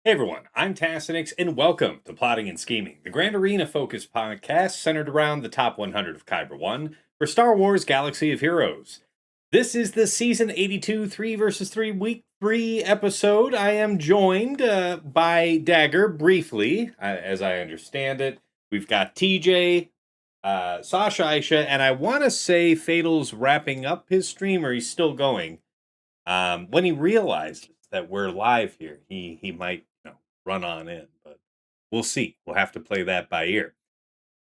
Hey everyone, I'm Tassenix, and welcome to Plotting and Scheming, the Grand Arena focused podcast centered around the top 100 of Kyber 1 for Star Wars Galaxy of Heroes. This is the Season 82 3 versus 3 Week 3 episode. I am joined by Dagger briefly, as I understand it. We've got TJ, Sasha Aisha, and I want to say Fatal's wrapping up his stream, or he's still going. When he realizes that we're live here, he might run on in, but we'll see. We'll have to play that by ear.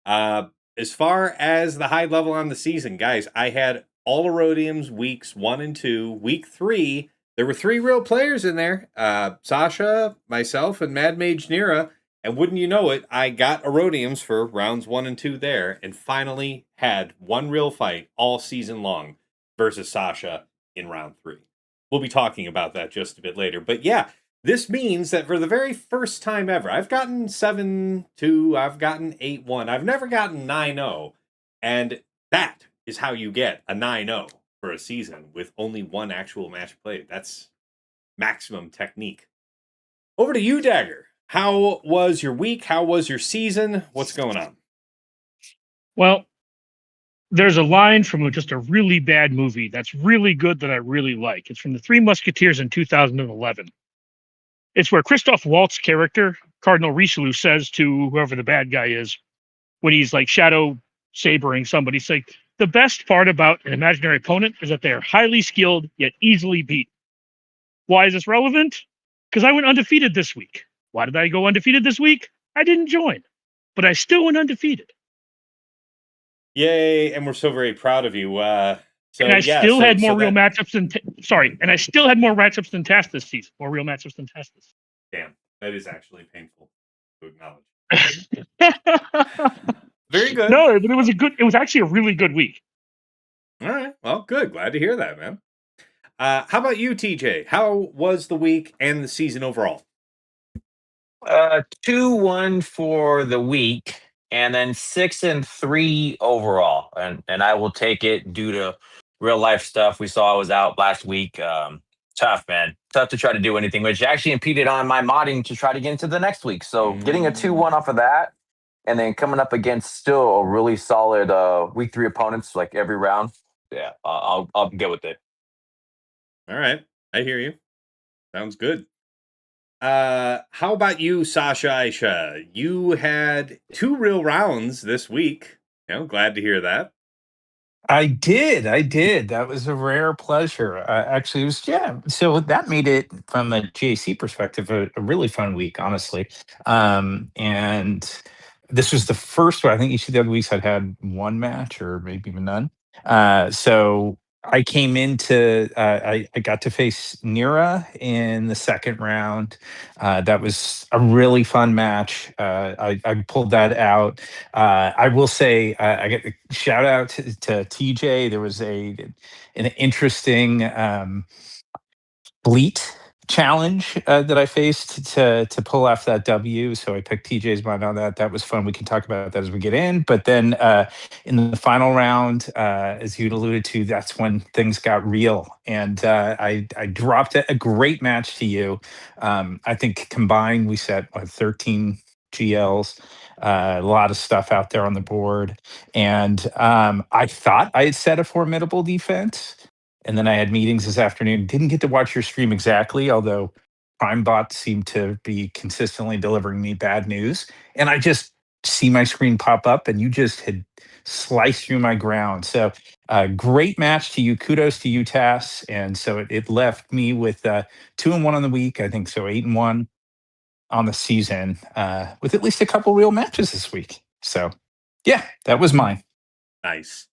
As far as the high level on the season, guys, I had all Erodium's weeks 1 and 2. Week 3, there were 3 real players in there. Sasha, myself, and Mad Mage Nira. And wouldn't you know it, I got Erodiums for rounds 1 and 2 there, and finally had one real fight all season long versus Sasha in round 3. We'll be talking about that just a bit later. But yeah, this means that for the very first time ever, I've gotten 7-2, I've gotten 8-1, I've never gotten 9-0. And that is how you get a 9-0 for a season with only one actual match played. That's maximum technique. Over to you, Dagger. How was your week? How was your season? What's going on? Well, there's a line from just a really bad movie that's really good that I really like. It's from The Three Musketeers in 2011. It's where Christoph Waltz's character, Cardinal Richelieu, says to whoever the bad guy is, when he's like shadow sabering somebody, he's like, the best part about an imaginary opponent is that they are highly skilled yet easily beat. Why is this relevant? Because I went undefeated this week. Why did I go undefeated this week? I didn't join, but I still went undefeated. Yay, and we're so very proud of you. And I still had more real matchups than and I still had more matchups than Tass this season. More real matchups than Tass this season. Damn, that is actually painful to acknowledge. Very good. No, but it was actually a really good week. All right. Well, good. Glad to hear that, man. How about you, TJ? How was the week and the season overall? 2-1 for the week, and then 6-3 overall. And I will take it due to real life stuff we saw. I was out last week. Tough, man. Tough to try to do anything, which actually impeded on my modding to try to get into the next week. So getting a 2-1 off of that, and then coming up against still a really solid week 3 opponents like every round. Yeah, I'll get with it. All right. I hear you. Sounds good. How about you, Sasha Aisha? You had 2 real rounds this week. Glad to hear that. I did. That was a rare pleasure. Actually, it was, yeah. So that made it, from a GAC perspective, a really fun week, honestly. And this was the first one. I think each of the other weeks I'd had one match or maybe even none. So I came into, I got to face Nira in the second round. That was a really fun match. I pulled that out. I will say, I get a shout out to TJ. There was an interesting Bleat challenge that I faced to pull off that W. So I picked TJ's mind on that. That was fun. We can talk about that as we get in. But then in the final round, as you'd alluded to, that's when things got real. And I dropped a great match to you. I think combined we set 13 GLs. A lot of stuff out there on the board. And I thought I had set a formidable defense. And then I had meetings this afternoon. Didn't get to watch your stream exactly, although PrimeBot seemed to be consistently delivering me bad news. And I just see my screen pop up, and you just had sliced through my ground. So great match to you. Kudos to you, Tass. And so it left me with 2-1 on the week. I think so 8-1 on the season, with at least a couple real matches this week. So yeah, that was mine. Nice.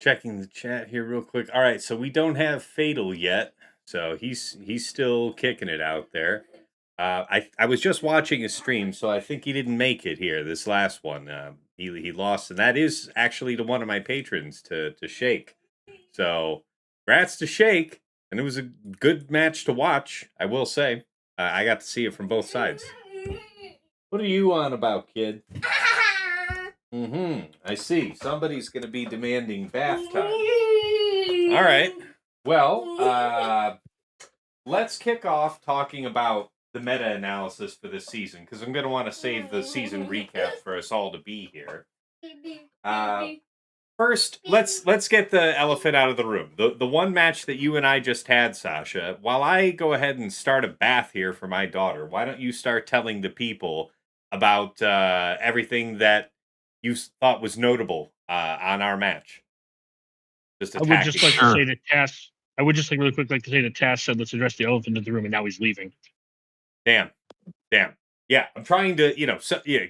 Checking the chat here real quick. All right, so we don't have Fatal yet, so he's still kicking it out there. I was just watching his stream, so I think he didn't make it here. This last one, he lost, and that is actually to one of my patrons, to Shake. So, congrats to Shake, and it was a good match to watch. I will say, I got to see it from both sides. What are you on about, kid? I see. Somebody's going to be demanding bath time. All right. Well, let's kick off talking about the meta analysis for this season because I'm going to want to save the season recap for us all to be here. First, let's get the elephant out of the room. The one match that you and I just had, Sasha. While I go ahead and start a bath here for my daughter, why don't you start telling the people about everything that you thought was notable on our match? Just I would just like to Sure. say that Tass. I would just really quick like to say that Tass said, "Let's address the elephant in the room," and now he's leaving. Damn. Yeah, I'm trying to,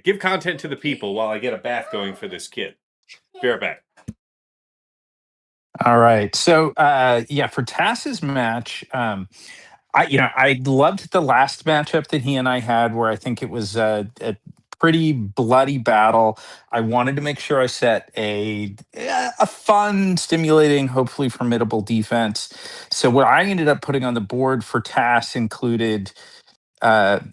give content to the people while I get a bath going for this kid. Be right back. All right. So, for Tass's match, I loved the last matchup that he and I had, where I think it was a pretty bloody battle. I wanted to make sure I set a fun, stimulating, hopefully formidable defense. So, what I ended up putting on the board for Tass included 7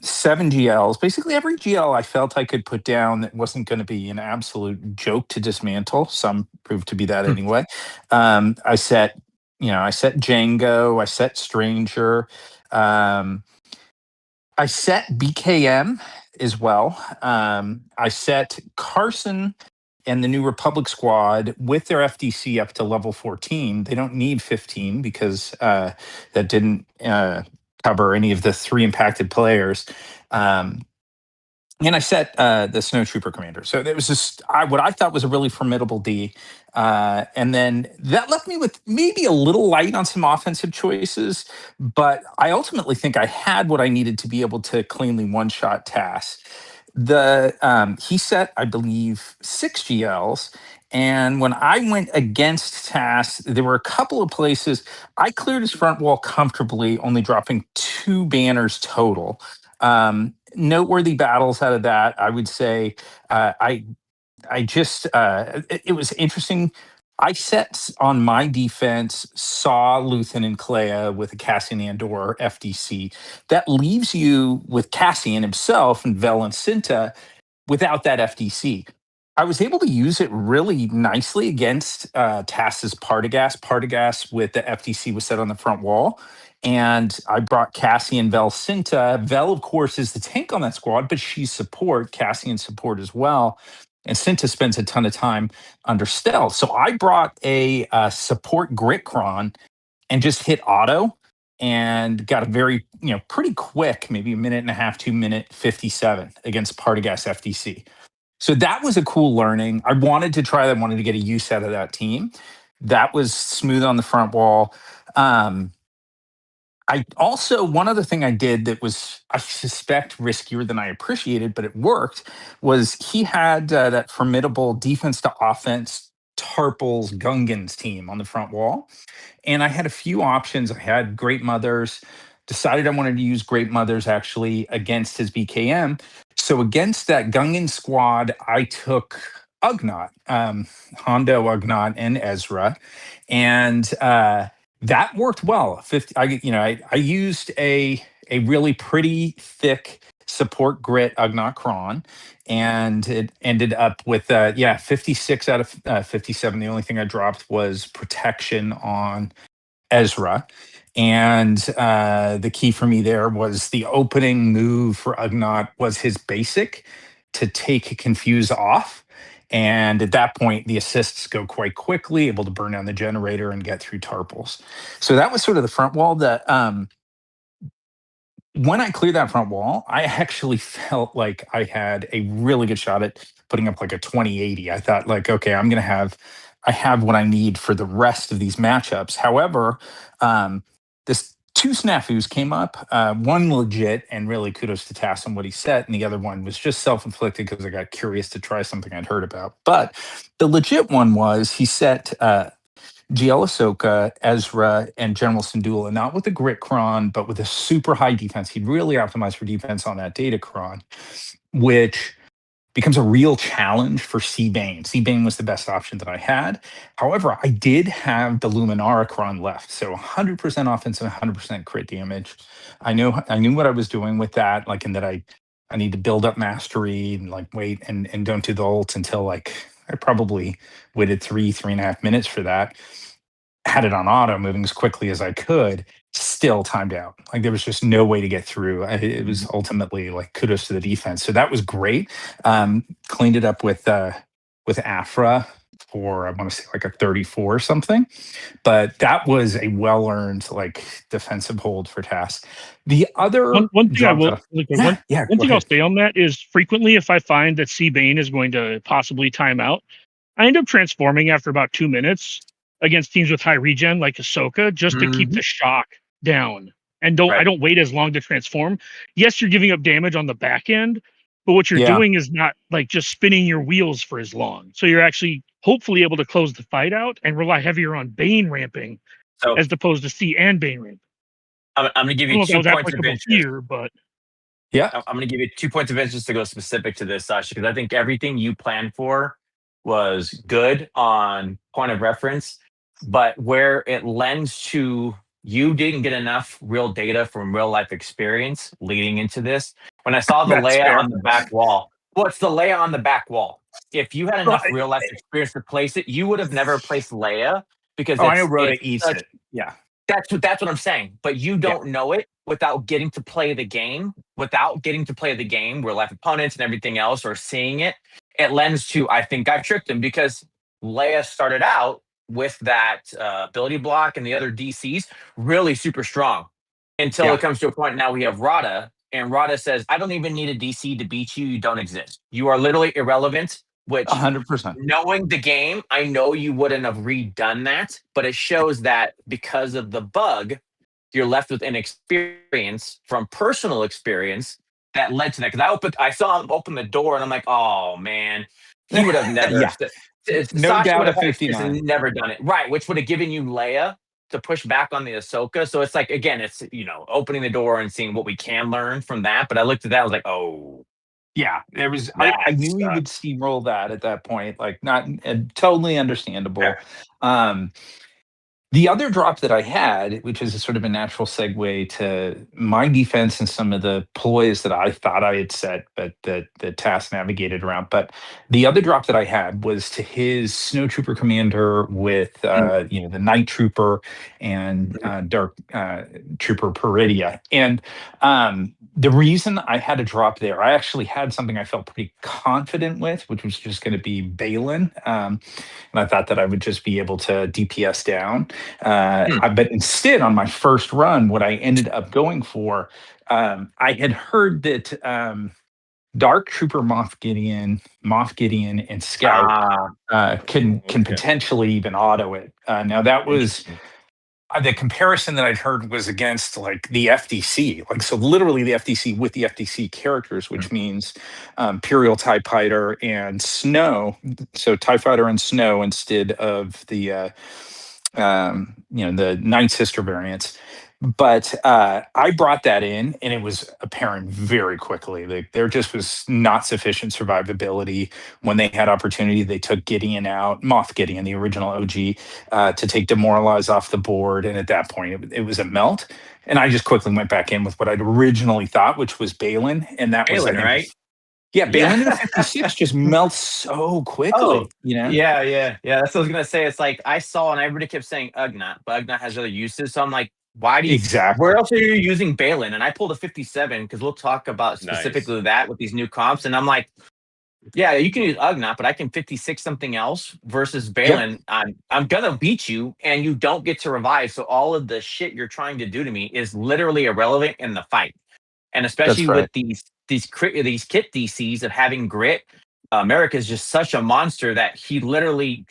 GLs. Basically, every GL I felt I could put down that wasn't going to be an absolute joke to dismantle. Some proved to be that anyway. I set Django. I set Stranger. Um, I set BKM as well. I set Carson and the New Republic squad with their FDC up to level 14. They don't need 15 because that didn't cover any of the 3 impacted players. And I set the Snow Trooper commander. So it was just what I thought was a really formidable D. And then that left me with maybe a little light on some offensive choices. But I ultimately think I had what I needed to be able to cleanly one-shot Tass. He set, I believe, 6 GLs. And when I went against Tass, there were a couple of places I cleared his front wall comfortably, only dropping 2 banners total. Noteworthy battles out of that, I would say. It was interesting. I set on my defense, saw Luthen and Clea with a Cassian Andor FDC. That leaves you with Cassian himself and Vel and Cinta without that FDC. I was able to use it really nicely against Tass's Partagas. Partagas with the FTC was set on the front wall. And I brought Cassian Vel Cinta. Vel, of course, is the tank on that squad, but she's support, Cassian support as well. And Cinta spends a ton of time under stealth. So I brought a support Gritcron and just hit auto and got a very, pretty quick, maybe a minute and a half, 2 minute 57 against Partagas FDC. So that was a cool learning. I wanted to try that. I wanted to get a use out of that team. That was smooth on the front wall. I also, one other thing I did that was, I suspect, riskier than I appreciated, but it worked, was he had that formidable defense to offense Tarples Gungans team on the front wall. And I had a few options. I had Great Mothers, decided I wanted to use Great Mothers actually against his BKM. So against that Gungan squad, I took Ugnaught, Hondo Ugnaught and Ezra. And that worked well. 50, I used a really pretty thick support grit Ugnaught Kron, and it ended up with 56 out of 57. The only thing I dropped was protection on Ezra. And the key for me there was the opening move for Ugnaught was his basic to take Confuse off. And at that point, the assists go quite quickly, able to burn down the generator and get through Tarples. So that was sort of the front wall. That when I cleared that front wall, I actually felt like I had a really good shot at putting up like a 2080. I thought like, okay, I have what I need for the rest of these matchups. However, this 2 snafus came up. One legit, and really kudos to Tass on what he set, and the other one was just self-inflicted because I got curious to try something I'd heard about. But the legit one was he set GL Ahsoka, Ezra, and General Syndulla, not with the Grit Cron, but with a super high defense. He'd really optimized for defense on that Data Cron, which becomes a real challenge for Seabane. Seabane was the best option that I had. However, I did have the Luminara Cron left, so 100% offense and 100% crit damage. I knew what I was doing with that, like in that I need to build up mastery and like wait and don't do the ult until like I probably waited 3.5 minutes for that. had it on auto, moving as quickly as I could, still timed out. Like there was just no way to get through. It was ultimately like kudos to the defense. So that was great. Cleaned it up with Afra for I want to say like a 34 or something. But that was a well earned like defensive hold for Task. The other One thing I drop will that like, yeah, one go thing I'll ahead. say on that is frequently if I find that C Bane is going to possibly time out, I end up transforming after about 2 minutes against teams with high regen like Ahsoka just to keep Mhm. the shock down. And I Right. don't wait as long to transform. Yes, you're giving up damage on the back end, but what you're Yeah. doing is not like just spinning your wheels for as long. So you're actually hopefully able to close the fight out and rely heavier on Bane ramping So as opposed to C and Bane ramping. I'm going to give I you don't know if that 2 was points of applicable interest. here, but Yeah. I'm going to give you 2 points of interest to go specific to this, Sasha, because I think everything you planned for was good on point of reference, but where it lends to you didn't get enough real data from real life experience leading into this. When I saw the That's layout fair. on the back wall, what's the layout on the back wall? If you had Oh, enough real life experience to place it, you would have never placed Leia because I know it's Rhoda eats such it. Yeah. that's what I'm saying. But you Yeah. don't know it without getting to play the game, real life opponents and everything else, or seeing it. It lends to I think I tricked him because Leia started out with that ability block and the other DCs really super strong until it Yeah. comes to a point now we have Rada and Rada says I don't even need a DC to beat you. You don't exist. You are literally irrelevant. Which 100%. knowing the game, I know you wouldn't have redone that, but it shows that because of the bug, you're left with inexperience from personal experience that led to that. Because I saw him open the door, and I'm like, oh man, he would have never. Yeah. No Sasha would doubt have at had experience 59. and never done it, right? Which would have given you Leia to push back on the Ahsoka. So it's like again, it's opening the door and seeing what we can learn from that. But I looked at that, I was like, oh, Yeah, there was. I that knew he would sucks. steamroll that at that point. Like, not totally Yeah. understandable. Um, the other drop that I had, which is a sort of a natural segue to my defense and some of the ploys that I thought I had set, but that the task navigated around. But the other drop that I had was to his snowtrooper commander with, the night trooper and dark trooper Peridia. And the reason I had a drop there, I actually had something I felt pretty confident with, which was just going to be Balin. And I thought that I would just be able to DPS down. Hmm. But instead, on my first run, what I ended up going for, I had heard that Dark Trooper Moff Gideon, and Scout Ah, can Okay. potentially even auto it. Now that was Interesting. the comparison that I'd heard was against like the FDC, like so literally the FDC with the FDC characters, which means Imperial TIE Fighter and Snow. So TIE Fighter and Snow instead of the Nine Sister variants. But I brought that in, and it was apparent very quickly. Like there just was not sufficient survivability when they had opportunity. They took Gideon out, Moff Gideon, the original OG, to take Demoralize off the board, and at that point, it was a melt. And I just quickly went back in with what I'd originally thought, which was Balin, and that was, I Balin, think, right? yeah, Yeah. Balin in a 56 just melts so Oh, quickly, you know? yeah, yeah, yeah. That's what I was gonna say. It's like I saw and everybody kept saying Ugnaught, but Ugnaught has other uses. So I'm like, where Exactly. else are you using Balin? And I pulled a 57 because we'll talk about Nice. specifically that with these new comps. And I'm like, yeah, you can use Ugnaught, but I can 56 something else versus Yep, Balin. I'm gonna beat you and you don't get to revive. So all of the shit you're trying to do to me is literally irrelevant in the fight. And especially that's right. with these kit DCs of having grit, America is just such a monster that he literally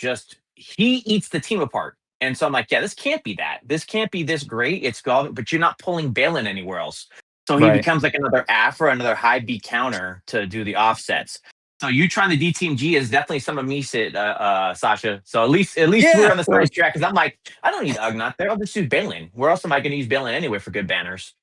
he eats the team apart. And so I'm like, yeah, this can't be that. This can't be this great. It's gone, but you're not pulling Balin anywhere else. So he Right. becomes like another Afra, another high B counter to do the offsets. So you trying the D Team G is definitely some of me, Sasha. So at least we're Yeah. on the same track because I'm like, I don't need Ugnaught there. I'll just use Balin. Where else am I going to use Balin anyway for good banners?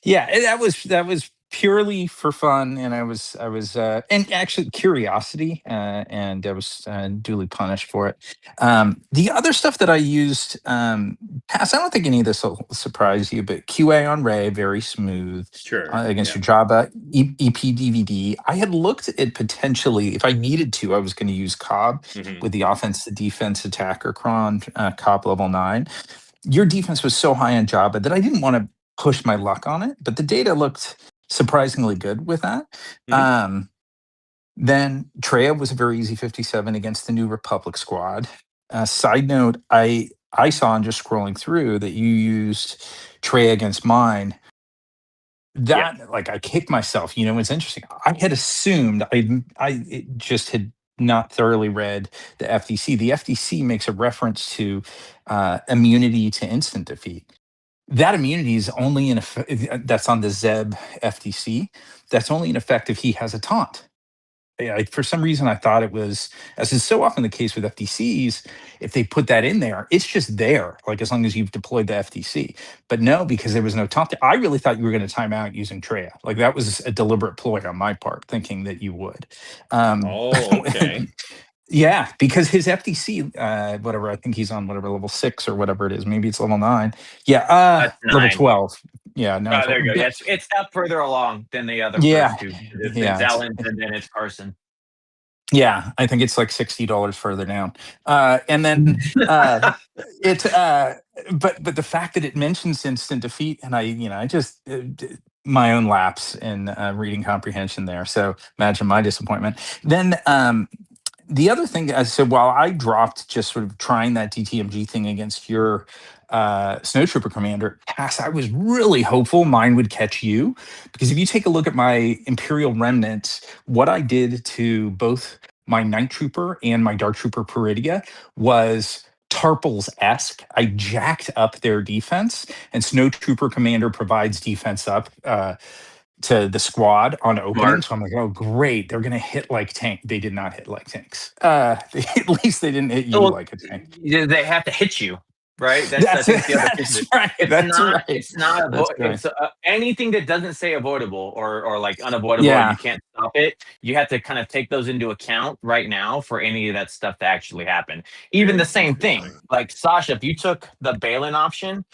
Yeah, that was purely for fun, and I was and actually curiosity, and I was duly punished for it. The other stuff that I used, Pass, I don't think any of this will surprise you, but QA on Ray, very smooth Sure. against Yeah. your Java EP I had looked at potentially, if I needed to, I was going to use Cobb Hmm. with the offense to defense attacker cron, Cobb level 9. Your defense was so high on Java that I didn't want to push my luck on it, but the data looked surprisingly good with that. Hmm. Um, then Treya was a very easy 57 against the New Republic squad. Side note, I saw in just scrolling through that you used Treya against mine. Yeah. That, like, I kicked myself. It's interesting. I had assumed it just had not thoroughly read the FDC. The FDC makes a reference to immunity to instant defeat. That immunity is only in effect. That's on the Zeb FTC. That's only in effect if he has a taunt. For some reason, I thought it was, as is so often the case with FTCs, if they put that in there, it's just there, like as long as you've deployed the FTC. But no, because there was no taunt. I really thought you were going to time out using Treya. Like that was a deliberate ploy on my part, thinking that you would. Um, Oh, okay. Yeah, because his FTC, whatever, I think he's on whatever level 6 or whatever it is. Maybe it's level 9. Yeah, That's level 9. 12. Yeah, 9, Oh, there 12. you go. Yeah, it's up further along than the other Yeah, first two. It's yeah, Ellen and then it's Carson. yeah. I think it's like $60 further down. And then it, but the fact that it mentions instant defeat, and I just my own lapse in reading comprehension there. So imagine my disappointment. Then the other thing, so while I dropped just sort of trying that DTMG thing against your snowtrooper commander, Cass, I was really hopeful mine would catch you, because if you take a look at my Imperial remnants, what I did to both my Night Trooper and my Dark Trooper Peridia was Tarples esque. I jacked up their defense, and Snowtrooper Commander provides defense up to the squad on opening. Smart. So I'm like, oh, great. They're going to hit like tank. They did not hit like tanks. At least they didn't hit you Well, like a tank. they have to hit you, right? That's I That's it. think the other piece of That's it. right. It's That's not. right. It's not. That's right. It's anything that doesn't say avoidable or like unavoidable, or you Yeah. can't stop it. You have to kind of take those into account right now for any of that stuff to actually happen. Even the Very same thing, interesting. like Sasha, if you took the Balin option,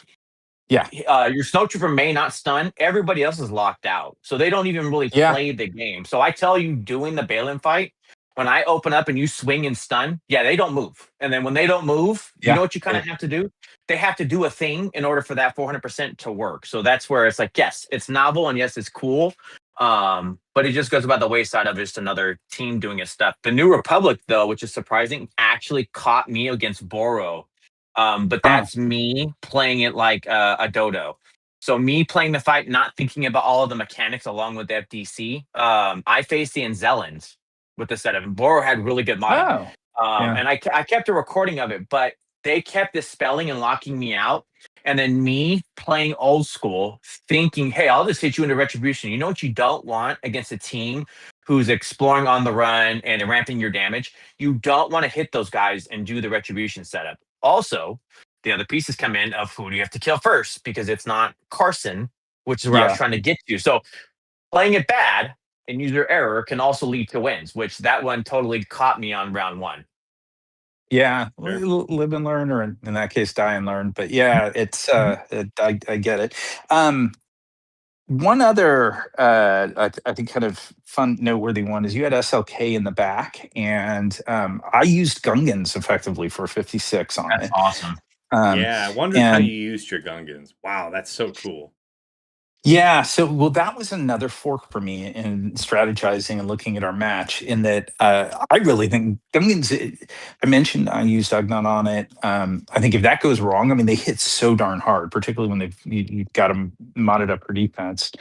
Yeah. your snowtrooper may not stun. Everybody else is locked out, so they don't even really Yeah. play the game. So I tell you, doing the Balin fight, when I open up and you swing and stun, yeah, they don't move. And then when they don't move, you Yeah. know what you kind of have to do? They have to do a thing in order for that 400% to work. So that's where it's like, yes, it's novel and yes, it's cool. But it just goes about the wayside of just another team doing its stuff. The New Republic, though, which is surprising, actually caught me against Boro. But Oh, that's me playing it like a dodo. So me playing the fight, not thinking about all of the mechanics along with the FDC. I faced the Anzellans with the setup, and Boro had really good modding. oh. Yeah. And I kept a recording of it, but they kept dispelling and locking me out. And then me playing old school, thinking, hey, I'll just hit you into retribution. You know what you don't want against a team who's exploring on the run and ramping your damage? You don't want to hit those guys and do the retribution setup. Also, the other pieces come in of who do you have to kill first, because it's not Carson, which is where I was Yeah. trying to get to. So playing it bad and user error can also lead to wins, which that one totally caught me on round 1. Yeah. Sure. Live and learn, or in that case, die and learn. But yeah, it's, I get it. One other, I think, kind of fun, noteworthy one is you had SLK in the back, and I used Gungans effectively for 56 on That's it. awesome. Yeah, I wondered how you And used your Gungans. Wow, that's so cool. yeah, so well, that was another fork for me in strategizing and looking at our match. In that, I really think Gungans. I mentioned I used Ugnan on it. I think if that goes wrong, I mean, they hit so darn hard, particularly when you've got them modded up for defense.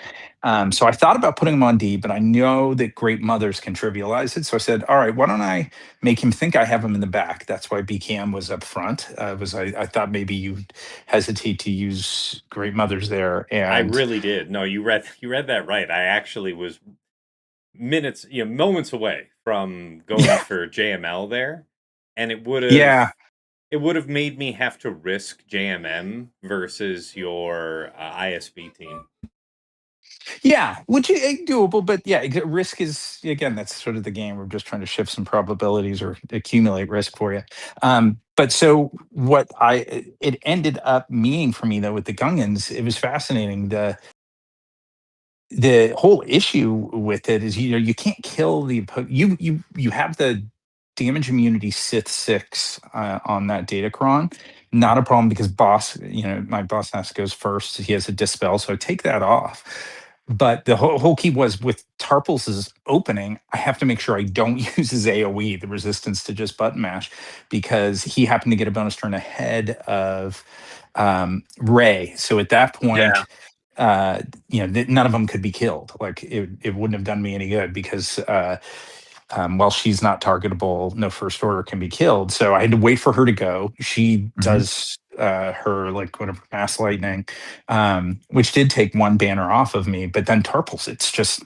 So I thought about putting them on D, but I know that Great Mothers can trivialize it. So I said, all right, why don't I make him think I have him in the back? That's why BCAM was up front. I thought maybe you'd hesitate to use Great Mothers there, I and really did. No, you read that right. I actually was moments away from going yeah, for JML there, and yeah, it would have made me have to risk JMM versus your ISB team. Yeah, which is doable, but yeah, risk is again that's sort of the game. We're just trying to shift some probabilities or accumulate risk for you. But so what it ended up meaning for me though with the Gungans, it was fascinating. The whole issue with it is you can't kill you have the damage immunity Sith 6 on that datacron. Not a problem because boss, my boss Nest goes first. He has a dispel, so I take that off. But the whole key was with Tarples' opening, I have to make sure I don't use his AoE, the resistance to just button mash, because he happened to get a bonus turn ahead of Ray. So at that Yeah. point, none of them could be killed. Like it wouldn't have done me any good because while she's not targetable, no first order can be killed. So I had to wait for her to go. She does her like whatever mass lightning, which did take one banner off of me. But then Tarples, it's just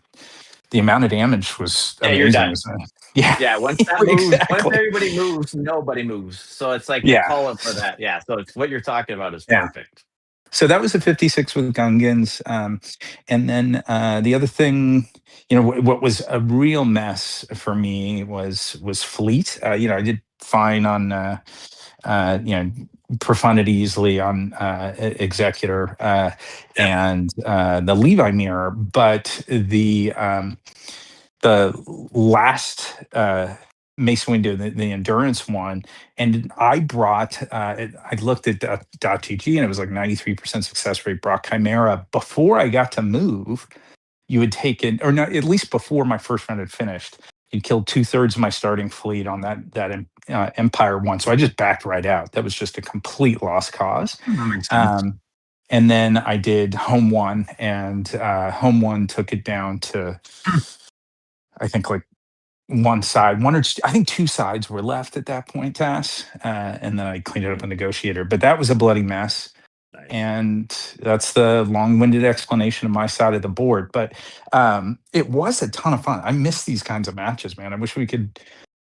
the amount of damage was Yeah, you're amazing. done. Yeah, Yeah, once that moves, once exactly. everybody moves, nobody moves. So it's like they Yeah, call it for that. Yeah, so it's what you're talking about is yeah. perfect. So that was a 56 with Gungans. And then the other thing, what was a real mess for me was Fleet. I did fine on, profundity easily on Executor Yeah. and the Levi mirror, but the last Mace Windu, the endurance one, and I brought. I looked at .gg and it was like 93% success rate. Brought Chimera before I got to move. You had taken, or not, at least before my first round had finished. You killed 2/3 of my starting fleet on that Empire one. So I just backed right out. That was just a complete lost cause. That makes sense. And then I did home one, and home one took it down to I think like one side, I think two sides were left at that point, Tass. And then I cleaned it up a negotiator. But that was a bloody mess. Nice. And that's the long-winded explanation of my side of the board. But it was a ton of fun. I miss these kinds of matches, man. I wish we could,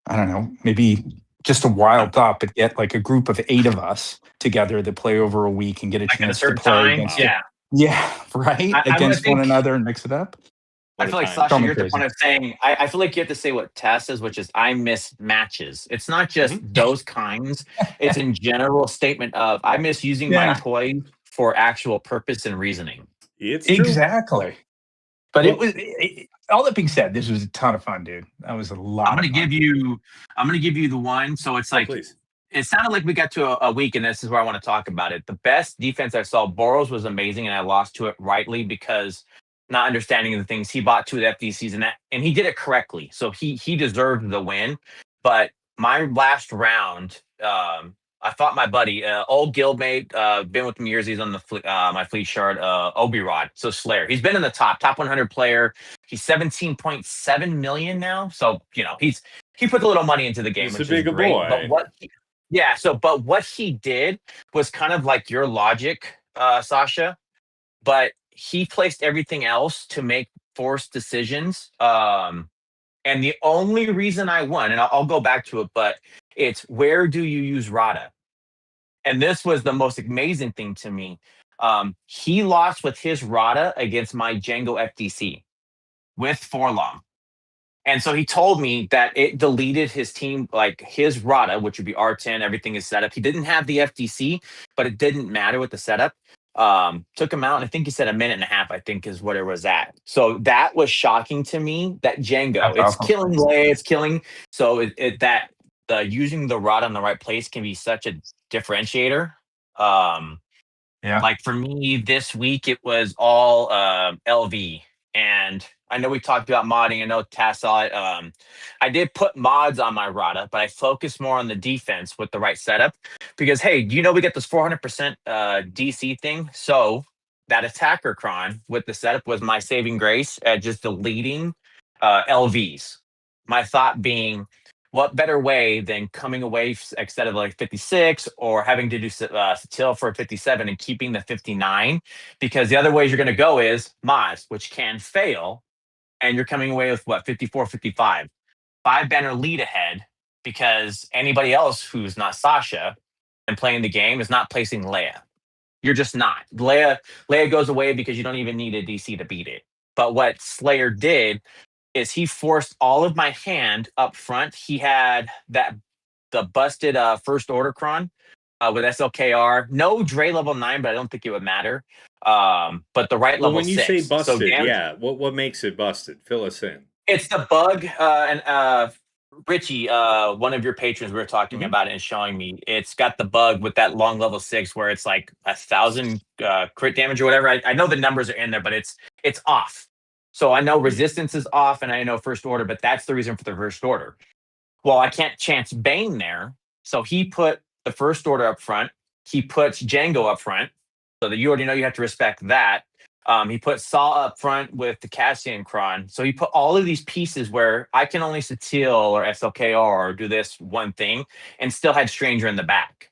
I don't know, maybe just a wild thought, but get like a group of 8 of us together that play over a week and get a Like at a chance to certain play time. against Yeah. yeah, right, I would against one think another and mix it up. I What a feel like time. Sasha, Call me you're at the crazy. point of saying I feel like you have to say what Tess says, which is I miss matches. It's not just those kinds. It's in general statement of I miss using my Yeah, toys for actual purpose and reasoning. It's true. exactly. But Well, all that being said, this was a ton of fun, dude. That was a I'm lot of gonna give fun. you I'm gonna give you the one. So it's like please. it sounded like we got to a week, and this is where I want to talk about it. The best defense I saw, Boros was amazing, and I lost to it rightly because not understanding the things he bought two FDCs and he did it correctly. So he deserved the win. But my last round, I fought my buddy, old guildmate, been with him years. He's on my fleet shard, Obi Rod. So Slayer. He's been in the top 100 player. He's 17.7 million now. So he put a little money into the game, He's a which is bigger great. But boy. but what he did was kind of like your logic, Sasha, but he placed everything else to make forced decisions. And the only reason I won, and I'll go back to it, but it's where do you use Rada? And this was the most amazing thing to me. He lost with his Rada against my Django FTC with Forlom. And so he told me that it deleted his team, like his Rada, which would be R10, everything is set up. He didn't have the FTC, but it didn't matter with the setup. Took him out, and I think he said a minute and a half, I think is what it was at. So that was shocking to me that Django, That's it's awesome. killing Leia, it's killing. So that the using the Rada in the right place can be such a differentiator. Yeah. Like for me this week, it was all LV. And I know we talked about modding. I know Tass saw it. I did put mods on my Rada, but I focused more on the defense with the right setup. Because, hey, we get this 400% DC thing. So that attacker cron with the setup was my saving grace at just deleting LVs. My thought being, what better way than coming away instead of like 56 or having to do Satil for 57 and keeping the 59? Because the other ways you're going to go is mods, which can fail, and you're coming away with what, 54, 55, 5 banner lead ahead because anybody else who's not Sasha and playing the game is not placing Leia. You're just not. Leia goes away because you don't even need a DC to beat it. But what Slayer did is he forced all of my hand up front. He had the busted first order cron with SLKR. No Dre level 9, but I don't think it would matter. But the right Well, level when you say 6. So busted, damage. yeah, what makes it busted? Fill us in. It's the bug, and Richie, one of your patrons, we were talking Mhm. about it and showing me. It's got the bug with that long level 6 where it's like 1,000 crit damage or whatever. I know the numbers are in there, but it's off. So I know resistance is off, and I know first order, but that's the reason for the first order. Well, I can't chance Bane there, so he put the first order up front. He puts Django up front, so that you already know you have to respect that. He put Saw up front with the Cassian Cron. So he put all of these pieces where I can only Satil or SLKR or do this one thing and still had Stranger in the back.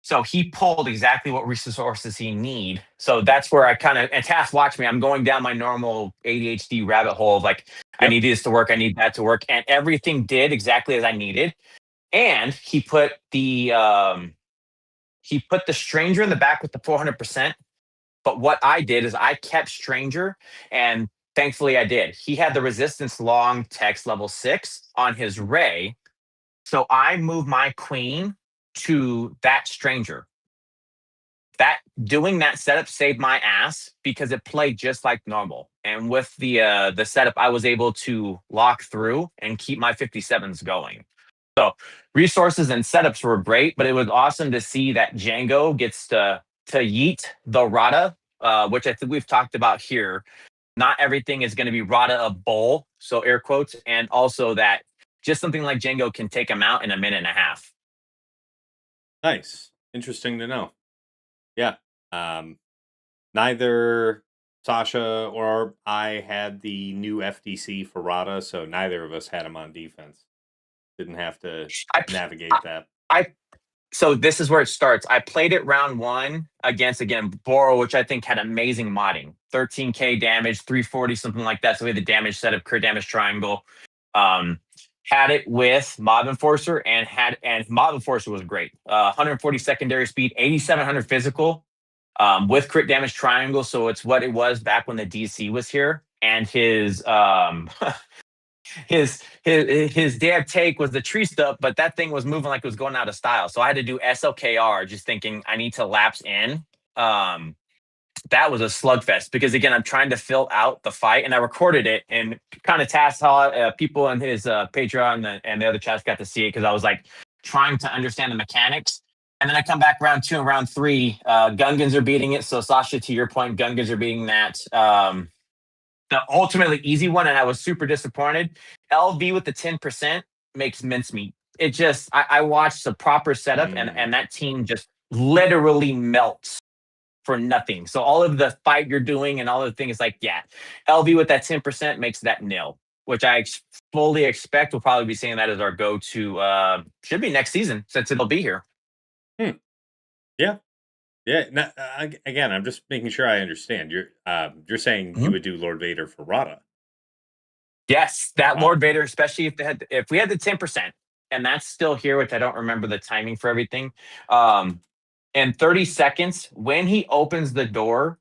So he pulled exactly what resources he need. So that's where I kind of, and Task watch me, I'm going down my normal ADHD rabbit hole of like, I Yep. need this to work, I need that to work. And everything did exactly as I needed. And he put the Stranger in the back with the 400%. But what I did is I kept Stranger, and thankfully I did. He had the resistance long text level 6 on his Ray. So I moved my Queen to that Stranger. That doing that setup saved my ass because it played just like normal. And with the setup, I was able to lock through and keep my 57s going. So resources and setups were great, but it was awesome to see that Django gets to yeet the Rada, which I think we've talked about here. Not everything is going to be Rada a bowl, so air quotes, and also that just something like Django can take him out in a minute and a half. Nice. Interesting to know. Yeah. Um, neither Sasha or I had the new FDC for Rada, so neither of us had him on defense. Didn't have to I, navigate that. I So this is where it starts. I played it round 1 against, again, Boro, which I think had amazing modding. 13k damage, 340, something like that. So we had the damage set of crit damage triangle. Had it with Mob Enforcer and Mob Enforcer was great. 140 secondary speed, 8700 physical, with crit damage triangle. So it's what it was back when the DC was here. And his his damn take was the tree stuff, but that thing was moving like it was going out of style. So I had to do SLKR, just thinking I need to lapse in. That was a slugfest because again, I'm trying to fill out the fight, and I recorded it and kind of tasked how people in his Patreon and the other chats got to see it because I was like trying to understand the mechanics. And then I come back round 2 and round 3. Gungans are beating it. So Sasha, to your point, Gungans are beating that. The ultimately easy one, and I was super disappointed. LV with the 10% makes mincemeat. It just, I watched the proper setup, and that team just literally melts for nothing. So all of the fight you're doing and all of the things like, yeah, LV with that 10% makes that nil, which I fully expect we'll probably be seeing that as our go-to, should be next season since it'll be here. Yeah. Yeah. Again, I'm just making sure I understand. You're saying you would do Lord Vader for Rada. Yes, that Wow. Lord Vader, especially if we had the 10%, and that's still here, which I don't remember the timing for everything. In 30 seconds, when he opens the door,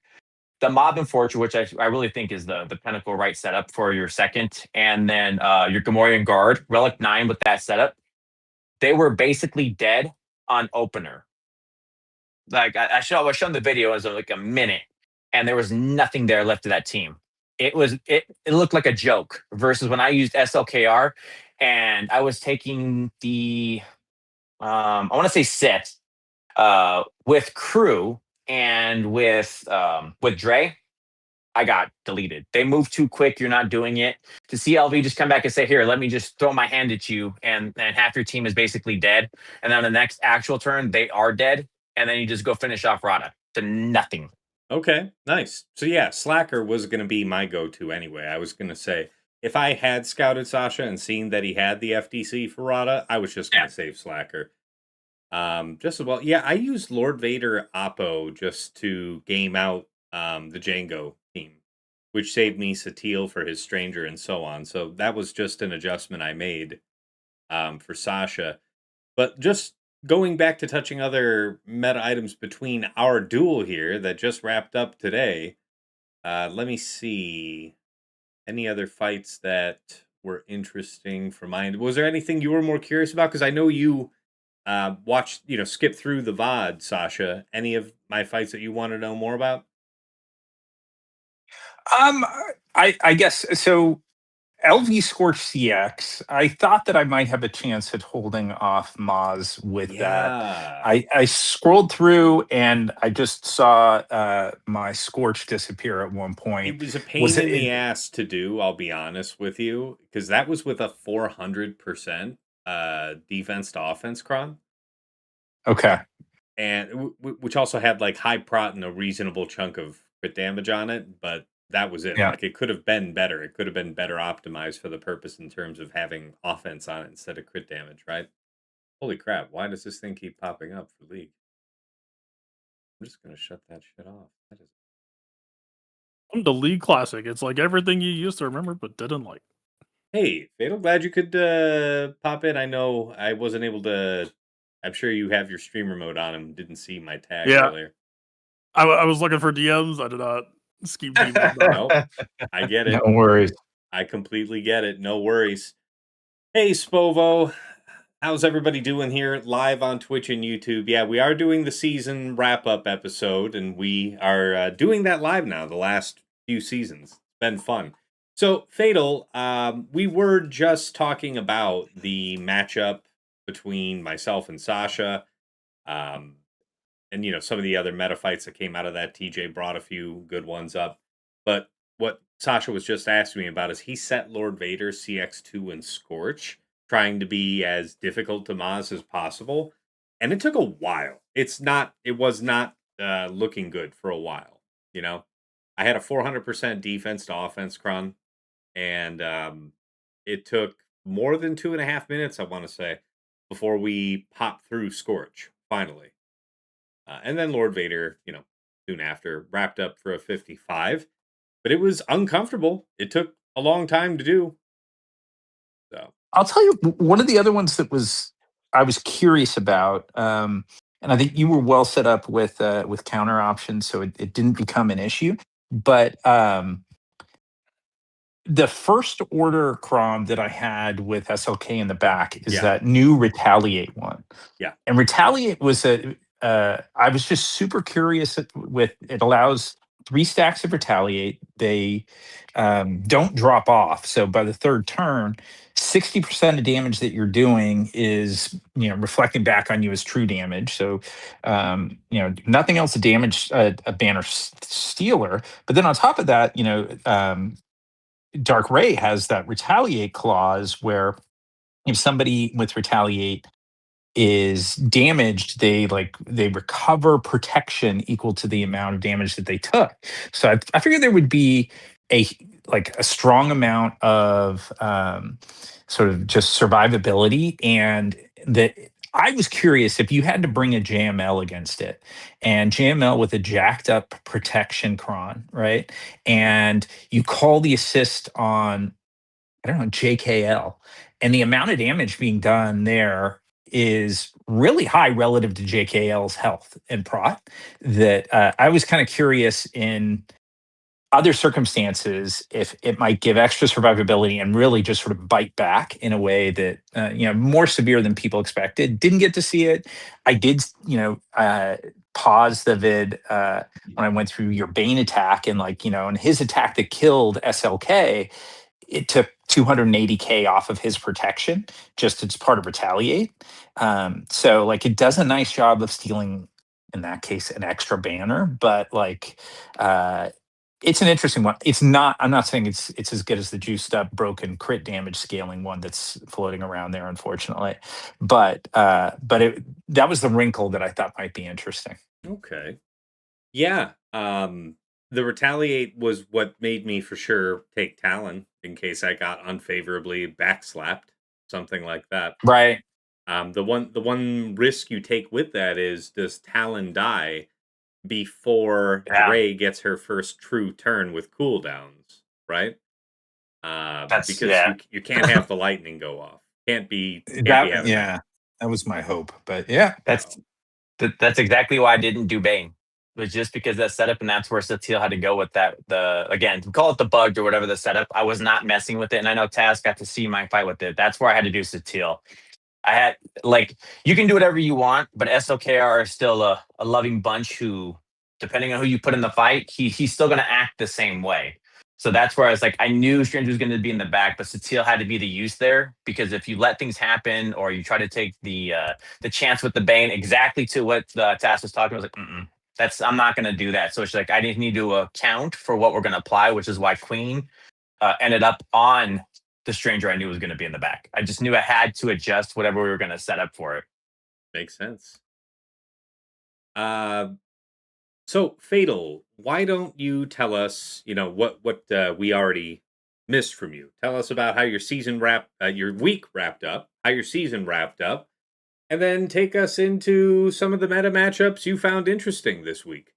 the Mob Enforcer, which I really think is the pinnacle right setup for your second, and then your Gamorrean Guard, Relic 9 with that setup, they were basically dead on opener. Like I was shown the video as like a minute, and there was nothing there left of that team. It looked like a joke versus when I used SLKR and I was taking the I want to say Sith with crew and with Dre. I got deleted. They moved too quick. You're not doing it. To see LV just come back and say, "Here, let me just throw my hand at you," and half your team is basically dead. And then the next actual turn, they are dead, and then you just go finish off Rada to nothing. Okay, nice. So yeah, Slacker was going to be my go-to anyway. I was going to say if I had scouted Sasha and seen that he had the FDC for Rada, I was just going Yeah. to save Slacker. Just as well. Yeah, I used Lord Vader Oppo just to game out the Django team, which saved me Satil for his Stranger and so on. So that was just an adjustment I made for Sasha. But just going back to touching other meta items between our duel here that just wrapped up today, Let me see. Any other fights that were interesting for mine? Was there anything you were more curious about? Because I know you watched, skip through the VOD, Sasha. Any of my fights that you want to know more about? Um, I guess so. LV Scorch CX. I thought that I might have a chance at holding off Moz with that. Yeah. I scrolled through and I just saw my Scorch disappear at one point. It was a Was pain in the it? ass to do, I'll be honest with you, because that was with a 400% defense to offense cron. Okay. And which also had like high prot and a reasonable chunk of crit damage on it, but that was it. Yeah. Like it could have been better. It could have been better optimized for the purpose in terms of having offense on it instead of crit damage, right? Holy crap, why does this thing keep popping up for League? I'm just gonna shut that shit off. That is The League Classic. It's like everything you used to remember but didn't like. Hey, Fatal, glad you could pop in. I know I wasn't able to. I'm sure you have your streamer mode on and didn't see my tag earlier. I was looking for DMs. I did not keep DMs. Nope. I get it. No worries. I completely get it. No worries. Hey, Spovo. How's everybody doing here live on Twitch and YouTube? Yeah, we are doing the season wrap-up episode, and we are doing that live now, the last few seasons. It's been fun. So, Fatal, we were just talking about the matchup between myself and Sasha, and, some of the other meta fights that came out of that. TJ brought a few good ones up. But what Sasha was just asking me about is he set Lord Vader, CX2, and Scorch, trying to be as difficult to Maz as possible. And it took a while. It was not looking good for a while. I had a 400% defense to offense cron, and it took more than 2.5 minutes, I want to say, before we popped through Scorch, finally. And then Lord Vader, soon after, wrapped up for a 55. But it was uncomfortable. It took a long time to do. So I'll tell you one of the other ones that I was curious about, and I think you were well set up with counter options, so it didn't become an issue. But the first order cron that I had with SLK in the back is that new Retaliate one. Yeah. And Retaliate was I was just super curious with it allows 3 stacks of Retaliate. They don't drop off. So by the third turn, 60% of damage that you're doing is, reflecting back on you as true damage. So, nothing else to damage a banner stealer. But then on top of that, Dark Ray has that retaliate clause where if somebody with retaliate is damaged, they recover protection equal to the amount of damage that they took. So I figured there would be a strong amount of sort of just survivability, and that I was curious if you had to bring a JML against it, and JML with a jacked up protection cron, right? And you call the assist on, I don't know, JKL, and the amount of damage being done there is really high relative to JKL's health and prot. That I was kind of curious in other circumstances if it might give extra survivability and really just sort of bite back in a way that more severe than people expected. Didn't get to see it. I did pause the vid when I went through your Bane attack, and and his attack that killed SLK, it took 280k off of his protection just as part of retaliate. So it does a nice job of stealing, in that case, an extra banner, but it's an interesting one. It's not. I'm not saying it's as good as the juiced up broken crit damage scaling one that's floating around there, unfortunately. But that was the wrinkle that I thought might be interesting. Okay. Yeah. The retaliate was what made me for sure take Talon in case I got unfavorably backslapped, something like that. Right. The one risk you take with that is, does Talon die before Ray gets her first true turn with cooldowns, right? Because you can't have the lightning go off. Can't be that was my hope, but yeah, that's exactly why I didn't do Bane. was just because of that setup, and that's where Satil had to go with that. Again, call it the bug or whatever the setup. I was not messing with it, and I know Taz got to see my fight with it. That's where I had to do Satil. I had like you can do whatever you want, but SOKR is still a loving bunch who, depending on who you put in the fight, he's still gonna act the same way. So that's where I was like, I knew Stranger was gonna be in the back, but Satil had to be the use there because if you let things happen or you try to take the chance with the Bane exactly to what Tass was talking, I was like, I'm not gonna do that. So it's like I didn't need to account for what we're gonna apply, which is why Queen ended up on the Stranger I knew was going to be in the back. I just knew I had to adjust whatever we were going to set up for it. Makes sense. So Fatal, why don't you tell us, what we already missed from you? Tell us about how your your week wrapped up, how your season wrapped up, and then take us into some of the meta matchups you found interesting this week.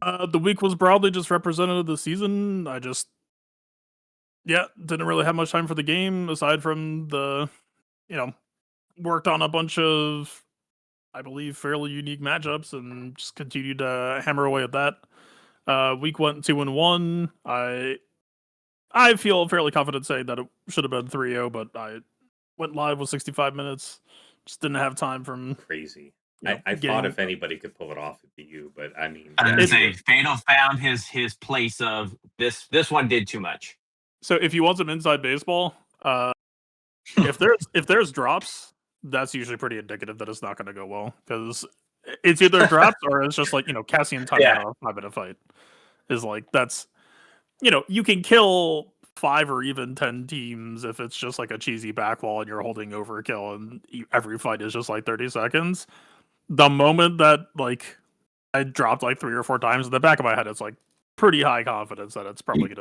The week was broadly just representative of the season. I just didn't really have much time for the game aside from worked on a bunch of, I believe, fairly unique matchups and just continued to hammer away at that. Week went 2-1. I feel fairly confident saying that it should have been 3-0, but I went live with 65 minutes. Just didn't have time from Crazy. I thought if anybody could pull it off, it'd be you. But I mean, I was gonna say Fatal found his place of this. This one did too much. So if you want some inside baseball, if there's drops, that's usually pretty indicative that it's not going to go well because it's either drops or it's just like Cassian time out of a 5-minute fight is like that's you can kill 5 or even 10 teams if it's just like a cheesy backwall and you're holding overkill and every fight is just like 30 seconds. The moment that like I dropped like 3 or 4 times in the back of my head, it's like pretty high confidence that it's probably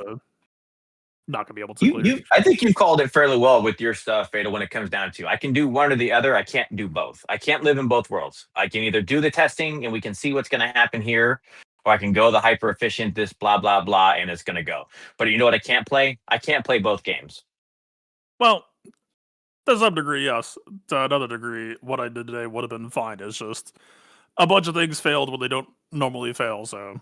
not gonna be able to clear. I think you've called it fairly well with your stuff, Fatal, when it comes down to I can do one or the other. I can't do both. I can't live in both worlds. I can either do the testing and we can see what's going to happen here, or I can go the hyper efficient, this blah, blah, blah, and it's going to go. But you know what I can't play? I can't play both games. Well, to some degree, yes. To another degree, what I did today would have been fine. It's just a bunch of things failed when they don't normally fail. So,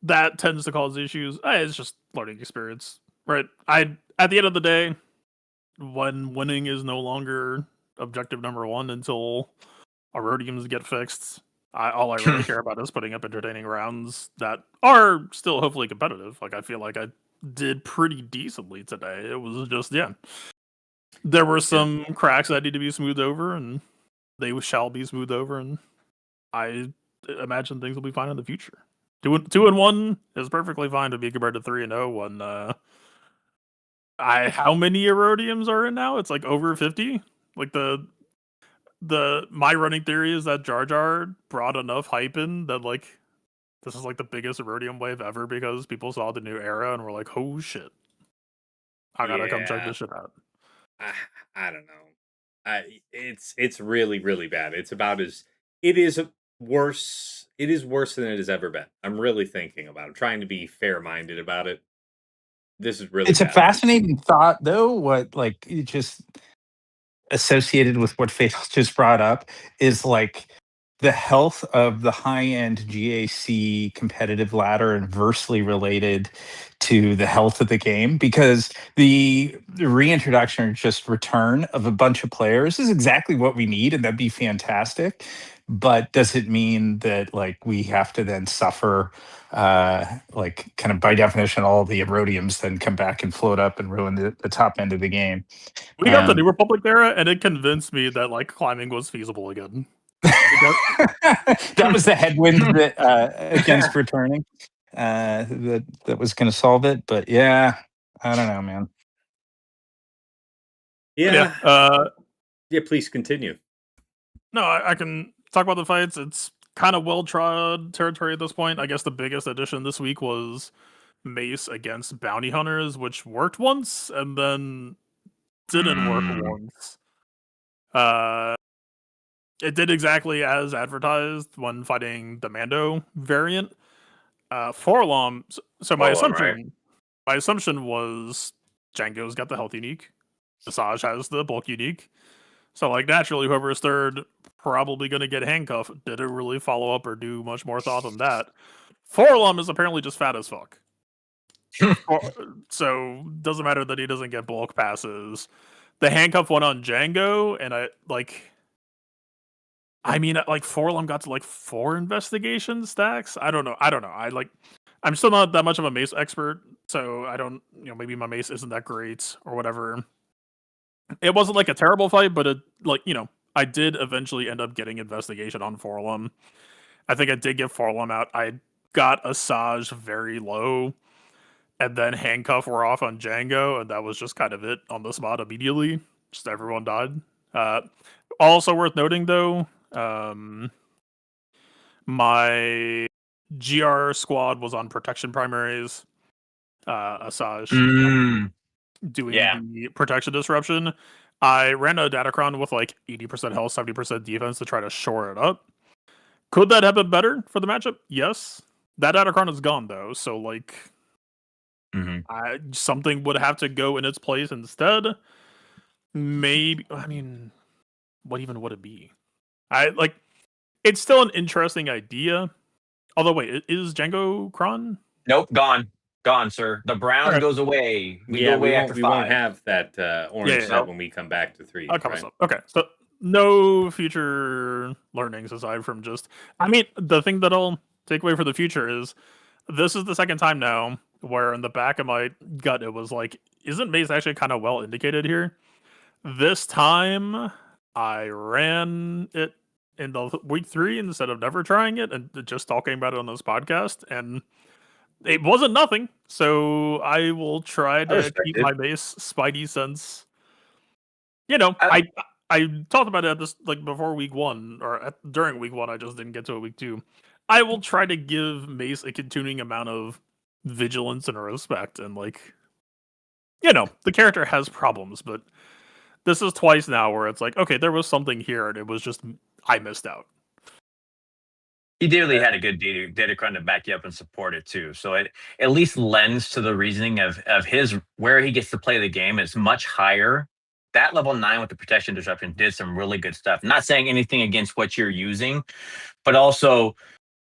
that tends to cause issues. It's just learning experience, right? At the end of the day, when winning is no longer objective number one until Erodiums get fixed, all I really care about is putting up entertaining rounds that are still hopefully competitive. Like I feel like I did pretty decently today. It was just there were some cracks that need to be smoothed over, and they shall be smoothed over. And I imagine things will be fine in the future. 2-1 is perfectly fine to be compared to 3-0 when how many Erodiums are in now? It's like over 50. Like my running theory is that Jar Jar brought enough hype in that like this is like the biggest Erodium wave ever because people saw the new era and were like, oh shit. I gotta come check this shit out. I don't know. It's really, really bad. It's about it is worse. It is worse than it has ever been. I'm really thinking about it. I'm trying to be fair-minded about it. This is really It's bad. a fascinating thought, though. What just associated with what Fatal just brought up is like the health of the high-end GAC competitive ladder inversely related to the health of the game, because the reintroduction or just return of a bunch of players is exactly what we need, and that'd be fantastic. But does it mean that like we have to then suffer like kind of by definition all the Erodiums then come back and float up and ruin the top end of the game? We got the New Republic era, and it convinced me that like climbing was feasible again. That was the headwind that against returning that was going to solve it. But yeah, I don't know, man. Yeah. Please continue. No, I can talk about the fights. It's kind of well-trod territory at this point. I guess the biggest addition this week was Mace against Bounty Hunters, which worked once and then didn't work once. It did exactly as advertised when fighting the Mando variant. Forlom. So my assumption was Django's got the health unique. Visage has the bulk unique. So like naturally, whoever is third probably going to get handcuffed. Didn't really follow up or do much more thought than that. Forlum is apparently just fat as fuck. So doesn't matter that he doesn't get bulk passes. The handcuff one on Django, and Forlum got to like 4 investigation stacks. I don't know. I'm still not that much of a mace expert, so I don't, maybe my mace isn't that great or whatever. It wasn't like a terrible fight, but I did eventually end up getting investigation on Forlum. I think I did get Forlum out. I got Asajj very low, and then handcuff were off on Django, and that was just kind of it on the spot immediately. Just everyone died. Also worth noting though, my GR squad was on protection primaries. Asajj doing the protection disruption. I ran a Datacron with like 80% health, 70% defense to try to shore it up. Could that have been better for the matchup? Yes. That Datacron is gone though, so like something would have to go in its place instead. Maybe, what even would it be? It's still an interesting idea. Although, wait, is Django Kron? Nope, gone, sir. The brown goes away. We go away after 5. We won't have that orange set when we come back to 3. Right? Okay, so no future learnings aside from just. The thing that I'll take away for the future is this is the second time now where in the back of my gut it was like, isn't Mace actually kind of well indicated here? This time I ran it in the week 3 instead of never trying it and just talking about it on this podcast, and it wasn't nothing. So I will try to keep my base Spidey sense. I talked about it before week 1 or during week 1. I just didn't get to it week 2. I will try to give Mace a continuing amount of vigilance and respect, and the character has problems, but this is twice now where it's like, okay, there was something here, and it was just I missed out. He dearly had a good Datacron to back you up and support it too. So it at least lends to the reasoning of his where he gets to play the game is much higher. That level 9 with the protection disruption did some really good stuff. Not saying anything against what you're using, but also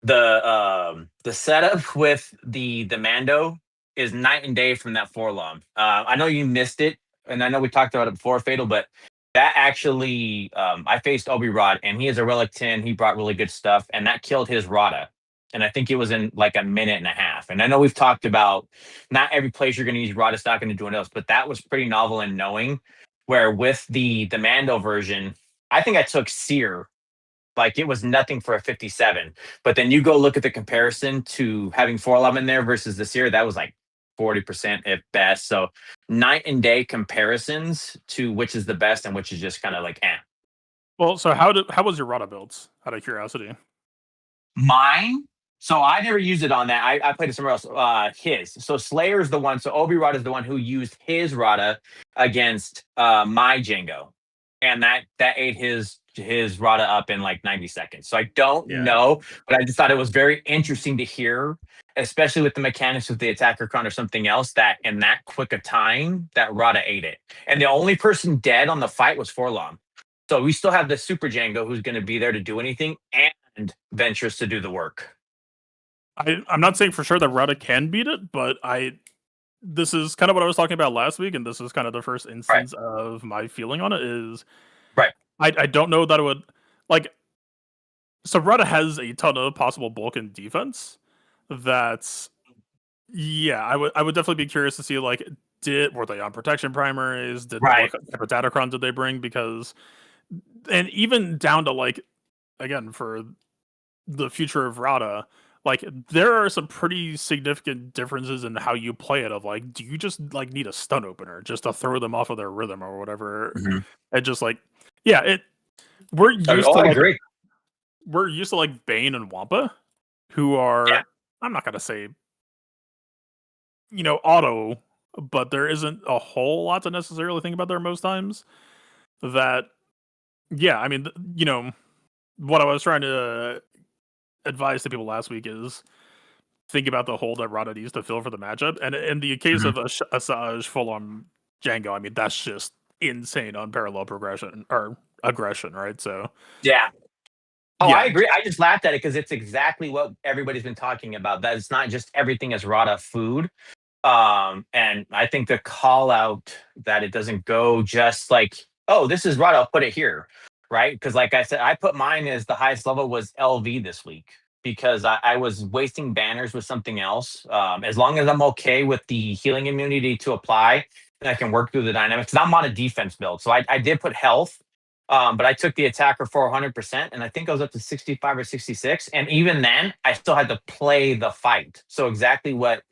the setup with the Mando is night and day from that Forlum. I know you missed it, and I know we talked about it before, Fatal, but that actually, I faced Obi-Rod, and he is a Relic 10. He brought really good stuff, and that killed his Rada. And I think it was in like a minute and a half. And I know we've talked about not every place you're going to use Rada stock and do else, but that was pretty novel in knowing where with the Mando version, I think I took Seer. Like it was nothing for a 57. But then you go look at the comparison to having 411 there versus the Seer, that was like 40% at best. So night and day comparisons to which is the best and which is just kind of like Well, so how was your Rada builds, out of curiosity? Mine? So I never used it on that. I played it somewhere else. His. So Slayer is the one. So Obi-Rod is the one who used his Rada against my Django. And that ate his Rada up in like 90 seconds. So I don't know, but I just thought it was very interesting to hear, especially with the mechanics of the attacker con or something else, that in that quick a time, that Rada ate it. And the only person dead on the fight was Forlom. So we still have the Super Django who's going to be there to do anything and Ventress to do the work. I'm not saying for sure that Rada can beat it, but this is kind of what I was talking about last week, and this is kind of the first instance of my feeling on it is I don't know that it would so Rada has a ton of possible bulk and defense. That's I would definitely be curious to see were they on protection primaries? What type of Datacron did they bring? Because and even down to again for the future of Rada, there are some pretty significant differences in how you play it. Of do you just need a stun opener just to throw them off of their rhythm or whatever? And just we're used to I agree. We're used to Bane and Wampa, who are I'm not gonna say auto, but there isn't a whole lot to necessarily think about there most times. That what I was trying to advise to people last week is think about the hole that Rada needs to fill for the matchup. And in the case of Asajj full on Django, that's just insane on parallel progression or aggression, right? So Oh, Yeah. I agree. I just laughed at it because it's exactly what everybody's been talking about. That it's not just everything is Rada food. And I think the call out that it doesn't go just like, oh, this is Rada, I'll put it here, right? Because like I said, I put mine as the highest level was LV this week because I was wasting banners with something else. As long as I'm okay with the healing immunity to apply, and I can work through the dynamics. 'Cause I'm on a defense build, so I did put health. But I took the attacker for 100%, and I think I was up to 65 or 66. And even then, I still had to play the fight. So exactly what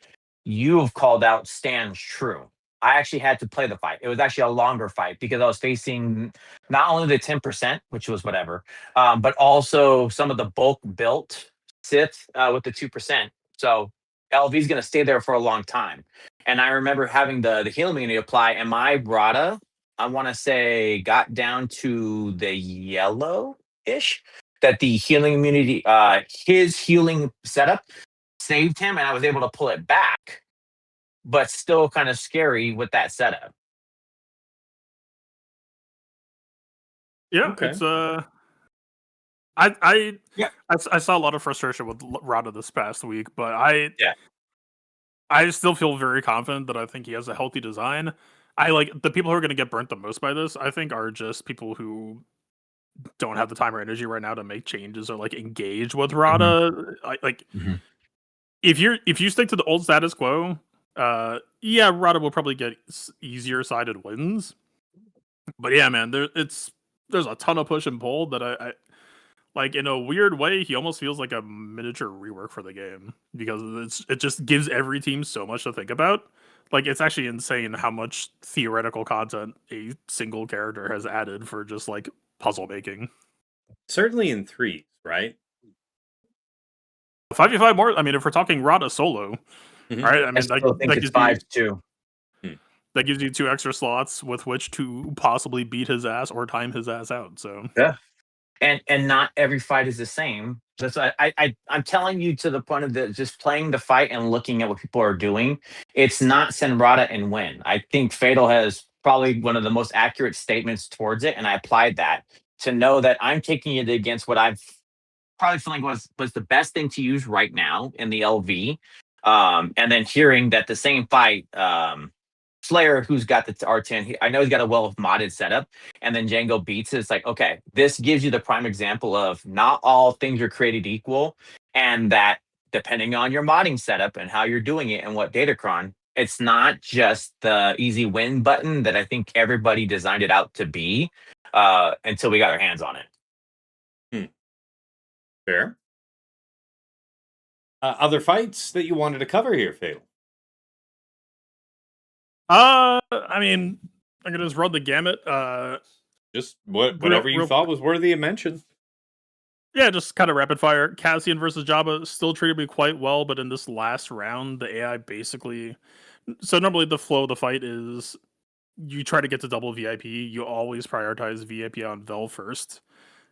you've called out stands true. I actually had to play the fight. It was actually a longer fight because I was facing not only the 10%, which was whatever, but also some of the bulk built Sith with the 2%. So LV is going to stay there for a long time. And I remember having the healing immunity apply, and my Brada, I want to say, got down to the yellow ish. That the healing immunity, his healing setup saved him, and I was able to pull it back, but still kind of scary with that setup. Yeah, Okay. it's I Yeah. I saw a lot of frustration with Rada this past week, but Yeah. I still feel very confident that I think he has a healthy design. I like the people who are going to get burnt the most by this. I think are just people who don't have the time or energy right now to make changes or like engage with Rada. Like Mhm. if you stick to the old status quo, yeah, Rada will probably get easier sided wins. But yeah, man, there's a ton of push and pull that I like in a weird way. He almost feels like a miniature rework for the game because it just gives every team so much to think about. Like it's actually insane how much theoretical content a single character has added for just like puzzle making. Certainly in threes, right? 5v5 more. I mean, if we're talking Rada solo, Mhm. right? I I mean, still think that it's gives you 5-2. that gives you 2 extra slots with which to possibly beat his ass or time his ass out. So Yeah. And not every fight is the same. That's I'm telling you to the point of the just playing the fight and looking at what people are doing. It's not send Rada and win. I think Fatal has probably one of the most accurate statements towards it, and I applied that to know that I'm taking it against what I've probably feeling was the best thing to use right now in the LV. And then hearing that the same fight, Slayer, who's got the R10, I know he's got a well of modded setup, and then Django beats it. It's like, okay, this gives you the prime example of not all things are created equal, and that depending on your modding setup and how you're doing it and what datacron, it's not just the easy win button that I think everybody designed it out to be until we got our hands on it. Fair. Other fights that you wanted to cover here, Fatal? I mean, I'm gonna just run the gamut. Just whatever you real thought was worthy of mention. Yeah, just kind of rapid fire. Cassian versus Jabba still treated me quite well, but in this last round, the AI basically. So normally the flow of the fight is you try to get to double VIP. You always prioritize VIP on Vel first,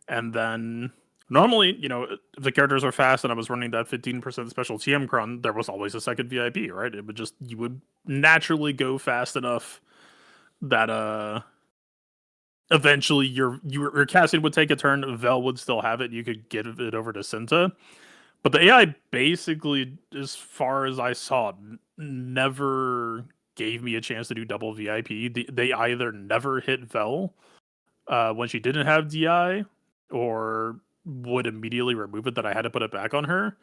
and then normally, if the characters are fast and I was running that 15% special TM cron, there was always a second VIP, right? It would just you would naturally go fast enough that eventually your Cassian would take a turn, Vel would still have it, you could give it over to Cinta. But the AI basically, as far as I saw, never gave me a chance to do double VIP. They either never hit Vel when she didn't have DI, or would immediately remove it that I had to put it back on her.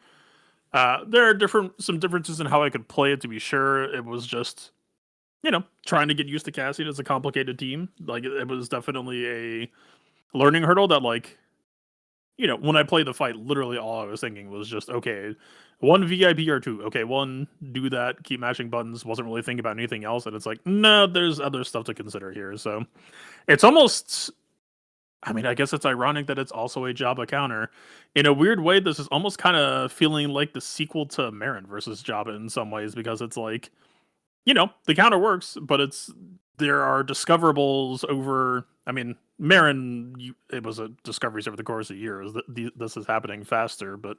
There are some differences in how I could play it, to be sure. It was just trying to get used to Cassian as a complicated team. Like it was definitely a learning hurdle that when I played the fight, literally all I was thinking was just, okay, one VIP or two. Okay, one, do that, keep mashing buttons. Wasn't really thinking about anything else. And it's like, no, there's other stuff to consider here. So it's almost, I mean, I guess it's ironic that it's also a Jabba counter. In a weird way, this is almost kind of feeling like the sequel to Marin versus Jabba in some ways, because it's like, the counter works, but there are discoverables over. I mean, Marin, it was a discoveries over the course of years. This is happening faster, but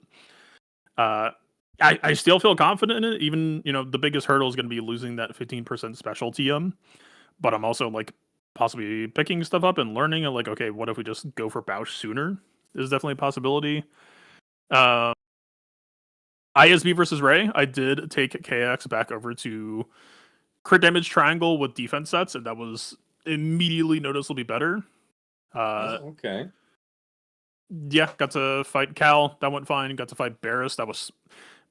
I still feel confident in it. Even the biggest hurdle is going to be losing that 15% special TM, but I'm also like possibly picking stuff up and learning. And like, okay, what if we just go for Bausch sooner? is definitely a possibility. ISB versus Ray, I did take KX back over to crit damage triangle with defense sets, and that was immediately noticeably better. Okay. Yeah, got to fight Cal. That went fine. Got to fight Barris.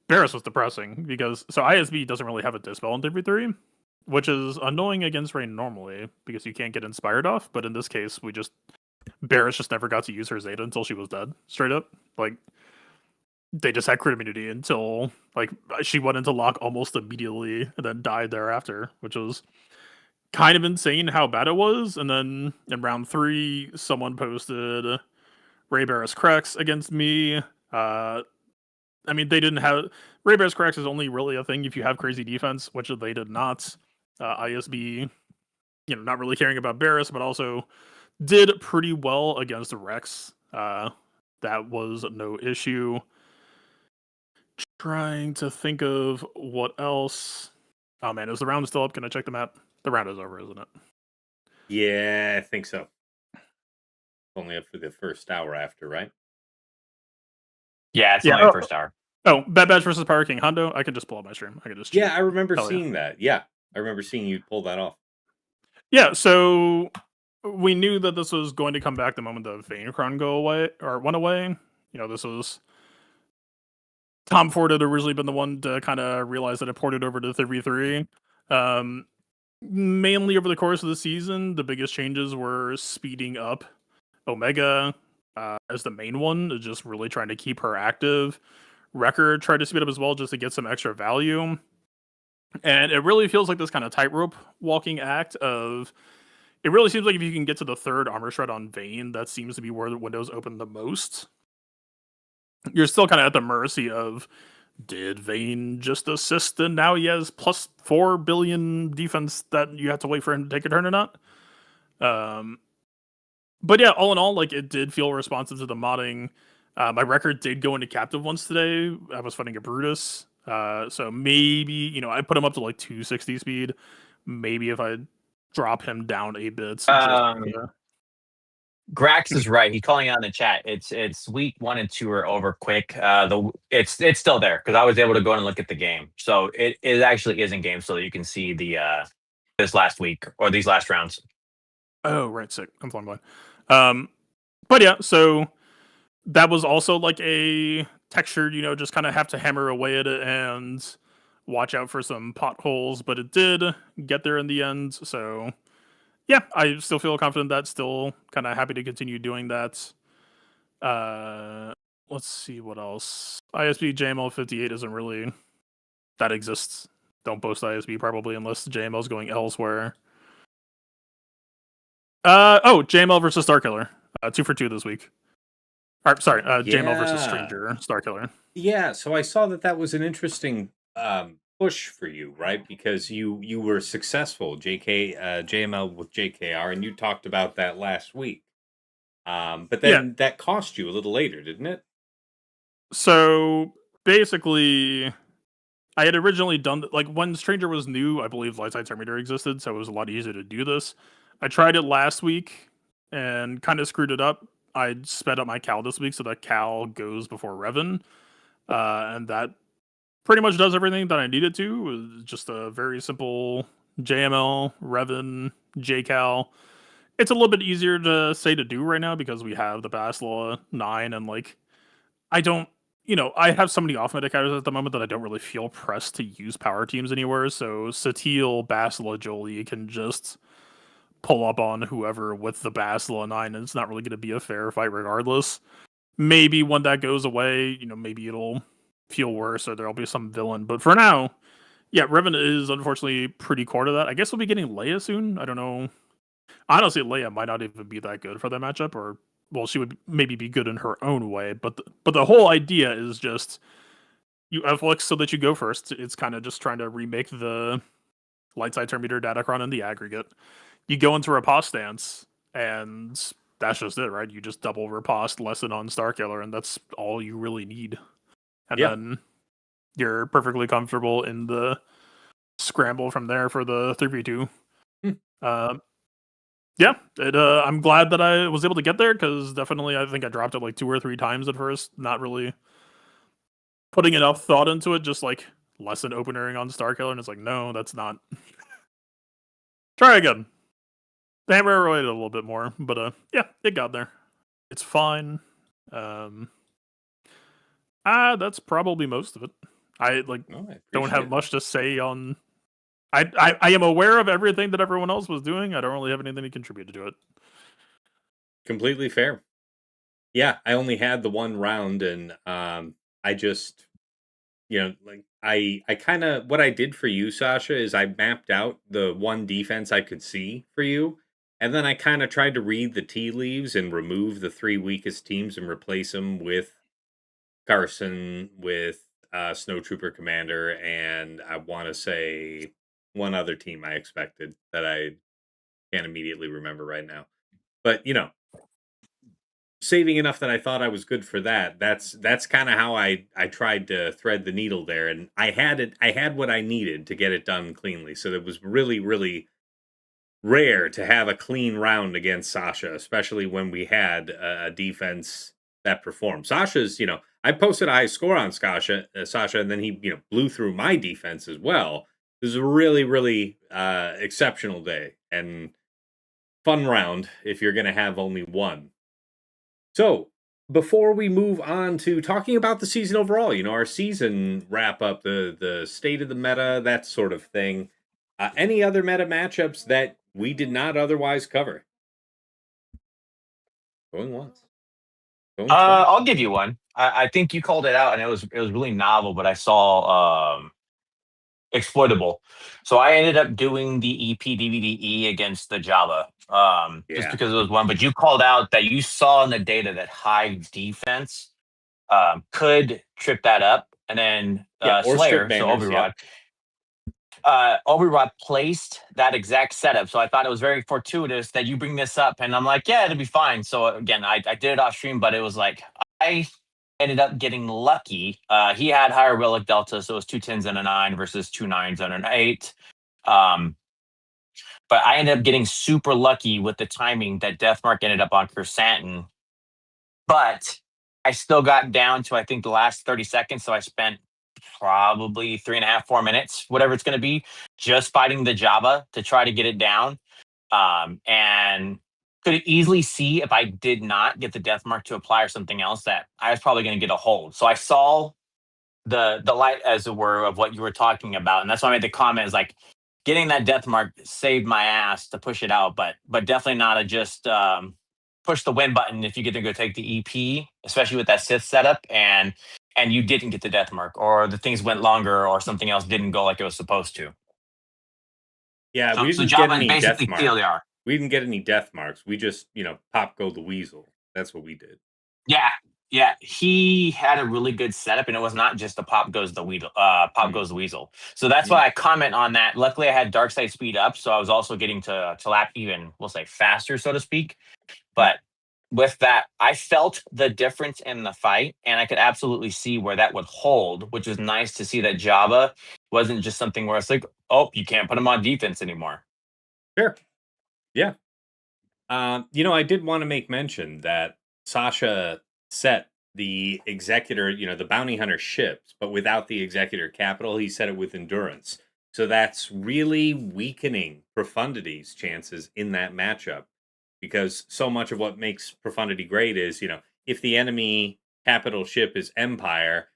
Barris was depressing because ISB doesn't really have a dispel in 3v3, which is annoying against Ray normally because you can't get inspired off. But in this case, Barris just never got to use her Zeta until she was dead. Straight up, like they just had crit immunity until like she went into lock almost immediately and then died thereafter, which was kind of insane how bad it was. And then in round 3, someone posted Ray Barris Crex against me. I mean, they didn't have Ray Barris Crex is only really a thing if you have crazy defense, which they did not. ISB, not really caring about Barris, but also did pretty well against Rex. That was no issue. Trying to think of what else. Oh man, is the round still up? Can I check the map? The round is over, isn't it? Yeah, I think so. Only up for the first hour after, right? Yeah, it's only the first hour. Oh, Bad Batch versus Power King Hondo. I can just pull up my stream. I can just cheat. Yeah, I remember seeing that. Yeah, I remember seeing you pull that off. Yeah, so we knew that this was going to come back the moment the Vaynercron went away. This was Tom Ford had originally been the one to kind of realize that it ported over to 3v3. Mainly over the course of the season, the biggest changes were speeding up Omega as the main one, just really trying to keep her active. Wrecker tried to speed up as well just to get some extra value. And it really feels like this kind of tightrope walking act of it really seems like if you can get to the 3rd armor shred on Vayne, that seems to be where the windows open the most. You're still kind of at the mercy of did Vayne just assist and now he has plus 4 billion defense that you have to wait for him to take a turn or not? But yeah, all in all, like it did feel responsive to the modding. My record did go into captive once today. I was fighting a Brutus. So maybe, I put him up to like 260 speed. Maybe if I drop him down a bit. Grax is right. He's calling out in the chat. It's week 1 and 2 are over quick. It's still there because I was able to go and look at the game. So it actually is in game so that you can see the this last week or these last rounds. Oh, right, sick. I'm flying blind. But yeah, so that was also like a textured, just kind of have to hammer away at it and watch out for some potholes, but it did get there in the end. So yeah, I still feel confident that, still kind of happy to continue doing that. Let's see what else. ISB JML 58 isn't really that exists. Don't boast ISB probably unless JML is going elsewhere. JML versus Starkiller. 2 for 2 this week. Sorry, JML versus Stranger Starkiller. Yeah, so I saw that was an interesting push for you, right? Because you were successful, JML with JKR, and you talked about that last week. But then that cost you a little later, didn't it? So basically, I had originally done like when Stranger was new, I believe Lightside Terminator existed, so it was a lot easier to do this. I tried it last week and kind of screwed it up. I sped up my Cal this week so that Cal goes before Revan, and that pretty much does everything that I needed to. It was just a very simple JML, Revan, JCal. It's a little bit easier to say to do right now because we have the Basla 9 and like I don't, I have so many off-meta characters at the moment that I don't really feel pressed to use power teams anywhere. So Satil, Basla, Jolie can just pull up on whoever with the Basla 9, and it's not really going to be a fair fight regardless. Maybe when that goes away, maybe it'll feel worse or there'll be some villain. But for now, yeah, Revan is unfortunately pretty core to that. I guess we'll be getting Leia soon. I don't know. Honestly, Leia might not even be that good for that matchup, or well, she would maybe be good in her own way. But the whole idea is just you F-Lix so that you go first. It's kind of just trying to remake the Lightside Terminator Datacron in the aggregate. You go into Riposte stance, and that's just it, right? You just double Riposte, lessen on Starkiller, and that's all you really need. And then you're perfectly comfortable in the scramble from there for the 3v2. Yeah, I'm glad that I was able to get there because definitely I think I dropped it like 2 or 3 times at first, not really putting enough thought into it, just like lesson opening on Starkiller, and it's like, no, that's not. Try again. Hammer related a little bit more, but yeah, it got there. It's fine. That's probably most of it. I like Oh, I don't appreciate have it. much to say on. I am aware of everything that everyone else was doing. I don't really have anything to contribute to it. Completely fair. Yeah, I only had the one round, and I just, like I kind of what I did for you, Sasha, is I mapped out the one defense I could see for you, and then I kind of tried to read the tea leaves and remove the three weakest teams and replace them with Carson, with Snowtrooper Commander, and I want to say one other team I expected that I can't immediately remember right now. But saving enough that I thought I was good for that. That's kind of how I tried to thread the needle there, and I had it. I had what I needed to get it done cleanly. So it was really really rare to have a clean round against Sasha, especially when we had a defense that performed. Sasha's, I posted a high score on Sasha, and then he, blew through my defense as well. It was a really, really exceptional day and fun round if you're going to have only one. So, before we move on to talking about the season overall, our season wrap up, the state of the meta, that sort of thing. Any other meta matchups that we did not otherwise cover? Going once. Going twice. I'll give you one. I think you called it out, and it was really novel. But I saw exploitable. So I ended up doing the EP DVDE against the Java, just Yeah. because it was one. But you called out that you saw in the data that high defense could trip that up, and then Yeah, or strip Slayer, so banners. Obi-Rod, Yep. Obi-Rod placed that exact setup. So I thought it was very fortuitous that you bring this up, and I'm like, yeah, it'll be fine. So again, I did it off stream, but it was like I ended up getting lucky. He had higher relic delta, so it was 2 10s and a 9 versus 2 9s and an 8. But I ended up getting super lucky with the timing that Deathmark ended up on Chrysanthemum. But I still got down to, I think, the last 30 seconds. So I spent probably 3.5, 4 minutes, whatever it's going to be, just fighting the Java to try to get it down. And could easily see if I did not get the death mark to apply or something else that I was probably going to get a hold. So I saw the light, as it were, of what you were talking about, and that's why I made the comment. Is like getting that death mark saved my ass to push it out, but definitely not a just push the win button if you get to go take the EP, especially with that Sith setup, and you didn't get the death mark, or the things went longer, or something else didn't go like it was supposed to. Yeah, So we didn't get Java is any death basically marks. TLDR. We didn't get any death marks. We just, pop go the weasel. That's what we did. Yeah, yeah. He had a really good setup, and it was not just a pop goes the weasel. Pop goes the weasel. So that's why I comment on that. Luckily, I had dark side speed up, so I was also getting to lap even, we'll say, faster, so to speak. But with that, I felt the difference in the fight, and I could absolutely see where that would hold, which was nice to see that Java wasn't just something where it's like, oh, you can't put him on defense anymore. Sure. Yeah. I did want to make mention that Sasha set the executor, the bounty hunter ships, but without the executor capital, he set it with endurance. So that's really weakening Profundity's chances in that matchup, because so much of what makes Profundity great is, if the enemy capital ship is Empire,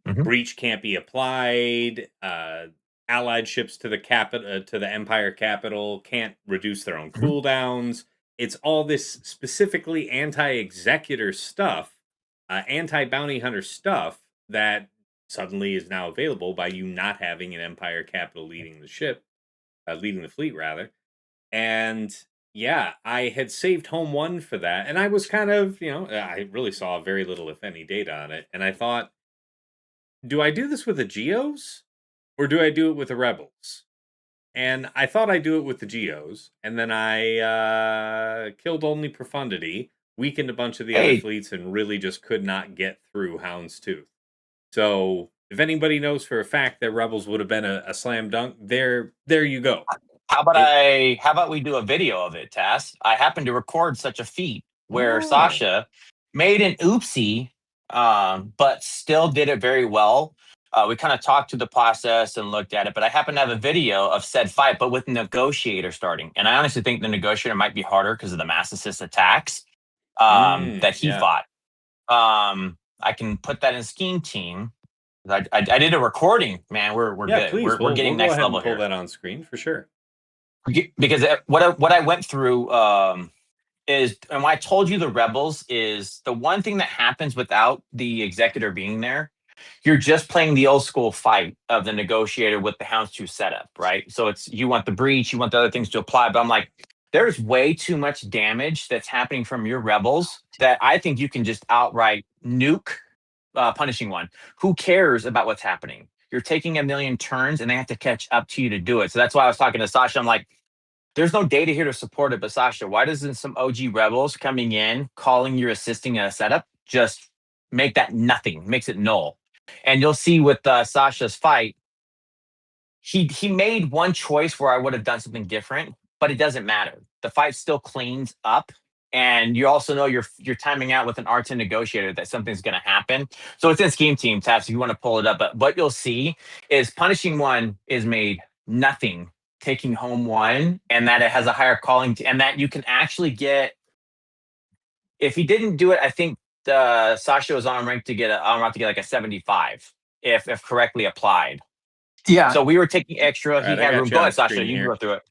breach can't be applied. Allied ships to the Empire capital can't reduce their own cooldowns. It's all this specifically anti-executor stuff, anti-bounty hunter stuff that suddenly is now available by you not having an Empire capital leading the fleet rather. And yeah, I had saved home one for that, and I was kind of, I really saw very little, if any, data on it, and I thought, do I do this with the Geos or do I do it with the Rebels? And I thought I'd do it with the Geos, and then I killed only Profundity, weakened a bunch of the other fleets, and really just could not get through Houndstooth. So if anybody knows for a fact that Rebels would have been a slam dunk, there you go. How about we do a video of it, Tass? I happened to record such a feat where Sasha made an oopsie, but still did it very well. We kind of talked through the process and looked at it, but I happen to have a video of said fight, but with Negotiator starting. And I honestly think the Negotiator might be harder because of the mass assist attacks that he fought. I can put that in Scheme Team. I did a recording, man. We're good. Please, We're getting we'll next go ahead level and pull here. that on screen for sure. Because what I went through is, and why I told you the Rebels is the one thing that happens without the Executor being there. You're just playing the old school fight of the Negotiator with the Houndstooth setup, right? So it's you want the breach, you want the other things to apply, but I'm like, there's way too much damage that's happening from your Rebels that I think you can just outright nuke Punishing One. Who cares about what's happening? You're taking a million turns and they have to catch up to you to do it. So that's why I was talking to Sasha. I'm like, there's no data here to support it, but Sasha, why doesn't some OG Rebels coming in, calling you're assisting in a setup, just make that nothing, makes it null? And you'll see with Sasha's fight, he made one choice where I would have done something different, but it doesn't matter. The fight still cleans up. And you also know you're timing out with an R10 Negotiator that something's going to happen. So it's in Scheme Team, Taps, if you want to pull it up. But what you'll see is Punishing One is made nothing taking home one, and that it has a higher calling, and that you can actually get. If he didn't do it, I think Sasha was on rank to get like a 75 if correctly applied. Yeah. So we were taking extra. Right, he had room. Go ahead, Sasha. You can go through it.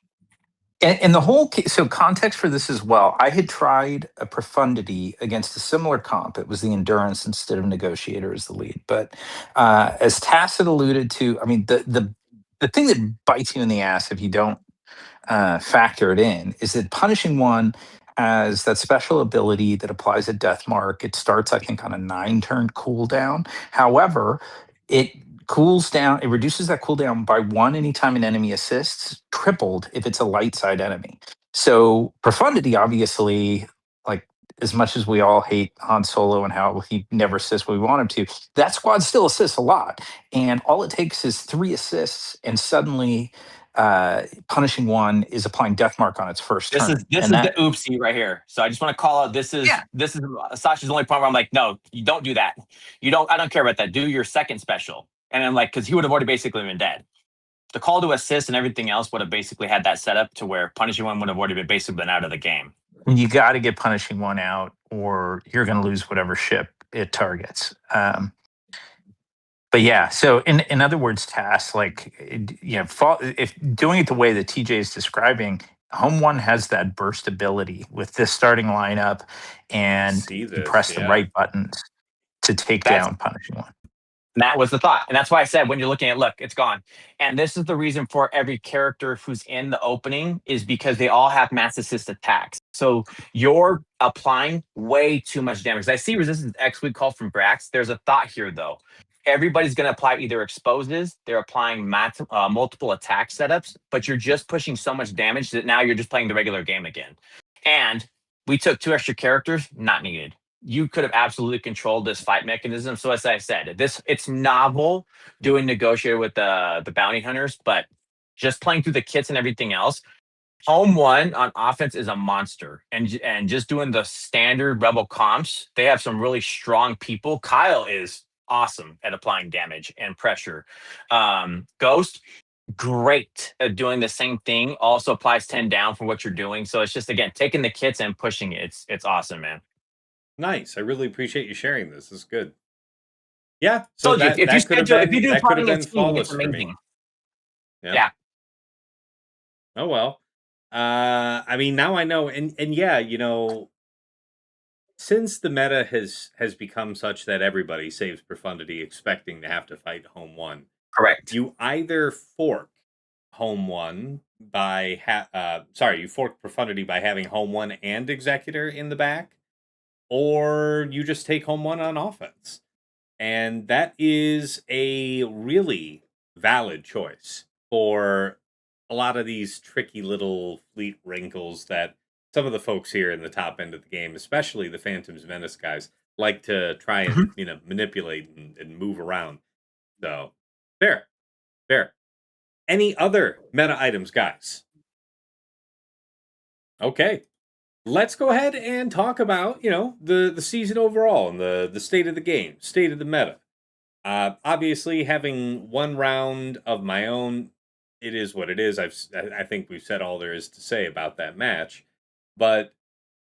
And the whole so context for this as well. I had tried a Profundity against a similar comp. It was the Endurance instead of Negotiator as the lead. But as Tass had alluded to, I mean, the thing that bites you in the ass if you don't factor it in is that Punishing One has that special ability that applies a death mark. It starts, I think, on a 9-turn cooldown. However, it cools down, it reduces that cooldown by 1 anytime an enemy assists, tripled if it's a light side enemy. So Profundity, obviously, like as much as we all hate Han Solo and how he never assists what we want him to, that squad still assists a lot. And all it takes is 3 assists, and suddenly Punishing One is applying death mark on its first turn. This is the oopsie right here. So I just want to call out this is Sasha's only point where I'm like, no, you don't do that. I don't care about that. Do your second special. And I'm like, because he would have already basically been dead. The call to assist and everything else would have basically had that set up to where Punishing One would have already been out of the game. You got to get Punishing One out, or you're going to lose whatever ship it targets. But yeah, so in other words, Tass, like, if doing it the way that TJ is describing, Home One has that burst ability with this starting lineup, and you press the right buttons to take down Punishing One. And that was the thought. And that's why I said, when you're looking at, look, it's gone. And this is the reason for every character who's in the opening is because they all have mass assist attacks. So you're applying way too much damage. I see Resistance X we call from Brax. There's a thought here, though. Everybody's going to apply either exposes, they're applying multiple attack setups, but you're just pushing so much damage that now you're just playing the regular game again. And we took 2 extra characters, not needed. You could have absolutely controlled this fight mechanism. So as I said, it's novel doing Negotiator with the bounty hunters, but just playing through the kits and everything else, Home One on offense is a monster. And just doing the standard Rebel comps, they have some really strong people. Kyle is awesome at applying damage and pressure. Ghost, great at doing the same thing. Also applies 10 down for what you're doing. So it's just, again, taking the kits and pushing it. It's awesome, man. Nice. I really appreciate you sharing this. This is good. Yeah. So if you do plotting and scheming, it's amazing. Yeah. Oh well. I mean, now I know, and yeah, since the meta has become such that everybody saves Profundity expecting to have to fight Home One. Correct. You either fork Home One by you fork Profundity by having Home One and Executor in the back, or you just take Home One on offense. And that is a really valid choice for a lot of these tricky little fleet wrinkles that some of the folks here in the top end of the game, especially the Phantom's Menace guys, like to try and manipulate and move around. So fair. Any other meta items, guys? Okay. Let's go ahead and talk about, the season overall and the state of the game, state of the meta. Obviously, having one round of my own, it is what it is. I think we've said all there is to say about that match. But,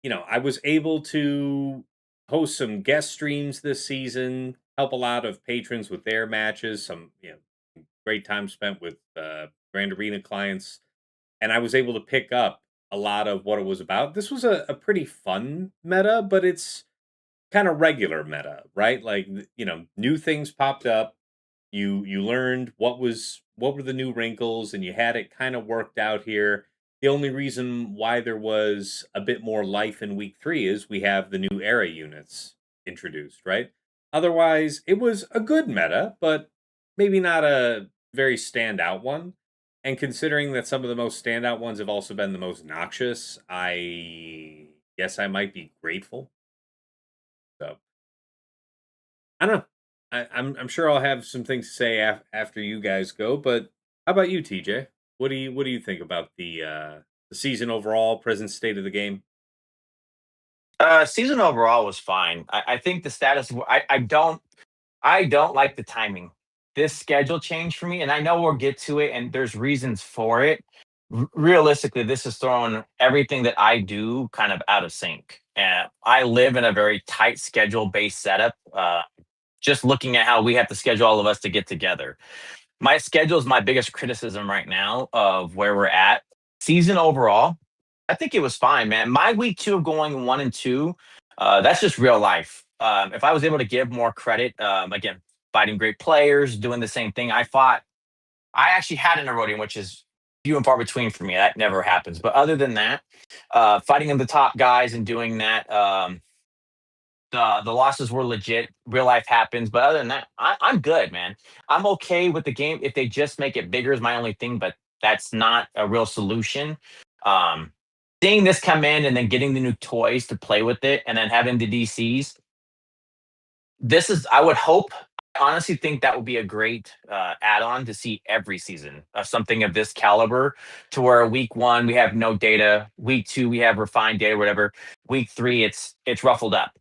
I was able to host some guest streams this season, help a lot of patrons with their matches, some, great time spent with Grand Arena clients, and I was able to pick up a lot of what it was about. This was a pretty fun meta, but it's kind of regular meta, right? Like new things popped up. You learned what were the new wrinkles, and you had it kind of worked out here. The only reason why there was a bit more life in week 3 is we have the new era units introduced, right? Otherwise, it was a good meta, but maybe not a very standout one. And considering that some of the most standout ones have also been the most noxious, I guess I might be grateful. So I don't know. I'm sure I'll have some things to say after you guys go, but how about you, TJ? What do you think about the season overall, present state of the game? Season overall was fine. I think the status. I don't like the timing. This schedule change for me, and I know we'll get to it, and there's reasons for it. Realistically, this is throwing everything that I do kind of out of sync. And I live in a very tight schedule based setup. Just looking at how we have to schedule all of us to get together. My schedule is my biggest criticism right now of where we're at. Season overall, I think it was fine, man. My week 2 of going 1 and 2, that's just real life. If I was able to give more credit, again, fighting great players, doing the same thing I actually had an Erodium, which is few and far between for me. That never happens. But other than that, fighting in the top guys and doing that, the losses were legit. Real life happens, but other than that, I'm good, man. I'm okay with the game. If they just make it bigger is my only thing, but that's not a real solution. Um, Seeing this come in and then getting the new toys to play with it, and then having the DCs, this is. I would hope. I honestly think that would be a great add-on to see every season of something of this caliber. To where week 1 we have no data, week 2 we have refined data, whatever. Week 3 it's ruffled up,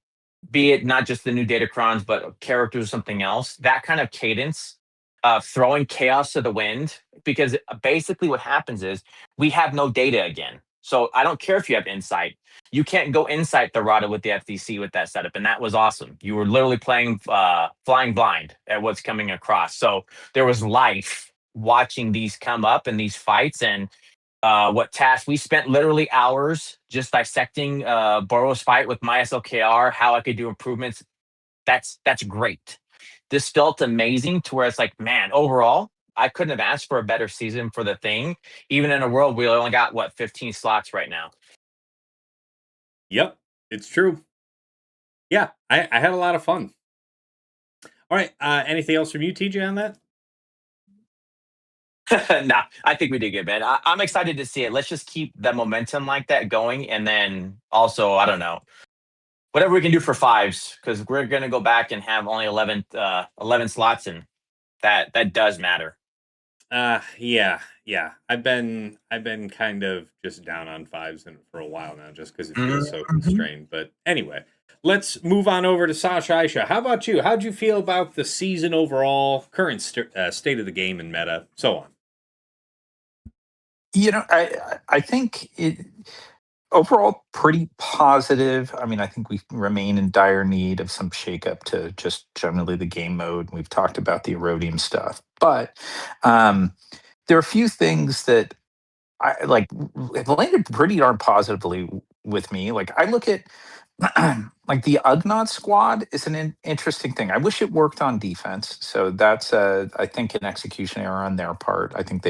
be it not just the new Datacrons, but characters or something else. That kind of cadence of throwing chaos to the wind, because basically what happens is we have no data again. So I don't care if you have insight. You can't go insight the Rada with the FTC with that setup, and that was awesome. You were literally playing flying blind at what's coming across. So there was life watching these come up in these fights, and what task we spent literally hours just dissecting Boros fight with my SLKR, how I could do improvements. That's great. This felt amazing to where it's like, man, overall, I couldn't have asked for a better season for the thing, even in a world we only got what 15 slots right now. Yep, it's true. Yeah, I had a lot of fun. All right, anything else from you, TJ, on that? Nah, I think we did good, man. I'm excited to see it. Let's just keep the momentum like that going, and then also, I don't know, whatever we can do for fives, because we're gonna go back and have only 11 slots, and that does matter. Yeah. I've been kind of just down on fives for a while now, just because it feels so constrained. But anyway, let's move on over to Sasha Aisha. How about you? How'd you feel about the season overall, current state of the game and meta, so on? I think it overall pretty positive. I mean, I think we remain in dire need of some shakeup to just generally the game mode. We've talked about the erodium stuff, but there are a few things that I like have landed pretty darn positively with me. Like I look at like the Ugnaught squad is an interesting thing. I wish it worked on defense. So that's I think an execution error on their part. I think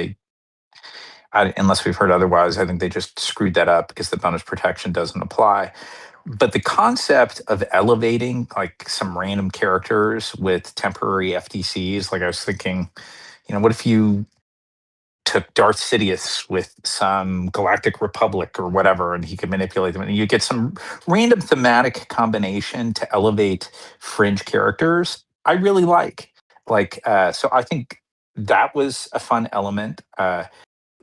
unless we've heard otherwise, I think they just screwed that up because the bonus protection doesn't apply. But the concept of elevating like some random characters with temporary FTCs, like I was thinking, what if you took Darth Sidious with some Galactic Republic or whatever, and he could manipulate them, and you get some random thematic combination to elevate fringe characters. I really like, so I think that was a fun element.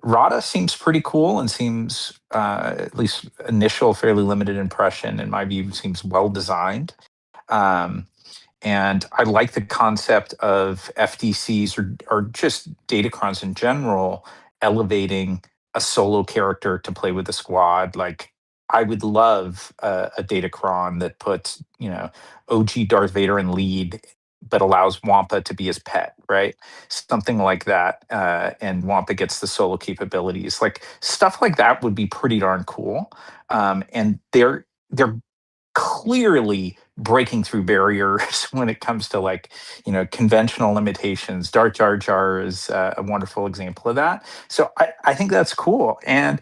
Rada seems pretty cool and seems, at least initial, fairly limited impression, in my view, seems well designed. Um, and I like the concept of FDCs or just datacrons in general elevating a solo character to play with a squad. Like, I would love a datacron that puts, OG Darth Vader in lead, but allows Wampa to be his pet, right? Something like that. And Wampa gets the solo capabilities. Like, stuff like that would be pretty darn cool. And they're clearly breaking through barriers when it comes to, like, conventional limitations. Dark Jar Jar is a wonderful example of that. So I think that's cool. And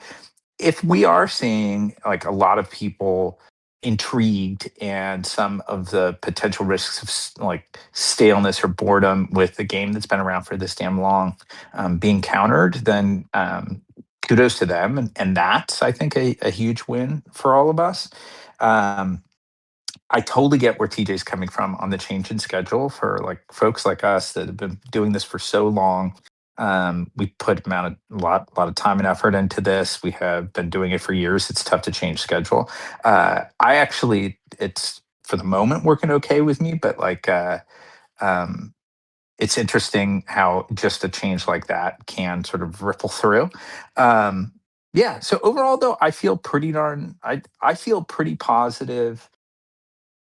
if we are seeing, like, a lot of people intrigued and some of the potential risks of like staleness or boredom with the game that's been around for this damn long being countered, then kudos to them. And that's, I think, a huge win for all of us. um, I totally get where TJ's coming from on the change in schedule for, like, folks like us that have been doing this for so long. We put a lot of time and effort into this. We have been doing it for years. It's tough to change schedule. I actually, it's for the moment working okay with me, but like, um, it's interesting how just a change like that can sort of ripple through. Um, yeah. So overall, though, I feel pretty positive.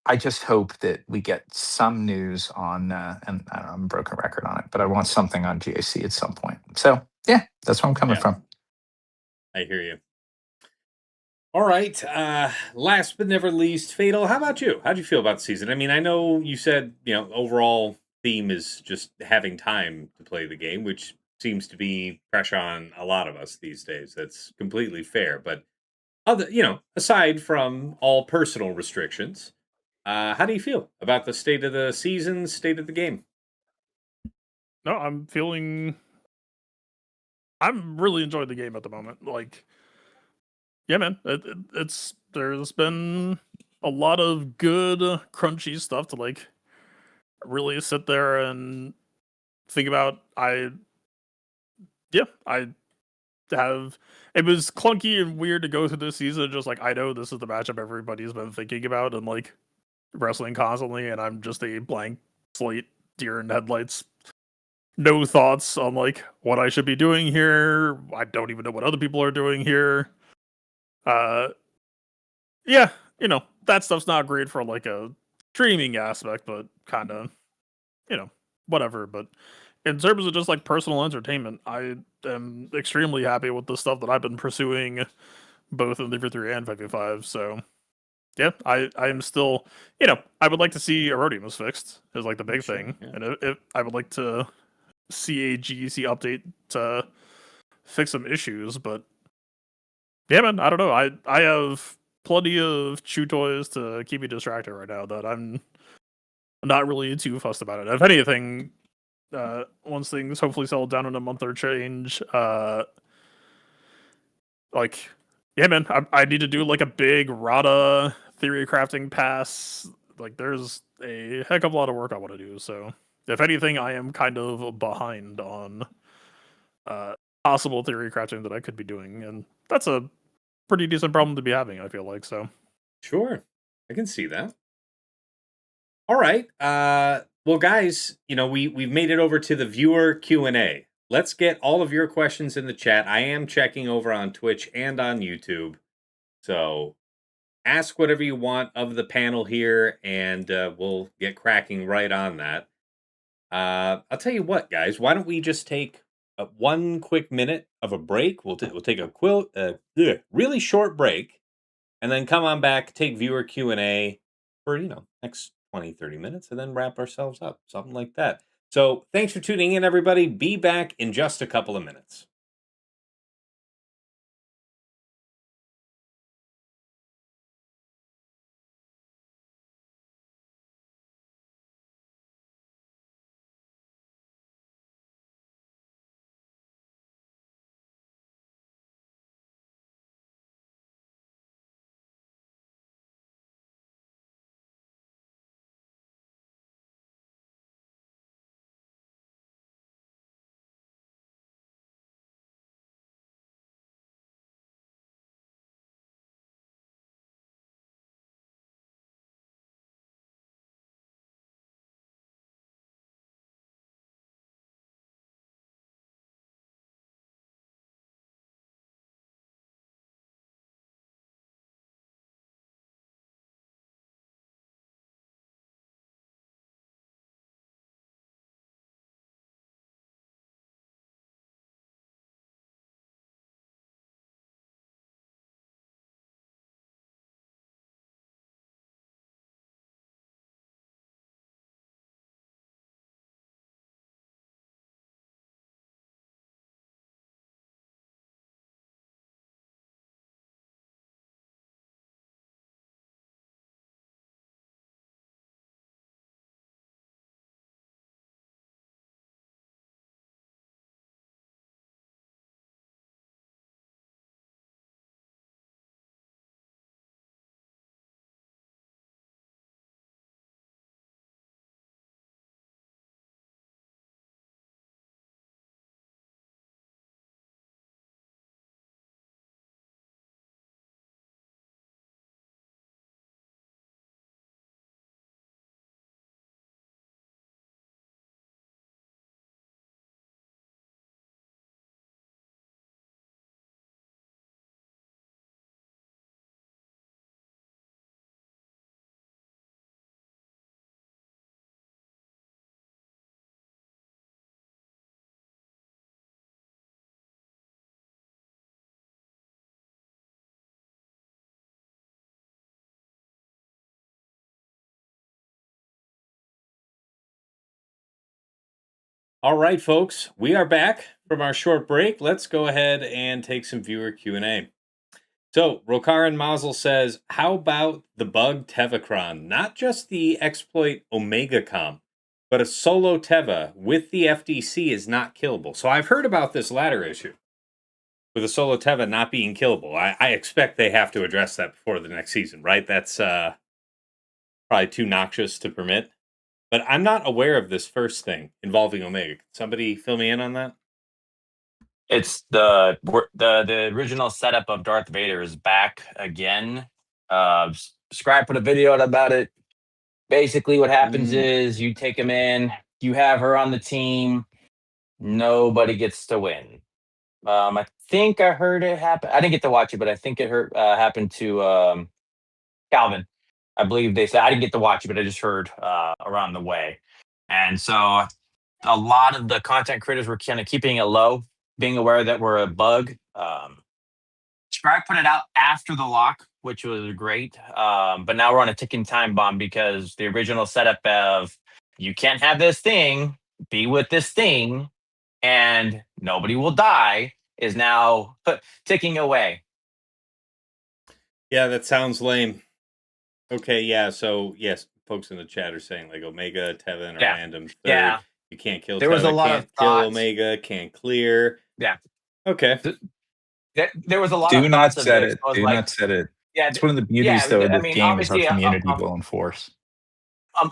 I just hope that we get some news on, and I don't know, I'm a broken record on it, but I want something on GAC at some point. So yeah, that's where I'm coming Yeah. from. I hear you. All right. Last but never least, Fatal. How about you? How'd you feel about the season? I mean, I know you said, overall theme is just having time to play the game, which seems to be pressure on a lot of us these days. That's completely fair. But aside from all personal restrictions, how do you feel about the state of the season, state of the game? No, I'm really enjoying the game at the moment. Like, yeah, man, it's there's been a lot of good crunchy stuff to like really sit there and think about. I have it was clunky and weird to go through this season. Just like, I know this is the matchup everybody's been thinking about and like wrestling constantly, and I'm just a blank slate, deer in headlights. No thoughts on like what I should be doing here. I don't even know what other people are doing here. Uh, yeah, that stuff's not great for like a streaming aspect, but kind of, whatever. But in terms of just like personal entertainment, I am extremely happy with the stuff that I've been pursuing, both in Liver 3 and 5v5. So yeah, I am still, I would like to see Erodium was fixed is like the big Sure, thing, yeah. and I would like to see a GEC update to fix some issues. But yeah, man, I don't know. I have plenty of chew toys to keep me distracted right now that I'm not really too fussed about it. If anything, once things hopefully settle down in a month or change, like, yeah, man, I need to do like a big Rada theory crafting pass. Like, there's a heck of a lot of work I want to do. So, if anything, I am kind of behind on possible theory crafting that I could be doing, and that's a pretty decent problem to be having, I feel like. So, Sure. I can see that. All right. Well, guys, we've made it over to the viewer Q&A. Let's get all of your questions in the chat. I am checking over on Twitch and on YouTube. So ask whatever you want of the panel here, and we'll get cracking right on that. I'll tell you what, guys. Why don't we just take one quick minute of a break? We'll take a really short break, and then come on back, take viewer Q&A for, next 20, 30 minutes, and then wrap ourselves up, something like that. So thanks for tuning in, everybody. Be back in just a couple of minutes. All right, folks, we are back from our short break. Let's go ahead and take some viewer Q&A. So, Rokaran Mazel says, how about the bug Tevacron? Not just the exploit Omega Comp, but a solo Teva with the FDC is not killable. So I've heard about this latter issue with a solo Teva not being killable. I expect they have to address that before the next season, right? That's probably too noxious to permit. But I'm not aware of this first thing involving Omega. Can somebody fill me in on that? It's the original setup of Darth Vader is back again. Scribe put a video out about it. Basically, what happens is you take him in, you have her on the team, nobody gets to win. I think I heard it happen. I didn't get to watch it, but I think it happened to Calvin. I believe they said I didn't get to watch it, but I just heard around the way. And so a lot of the content creators were kind of keeping it low, being aware that we're a bug. Scribe put it out after the lock, which was great. But now we're on a ticking time bomb because the original setup of you can't have this thing, be with this thing, and nobody will die is now ticking away. Yeah, that sounds lame. Okay, yeah, so yes, folks in the chat are saying like Omega, Teva, and a random third. Yeah. You can't kill There Teva, was a lot can't of kill thoughts. Omega, can't clear. Yeah. Okay. There was a lot Do of not thoughts set of this. it. I was Do like, not set it. yeah, It's one of the beauties, though, of I this mean, game is how obviously, community will enforce.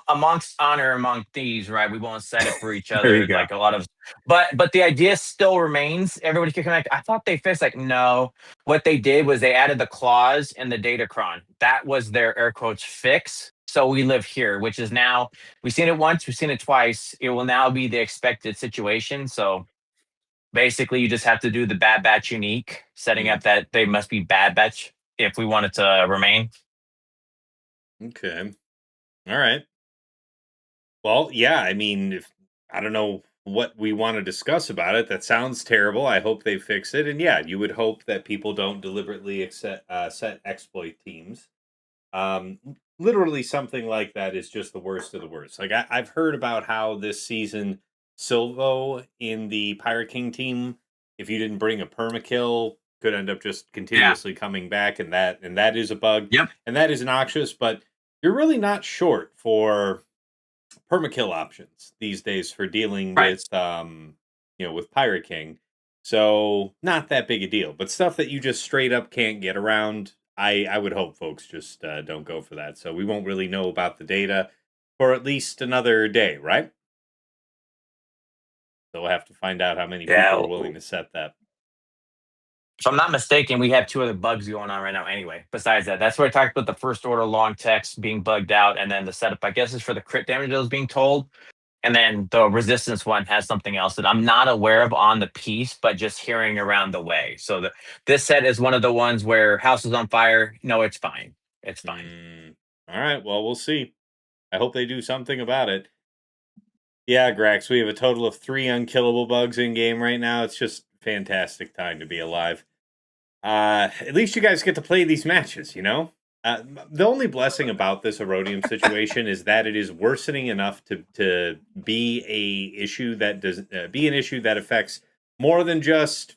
amongst honor among thieves, right? We won't set it for each There other. you go. Like a lot of, but the idea still remains. Everybody can connect. I thought they fixed. Like, no, what they did was they added the clause in the datacron. That was their air quotes fix. So we live here, which is now we've seen it once, we've seen it twice. It will now be the expected situation. So basically, you just have to do the bad batch unique, setting up that they must be bad batch if we want it to remain. Okay. All right. Well, yeah, I mean, if I don't know what we want to discuss about it, that sounds terrible. I hope they fix it. And yeah, you would hope that people don't deliberately set exploit teams. Literally something like that is just the worst of the worst. Like I've heard about how this season Silvo in the Pirate King team, if you didn't bring a permakill, could end up just continuously coming back, and that is a bug. Yep. And that is noxious, but you're really not short for permakill options these days for dealing with with Pirate King. So not that big a deal, but stuff that you just straight up can't get around, I would hope folks just don't go for that. So we won't really know about the data for at least another day, right? So we'll have to find out how many people are willing to set that. If I'm not mistaken, we have two other bugs going on right now anyway. Besides that, that's where I talked about the first order long text being bugged out, and then the setup, I guess, is for the crit damage that was being told. And then the resistance one has something else that I'm not aware of on the piece, but just hearing around the way. So this set is one of the ones where house is on fire. No, it's fine. It's fine. All right. Well, we'll see. I hope they do something about it. Yeah, Grax, we have a total of 3 unkillable bugs in game right now. It's just fantastic time to be alive. At least you guys get to play these matches, you know? The only blessing about this Erodium situation is that it is worsening enough to be a issue that does be an issue that affects more than just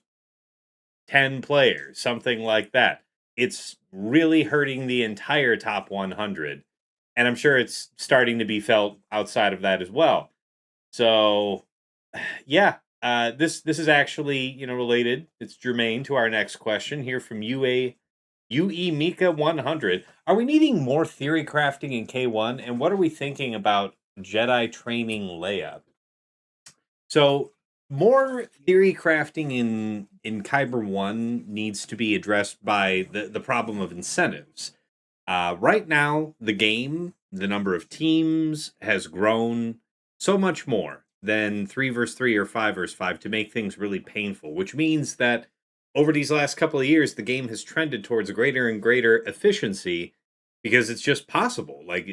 10 players, something like that. It's really hurting the entire top 100, and I'm sure it's starting to be felt outside of that as well. So, yeah, this is actually related. It's germane to our next question here from UE Mika 100. Are we needing more theory crafting in K1, and what are we thinking about Jedi training Leia? So more theory crafting in Kyber 1 needs to be addressed by the problem of incentives. Right now, the game, the number of teams has grown so much more than 3 versus 3 or 5 versus 5 to make things really painful, which means that over these last couple of years, the game has trended towards greater and greater efficiency because it's just possible. Like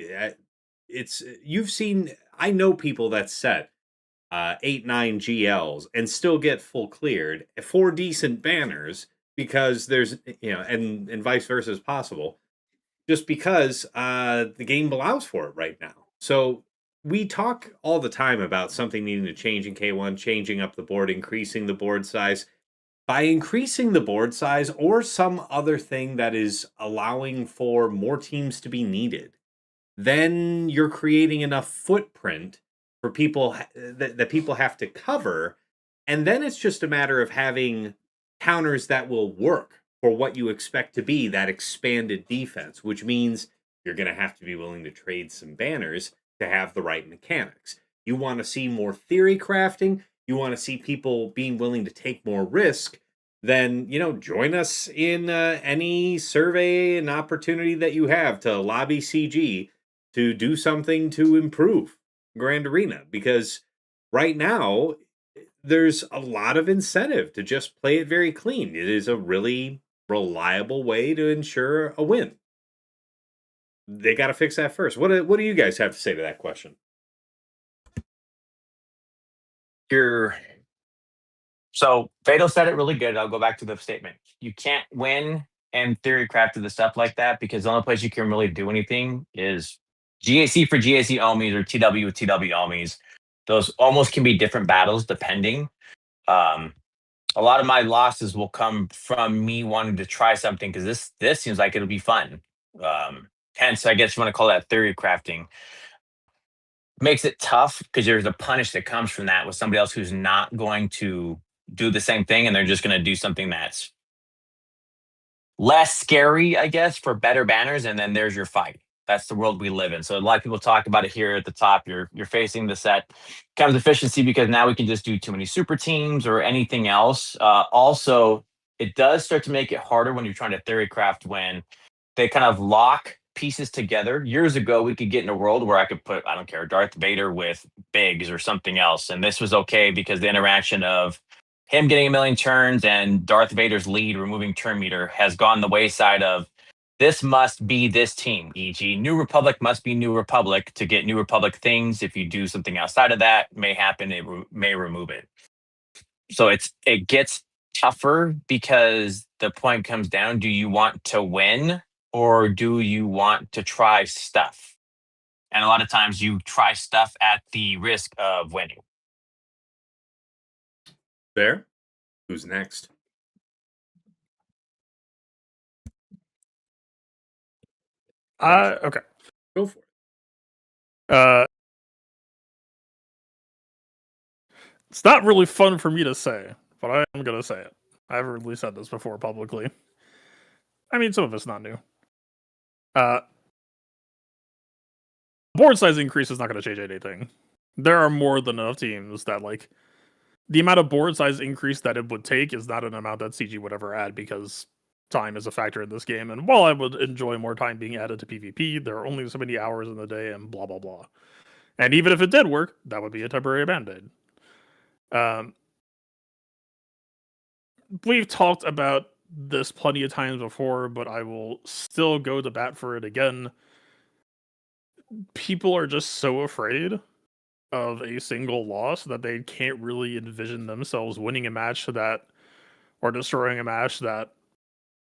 I know people that set 8, 9 GLs and still get full cleared for decent banners because there's, and vice versa is possible just because the game allows for it right now. So we talk all the time about something needing to change in K1, changing up the board, increasing the board size. By increasing the board size or some other thing that is allowing for more teams to be needed, then you're creating enough footprint for people that people have to cover. And then it's just a matter of having counters that will work for what you expect to be that expanded defense, which means you're going to have to be willing to trade some banners to have the right mechanics. You want to see more theory crafting. You want to see people being willing to take more risk. Then, join us in any survey and opportunity that you have to lobby CG to do something to improve Grand Arena, because right now there's a lot of incentive to just play it very clean. It is a really reliable way to ensure a win. They got to fix that first. What do you guys have to say to that question? So Fatal said it really good. I'll go back to the statement. You can't win and theory crafted the stuff like that because the only place you can really do anything is GAC for GAC Omis or TW with TW Omis. Those almost can be different battles depending. A lot of my losses will come from me wanting to try something because this seems like it'll be fun. Hence, I guess you want to call that theory crafting. Makes it tough because there's a punish that comes from that with somebody else who's not going to do the same thing and they're just going to do something that's less scary, I guess, for better banners. And then there's your fight. That's the world we live in. So a lot of people talk about it here at the top. You're facing the set kind of efficiency because now we can just do too many super teams or anything else. Also, it does start to make it harder when you're trying to theory craft when they kind of lock pieces together. Years ago, we could get in a world where I could put, I don't care, Darth Vader with Biggs or something else. And this was okay because the interaction of him getting a million turns and Darth Vader's lead removing turn meter has gone the wayside of this must be this team, e.g. New Republic must be New Republic to get New Republic things. If you do something outside of that, may happen, it may remove it. So it gets tougher because the point comes down, do you want to win or do you want to try stuff? And a lot of times you try stuff at the risk of winning. Fair? Who's next? Okay. Go for it. It's not really fun for me to say, but I am gonna say it. I haven't really said this before publicly. I mean, some of it's not new. Board size increase is not going to change anything. There are more than enough teams that, like, the amount of board size increase that it would take is not an amount that CG would ever add because time is a factor in this game. And while I would enjoy more time being added to PvP, there are only so many hours in the day and blah, blah, blah. And even if it did work, that would be a temporary band-aid. We've talked about this plenty of times before, but I will still go to bat for it again. People are just so afraid of a single loss that they can't really envision themselves winning a match that, or destroying a match that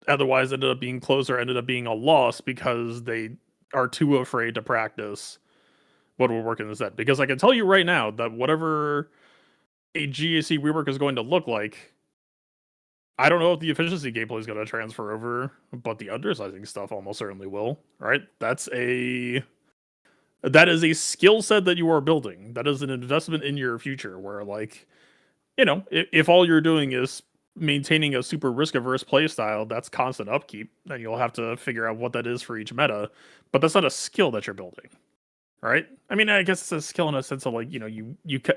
otherwise ended up being close or ended up being a loss because they are too afraid to practice what will work in the set. Because I can tell you right now that whatever a GAC rework is going to look like, I don't know if the efficiency gameplay is going to transfer over, but the undersizing stuff almost certainly will, right? That is a skill set that you are building. That is an investment in your future where, like, you know, if all you're doing is maintaining a super risk-averse playstyle, that's constant upkeep, then you'll have to figure out what that is for each meta, but that's not a skill that you're building, right? I mean, I guess it's a skill in a sense of, like, you know,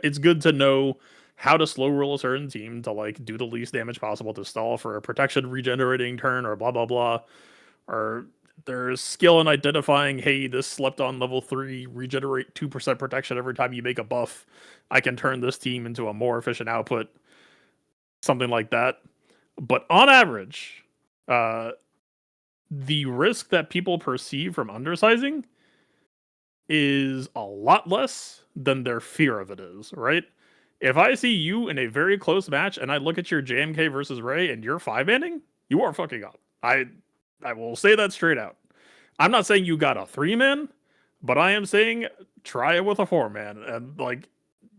it's good to know how to slow roll a certain team to, like, do the least damage possible to stall for a protection regenerating turn or blah, blah, blah, or there's skill in identifying, hey, this slept on level 3, regenerate 2% protection every time you make a buff. I can turn this team into a more efficient output. Something like that. But on average, the risk that people perceive from undersizing is a lot less than their fear of it is, right? If I see you in a very close match and I look at your JMK versus Ray and you're 5-manning, you are fucking up. I will say that straight out. I'm not saying you got a 3-man, but I am saying try it with a 4-man, and like,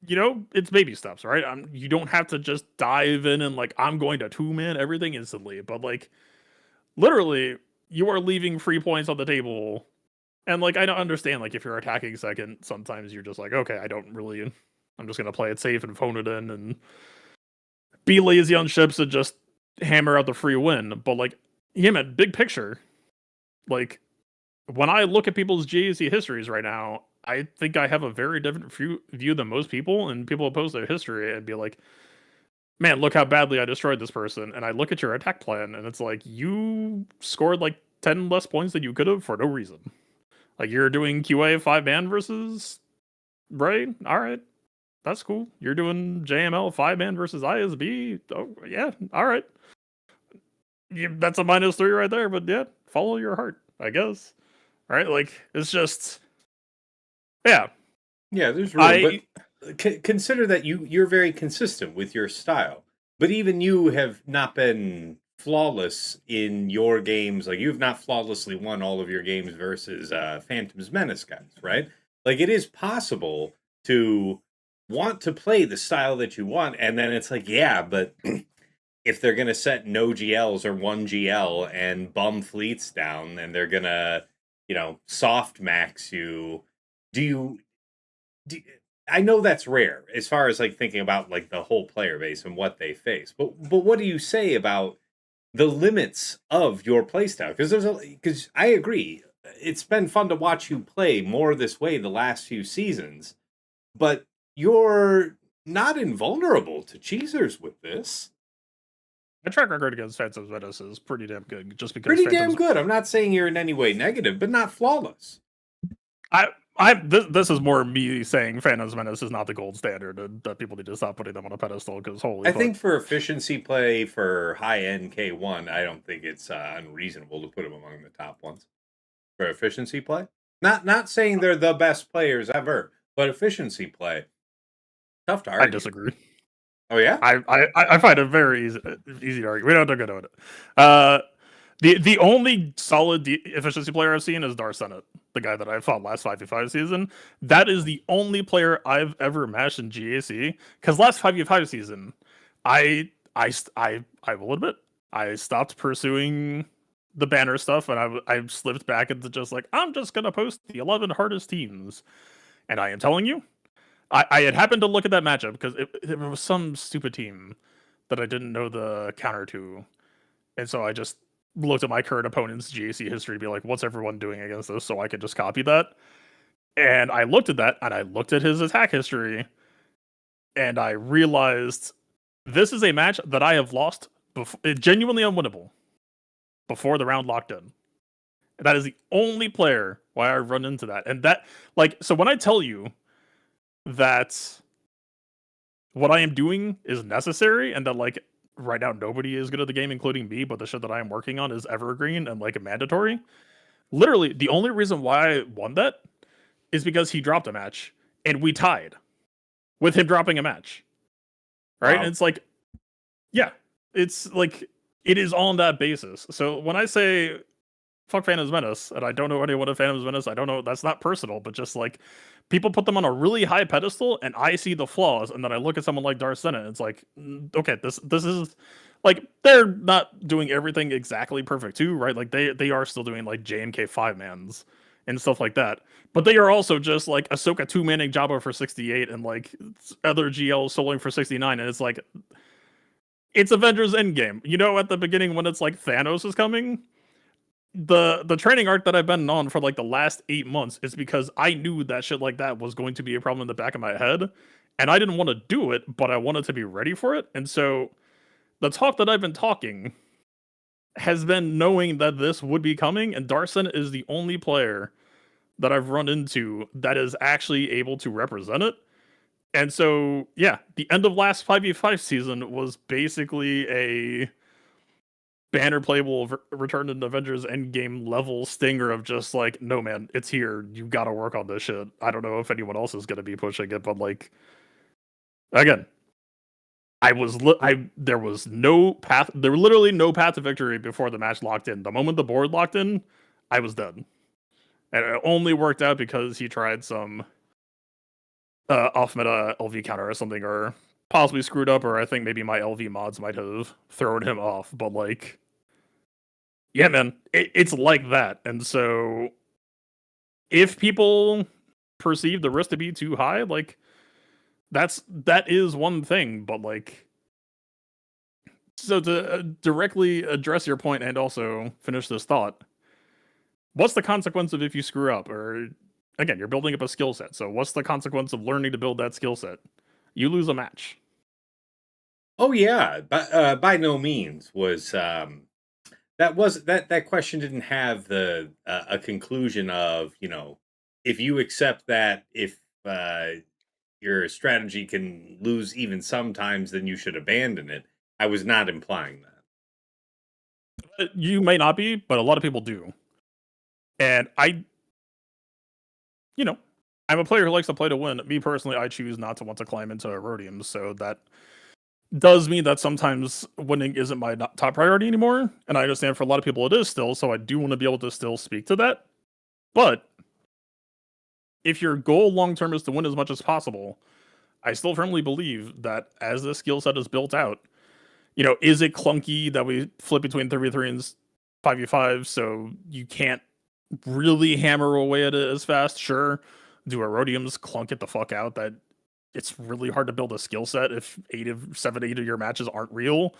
it's baby steps, right? You don't have to just dive in and like I'm going to 2-man everything instantly, but like literally you are leaving free points on the table. And like I don't understand, like if you're attacking second, sometimes you're just like, okay, I'm just gonna play it safe and phone it in and be lazy on ships and just hammer out the free win. But like, yeah, man, big picture, like when I look at people's GAC histories right now, I think I have a very different view than most people, and people will post their history and be like, man, look how badly I destroyed this person. And I look at your attack plan, and it's like, you scored like 10 less points than you could have for no reason. Like, you're doing QA 5-man versus Bray? Alright. That's cool. You're doing JML 5-man versus ISB? Oh, yeah, alright. That's a -3 right there, but yeah, follow your heart, I guess. Right? Like, it's just... Yeah. Yeah, there's room, but consider that you're very consistent with your style. But even you have not been flawless in your games. Like, you've not flawlessly won all of your games versus Phantom's Menace guys, right? Like, it is possible to want to play the style that you want, and then it's like, yeah, but if they're going to set no GLs or 1 GL and bum fleets down, and they're going to, soft max you, I know that's rare as far as like thinking about like the whole player base and what they face, but what do you say about the limits of your playstyle? Because I agree, it's been fun to watch you play more this way the last few seasons, but you're not invulnerable to cheesers with this. My track record against Phantom's Menace is pretty damn good, just because damn good. I'm not saying you're in any way negative, but not flawless. This is more me saying Phantom's Menace is not the gold standard, and that people need to stop putting them on a pedestal, because holy I think for efficiency play for high-end K1, I don't think it's unreasonable to put them among the top ones. For efficiency play? Not saying they're the best players ever, but efficiency play. Tough to argue. I disagree. Oh, yeah? I find it very easy to argue. We don't have to go into it. The only solid efficiency player I've seen is Tassenix, the guy that I fought last 5v5 season. That is the only player I've ever matched in GAC. Because last 5v5 season, I will admit, I stopped pursuing the banner stuff, and I slipped back into just like, I'm just gonna post the 11 hardest teams. And I am telling you, I had happened to look at that matchup because it was some stupid team that I didn't know the counter to, and so I just looked at my current opponent's GAC history to be like, what's everyone doing against this, so I could just copy that. And I looked at that, and I looked at his attack history, and I realized this is a match that I have lost before, genuinely unwinnable, before the round locked in. And that is the only player why I run into that. And that, like, so when I tell you that what I am doing is necessary, and that, like, right now nobody is good at the game, including me, but the shit that I am working on is evergreen and, like, mandatory. Literally, the only reason why I won that is because he dropped a match, and we tied with him dropping a match. Right? Wow. And it's like, yeah, it's like, it is on that basis. So when I say fuck Phantom's Menace, and I don't know anyone at Phantom's Menace, I don't know, that's not personal, but just like, people put them on a really high pedestal, and I see the flaws, and then I look at someone like Tassenix, and it's like, okay, this is like, they're not doing everything exactly perfect too, right? Like they are still doing like JMK 5-mans and stuff like that, but they are also just like Ahsoka 2-manning Jabba for 68 and like other GL soloing for 69, and it's like, it's Avengers Endgame. At the beginning when it's like Thanos is coming, the training arc that I've been on for like the last 8 months is because I knew that shit like that was going to be a problem in the back of my head, and I didn't want to do it, but I wanted to be ready for it. And so the talk that I've been talking has been knowing that this would be coming, and Tassenix is the only player that I've run into that is actually able to represent it. And so, yeah, the end of last 5v5 season was basically a banner playable Return to Avengers Endgame level stinger of just like, no man, it's here, you gotta work on this shit. I don't know if anyone else is gonna be pushing it, but like, again, there was no path, there was literally no path to victory before the match locked in. The moment the board locked in, I was dead. And it only worked out because he tried some off meta LV counter or something, or possibly screwed up, or I think maybe my LV mods might have thrown him off. But like, yeah, man, it's like that. And so if people perceive the risk to be too high, like that is one thing. But like, so to directly address your point and also finish this thought, what's the consequence of if you screw up? Or again, you're building up a skill set. So what's the consequence of learning to build that skill set? You lose a match. Oh yeah, but by no means was that question didn't have the a conclusion of, you know, if you accept that if your strategy can lose even sometimes, then you should abandon it. I was not implying that. You may not be, but a lot of people do. And you know, I'm a player who likes to play to win. Me personally, I choose not to want to climb into Erodium, so that does mean that sometimes winning isn't my top priority anymore. And I understand for a lot of people it is still, so I do want to be able to still speak to that. But if your goal long term is to win as much as possible, I still firmly believe that as the skill set is built out, you know, is it clunky that we flip between 3v3 and 5v5 so you can't really hammer away at it as fast? Sure. Do Erodiums clunk it the fuck out that it's really hard to build a skill set if 8 of your matches aren't real?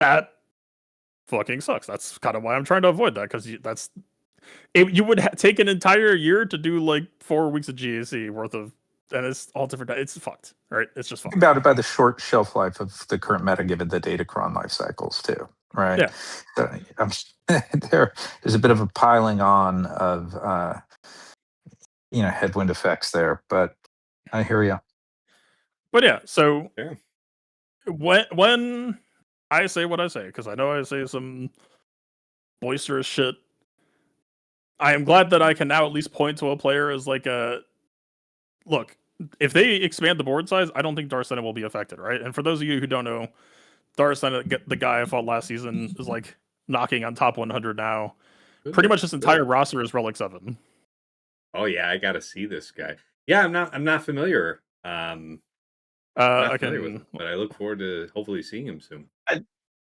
That fucking sucks. That's kind of why I'm trying to avoid that, because you would take an entire year to do like 4 weeks of GAC worth of, and it's all different. It's fucked, right? It's just fucked. About it by the short shelf life of the current meta, given the Datacron life cycles too, right? Yeah. So, there's a bit of a piling on of headwind effects there, but I hear you. But yeah, so Yeah. when I say what I say, because I know I say some boisterous shit, I am glad that I can now at least point to a player as like a look. If they expand the board size, I don't think Darcena will be affected, right? And for those of you who don't know, Darcena, the guy I fought last season, is like knocking on top 100 now. Pretty much his entire roster is Relic 7. Oh yeah, I gotta see this guy. Yeah, I'm not familiar. Not familiar with him, but I look forward to hopefully seeing him soon.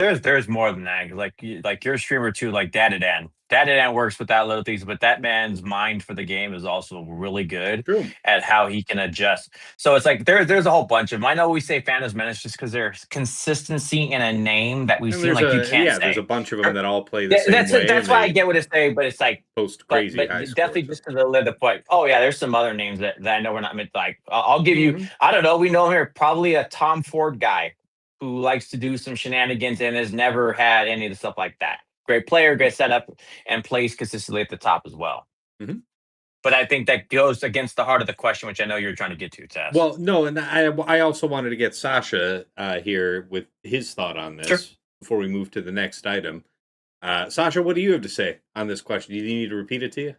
There's more than that. Like you're a streamer too, like Dadadan. Dadadan works with that little things, but that man's mind for the game is also really good True. at how he can adjust. So it's like there's a whole bunch of them. I know we say Phantom's Menace just because there's consistency in a name that we've And seen like you can't say. there's a bunch of them that all play the same way. That's why I get what it's saying, but it's like post crazy but high definitely scores. just to live the point. Oh yeah, there's some other names that I know we're not meant. Like I'll give you. I don't know. We know here probably a Tom Ford guy who likes to do some shenanigans and has never had any of the stuff like that. Great player, great setup, and plays consistently at the top as well. Mm-hmm. But I think that goes against the heart of the question, which I know you're trying to get to, Tess. Well, no, and I also wanted to get Sasha here with his thought on this before we move to the next item. Sasha, what do you have to say on this question? Do you need to repeat it to you?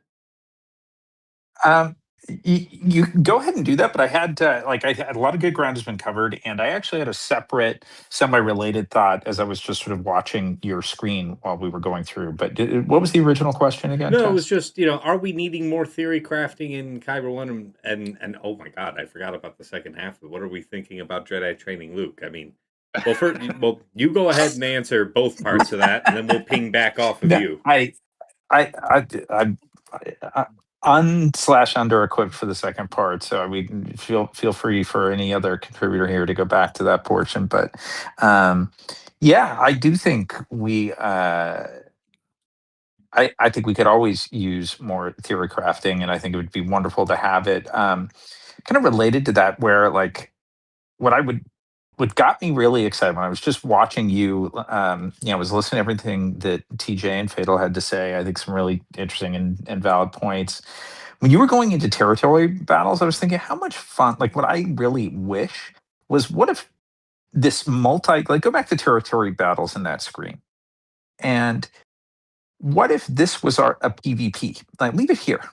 You go ahead and do that, but I had a lot of good ground has been covered, and I actually had a separate semi-related thought as I was just sort of watching your screen while we were going through. But what was the original question again? No, Tess? it was just, are we needing more theory crafting in Kyber 1? And oh my god, I forgot about the second half of it. What are we thinking about Jedi training Luke? I mean, well, you go ahead and answer both parts of that, and then we'll ping back off of you. I under equipped for the second part, so we feel free for any other contributor here to go back to that portion. But yeah, I do think we I think we could always use more theory crafting, and I think it would be wonderful to have it. Kind of related to that, where like what got me really excited when I was just watching you, was listening to everything that TJ and Fatal had to say. I think some really interesting and valid points. When you were going into territory battles, I was thinking how much fun, like what I really wish was what if this go back to territory battles in that screen. And what if this was a PvP? Like leave it here.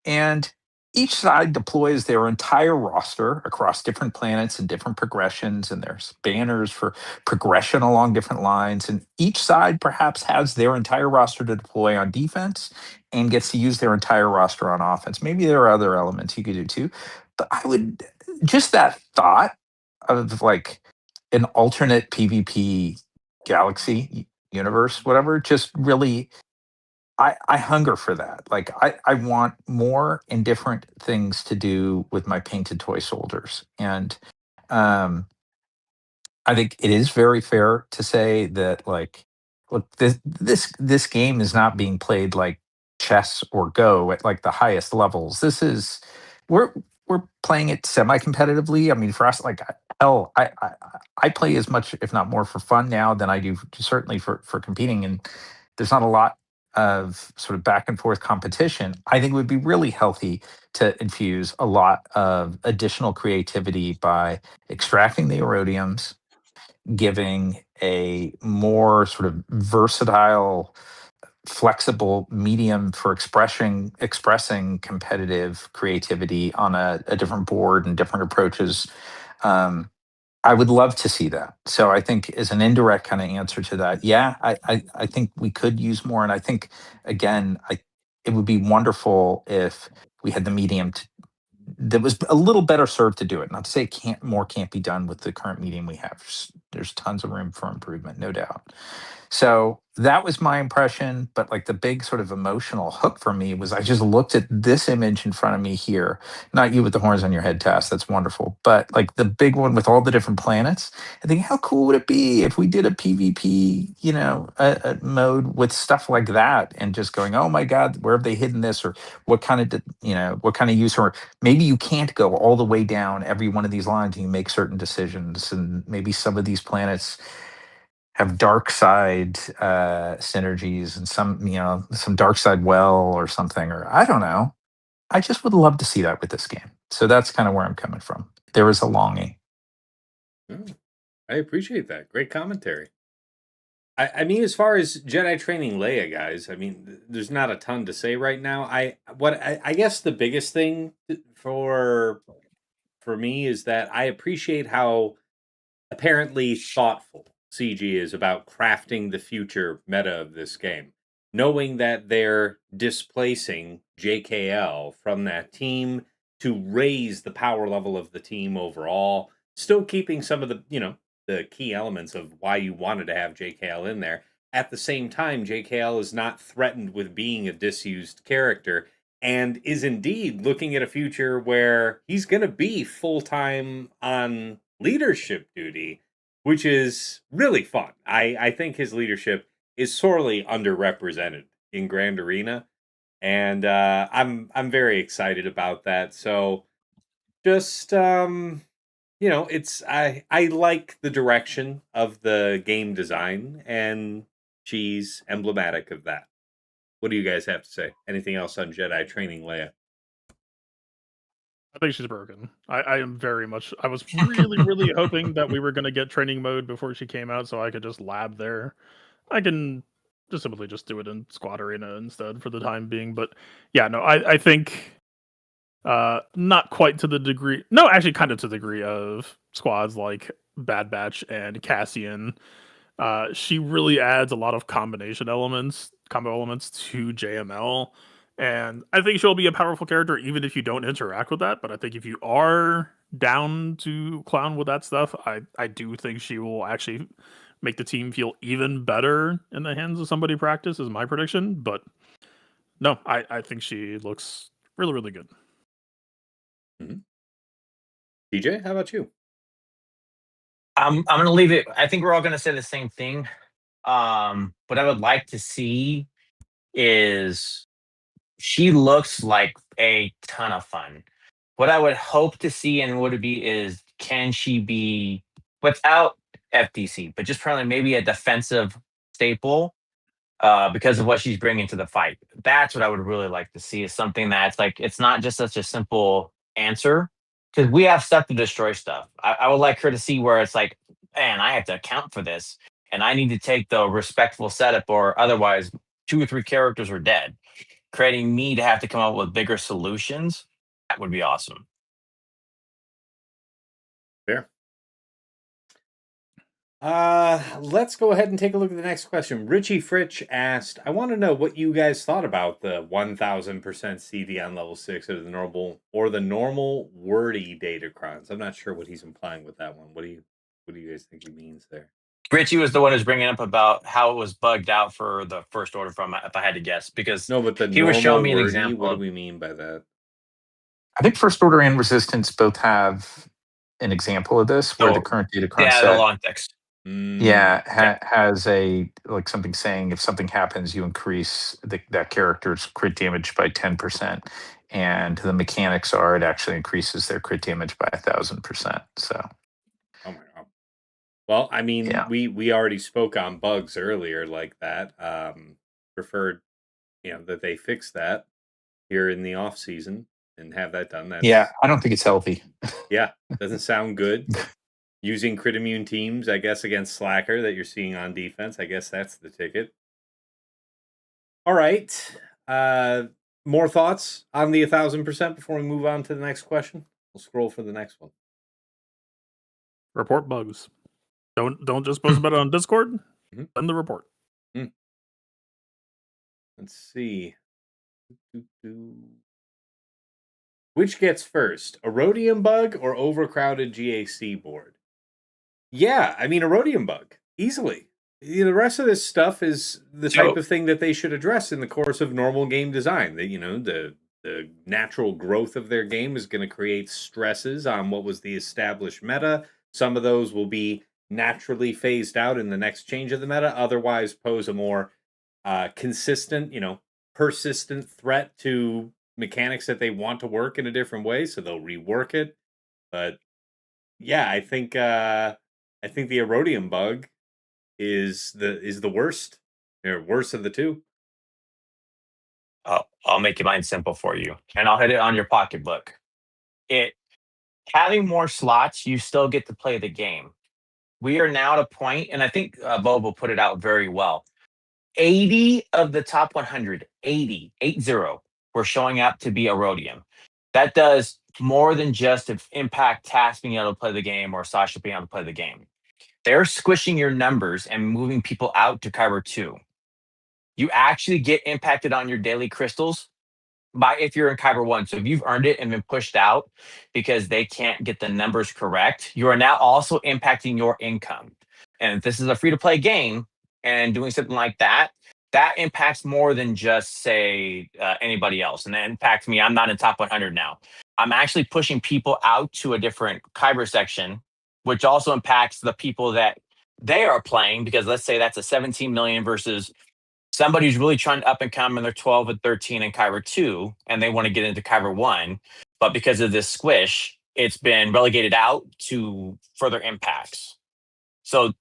And each side deploys their entire roster across different planets and different progressions, and there's banners for progression along different lines. And each side perhaps has their entire roster to deploy on defense and gets to use their entire roster on offense. Maybe there are other elements you could do too. But I would just that thought of like an alternate PvP galaxy universe, whatever, just really I hunger for that. Like I want more and different things to do with my painted toy soldiers. And um I think it is very fair to say that like look this game is not being played like chess or go at like the highest levels. This is we're we're playing it semi competitively. I mean for us like hell I play as much if not more for fun now than I do certainly for competing, and there's not a lot of sort of back and forth competition. I think it would be really healthy to infuse a lot of additional creativity by extracting the erodiums, giving a more sort of versatile, flexible medium for expressing competitive creativity on a different board and different approaches. Um, I would love to see that. So I think as an indirect kind of answer to that, yeah, I think we could use more. And I think again, it would be wonderful if we had the medium that was a little better served to do it. Not to say can't be done with the current medium we have. There's tons of room for improvement, no doubt. So that was my impression. But like the big sort of emotional hook for me was I just looked at this image in front of me here. Not you with the horns on your head, Tass. That's wonderful. But like the big one with all the different planets. I think how cool would it be if we did a PvP, a mode with stuff like that, and just going, oh my God, where have they hidden this, or what kind of what kind of use, or maybe you can't go all the way down every one of these lines and you make certain decisions, and maybe some of these planets have dark side synergies and some dark side well or something, or I don't know. I just would love to see that with this game. So that's kind of where I'm coming from. There is a longing. I appreciate that. Great commentary. I mean, as far as Jedi training Leia, guys, I mean, there's not a ton to say right now. I guess the biggest thing for me is that I appreciate how apparently thoughtful CG is about crafting the future meta of this game, knowing that they're displacing JKL from that team to raise the power level of the team overall, still keeping some of the key elements of why you wanted to have JKL in there. At the same time, JKL is not threatened with being a disused character and is indeed looking at a future where he's going to be full time on leadership duty, which is really fun. I think his leadership is sorely underrepresented in Grand Arena, and I'm very excited about that. So just it's I like the direction of the game design, and she's emblematic of that. What do you guys have to say? Anything else on Jedi training Leia? I think she's broken. I am very much. I was really, really hoping that we were going to get training mode before she came out, so I could just lab there. I can just simply just do it in Squad Arena instead for the time being. But yeah, no, I think not quite to the degree. No, actually, kind of to the degree of squads like Bad Batch and Cassian. She really adds a lot of combo elements to JML. And I think she'll be a powerful character even if you don't interact with that. But I think if you are down to clown with that stuff, I do think she will actually make the team feel even better in the hands of somebody practice, is my prediction. But no, I think she looks really, really good. DJ, how about you? I'm gonna leave it. I think we're all gonna say the same thing. What I would like to see is she looks like a ton of fun. What I would hope to see and would it be is can she be without FTC, but just probably maybe a defensive staple because of what she's bringing to the fight. That's what I would really like to see is something that's like it's not just such a simple answer because we have stuff to destroy stuff. I would like her to see where it's like, man, I have to account for this, and I need to take the respectful setup, or otherwise, 2 or 3 characters are dead, creating me to have to come up with bigger solutions. That would be awesome. Fair. Let's go ahead and take a look at the next question. Richie Fritch asked, I want to know what you guys thought about the 1000% CD on level 6 of the normal wordy datacrons. I'm not sure what he's implying with that one. What do you guys think he means there? Richie was the one who's bringing up about how it was bugged out for the first order from, if I had to guess, because No, but the he was showing me an wordy, example. what do we mean by that? I think First Order and Resistance both have an example of this where the current datacron Yeah, the set long text. has a like something saying if something happens, you increase that character's crit damage by 10%, and the mechanics are it actually increases their crit damage by 1,000%. So, oh my god. Well, I mean, Yeah. we already spoke on bugs earlier like that. Preferred, that they fix that here in the off season and have that done. That's yeah, I don't think it's healthy. yeah, doesn't sound good. Using crit immune teams, I guess, against Slacker that you're seeing on defense. I guess that's the ticket. All right. More thoughts on the 1,000% before we move on to the next question? We'll scroll for the next one. Report bugs. Don't just post about it on Discord. Mhm. Send the report. Let's see. Which gets first, a rhodium bug or overcrowded GAC board? Yeah, I mean, a rhodium bug, easily. The rest of this stuff is the type of thing that they should address in the course of normal game design. The natural growth of their game is going to create stresses on what was the established meta. Some of those will be naturally phased out in the next change of the meta, otherwise pose a more consistent, persistent threat to mechanics that they want to work in a different way, so they'll rework it. But yeah, I think the Erodium bug is the worst, or worst of the two. I'll make mine simple for you, and I'll hit it on your pocketbook. Having more slots, you still get to play the game. We are now at a point, and I think Bobo put it out very well. 80 of the top 100, 80 were showing up to be Erodium. That does more than just impact Tass being able to play the game or Sasha being able to play the game. They're squishing your numbers and moving people out to Kyber 2. You actually get impacted on your daily crystals by if you're in Kyber 1. So if you've earned it and been pushed out because they can't get the numbers correct, you are now also impacting your income. And if this is a free-to-play game and doing something like that, that impacts more than just, say, anybody else. And that impacts me. I'm not in top 100 now. I'm actually pushing people out to a different Kyber section, which also impacts the people that they are playing, because let's say that's a 17 million versus somebody who's really trying to up and come and they're 12 and 13 in Kyber 2 and they want to get into Kyber 1. But because of this squish, it's been relegated out to further impacts. So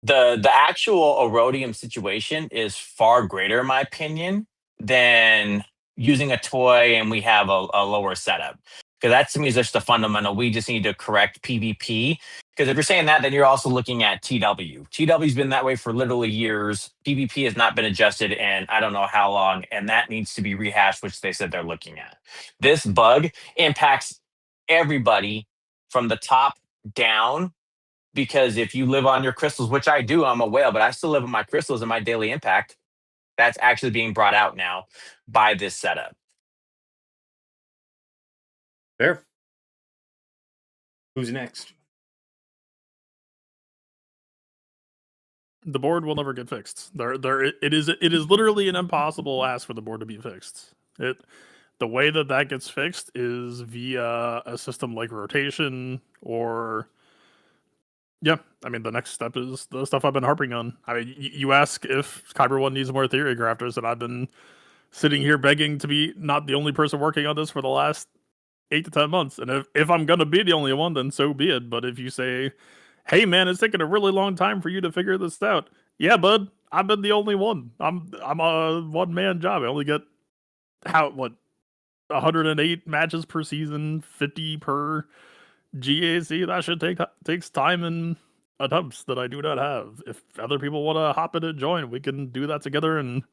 the actual Erodium situation is far greater, in my opinion, than using a toy and we have a lower setup. Because that to me is just the fundamental. We just need to correct PvP. Because if you're saying that, then you're also looking at TW. TW's been that way for literally years. PvP has not been adjusted in I don't know how long, and that needs to be rehashed, which they said they're looking at. This bug impacts everybody from the top down, because if you live on your crystals, which I do, I'm a whale, but I still live on my crystals and my daily impact, that's actually being brought out now by this setup. Fair. Who's next? The board will never get fixed. It is literally an impossible ask for the board to be fixed. The way that gets fixed is via a system like rotation, or yeah, I mean the next step is the stuff I've been harping on. I mean, you ask if Kyber 1 needs more theory grafters, and I've been sitting here begging to be not the only person working on this for the last 8 to 10 months. And if I'm gonna be the only one, then so be it. But if you say, hey man, it's taking a really long time for you to figure this out, yeah, bud, I've been the only one. I'm a one-man job. I only get 108 matches per season, 50 per GAC. That should takes time and attempts that I do not have. If other people want to hop in and join, we can do that together. And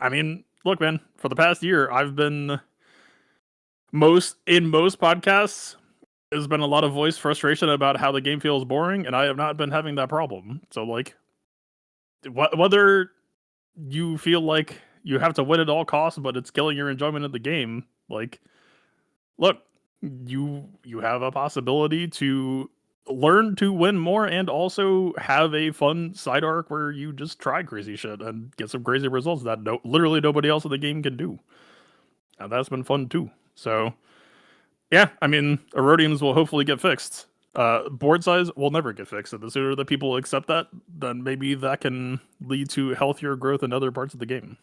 I mean, look, man, for the past year, I've been most podcasts, there's been a lot of voice frustration about how the game feels boring, and I have not been having that problem. So, like, whether you feel like you have to win at all costs, but it's killing your enjoyment of the game, like, look, you have a possibility to learn to win more and also have a fun side arc where you just try crazy shit and get some crazy results that literally nobody else in the game can do. And that's been fun too. So, yeah, I mean, erodiums will hopefully get fixed. Board size will never get fixed. And the sooner that people accept that, then maybe that can lead to healthier growth in other parts of the game.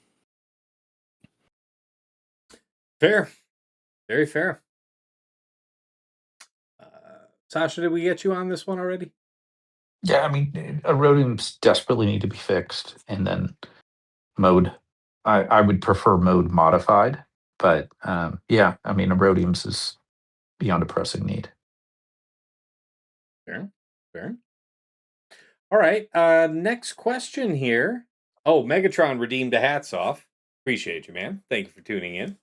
Fair. Very fair. Sasha, did we get you on this one already? Yeah, I mean, erodiums desperately need to be fixed, and then mode. I would prefer mode modified, but yeah, I mean, erodiums is beyond a pressing need. Fair. Fair. All right. Next question here. Oh, Megatron redeemed a hats off. Appreciate you, man. Thank you for tuning in.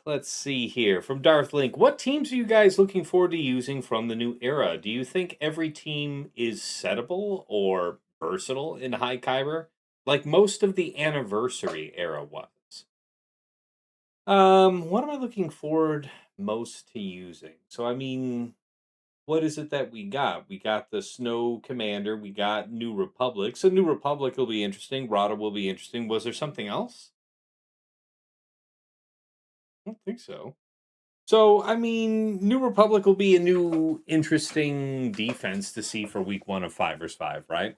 Let's see here. From Darth Link, what teams are you guys looking forward to using from the new era? Do you think every team is settable or versatile in High Kyber, like most of the anniversary era was? What am I looking forward most to using? So I mean, what is it that we got? We got the Snow Commander, we got New Republic. So New Republic will be interesting, Rada will be interesting. Was there something else? I don't think so. So, I mean, New Republic will be a new interesting defense to see for week 1 of 5 vs 5, right?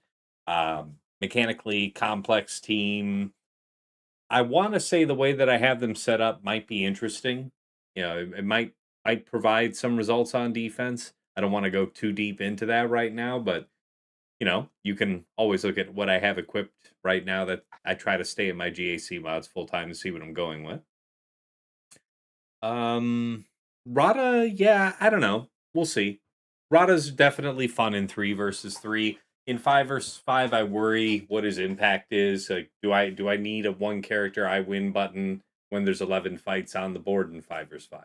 Mechanically complex team. I want to say the way that I have them set up might be interesting. You know, it might provide some results on defense. I don't want to go too deep into that right now, but you know, you can always look at what I have equipped right now that I try to stay in my GAC mods full time to see what I'm going with. Rada, yeah, I don't know. We'll see. Rada's definitely fun in 3 vs 3. In 5 vs 5, I worry what his impact is. Like, do I need a one character I win button when there's 11 fights on the board in 5 vs 5?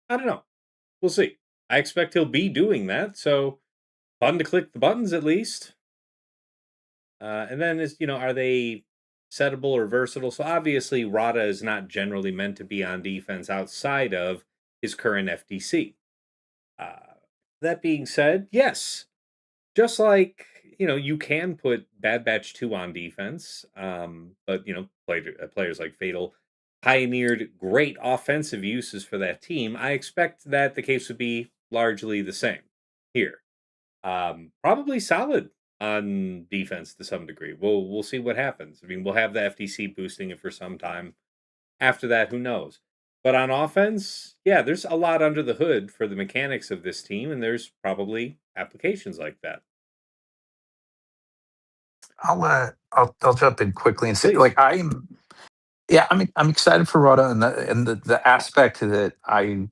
I don't know. We'll see. I expect he'll be doing that, so fun to click the buttons at least. And then is, you know, are they settable or versatile? So obviously Rada is not generally meant to be on defense outside of his current FTC. That being said, yes, just like, you know, you can put Bad Batch 2 on defense, but, you know, players like Fatal pioneered great offensive uses for that team. I expect that the case would be largely the same here. Probably solid on defense to some degree. We'll see what happens. I mean, we'll have the FTC boosting it for some time. After that, who knows? But on offense, yeah, there's a lot under the hood for the mechanics of this team, and there's probably applications like that. I'll jump in quickly and say, Please. like, I'm excited for Rada, and the aspect that I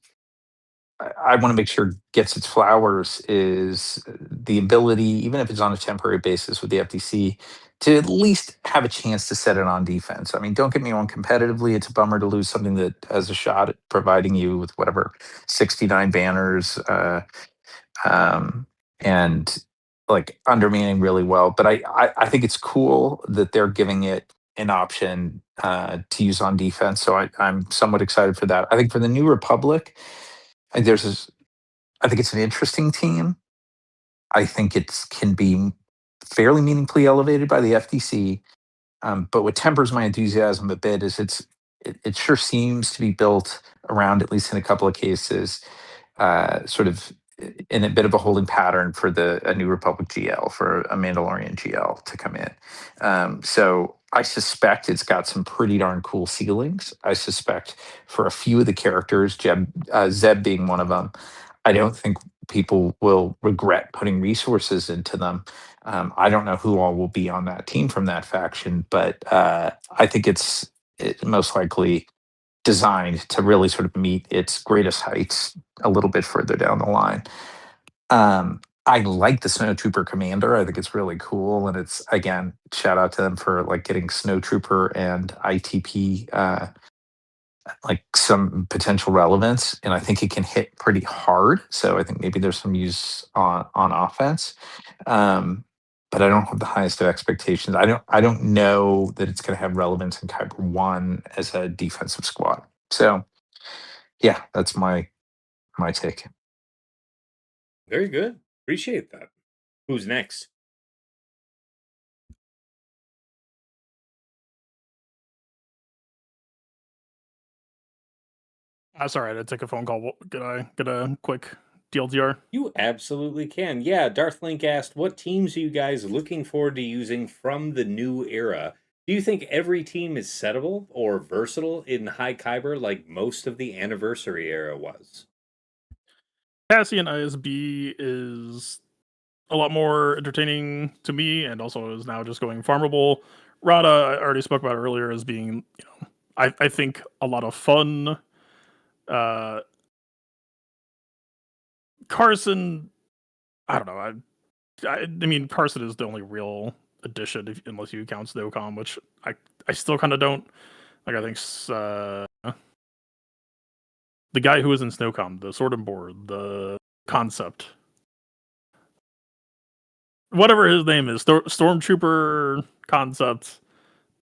want to make sure gets its flowers is the ability, even if it's on a temporary basis with the FTC, to at least have a chance to set it on defense. I mean, don't get me wrong, competitively, it's a bummer to lose something that has a shot at providing you with whatever 69 banners and like undermining really well. But I think it's cool that they're giving it an option to use on defense. So I'm somewhat excited for that. I think for the New Republic, there's this, I think it's an interesting team. I think it can be fairly meaningfully elevated by the FTC. But what tempers my enthusiasm a bit is it sure seems to be built around, at least in a couple of cases, sort of in a bit of a holding pattern for a New Republic GL, for a Mandalorian GL to come in. So I suspect it's got some pretty darn cool ceilings. I suspect for a few of the characters, Zeb being one of them, I don't think people will regret putting resources into them. I don't know who all will be on that team from that faction, but I think it's most likely designed to really sort of meet its greatest heights a little bit further down the line. I like the Snowtrooper Commander. I think it's really cool, and it's, again, shout out to them for like getting Snowtrooper and ITP like some potential relevance, and I think it can hit pretty hard. So I think maybe there's some use on offense. But I don't have the highest of expectations. I don't know that it's going to have relevance in Kyber One as a defensive squad. So yeah, that's my take. Very good. Appreciate that. Who's next? Sorry, I had to take a phone call. Could I get a quick DLTR? You absolutely can. Yeah, Darthlink asked, what teams are you guys looking forward to using from the new era? Do you think every team is settable or versatile in High Kyber like most of the Anniversary era was? Cassian ISB is a lot more entertaining to me, and also is now just going farmable. Rada, I already spoke about earlier as being, I think a lot of fun. Carson, I don't know. I mean, Carson is the only real addition, unless you count Snowcom, which I still kind of don't. Like, I think the guy who was in Snowcom, the Sword and Board, the concept, whatever his name is, Stormtrooper concept,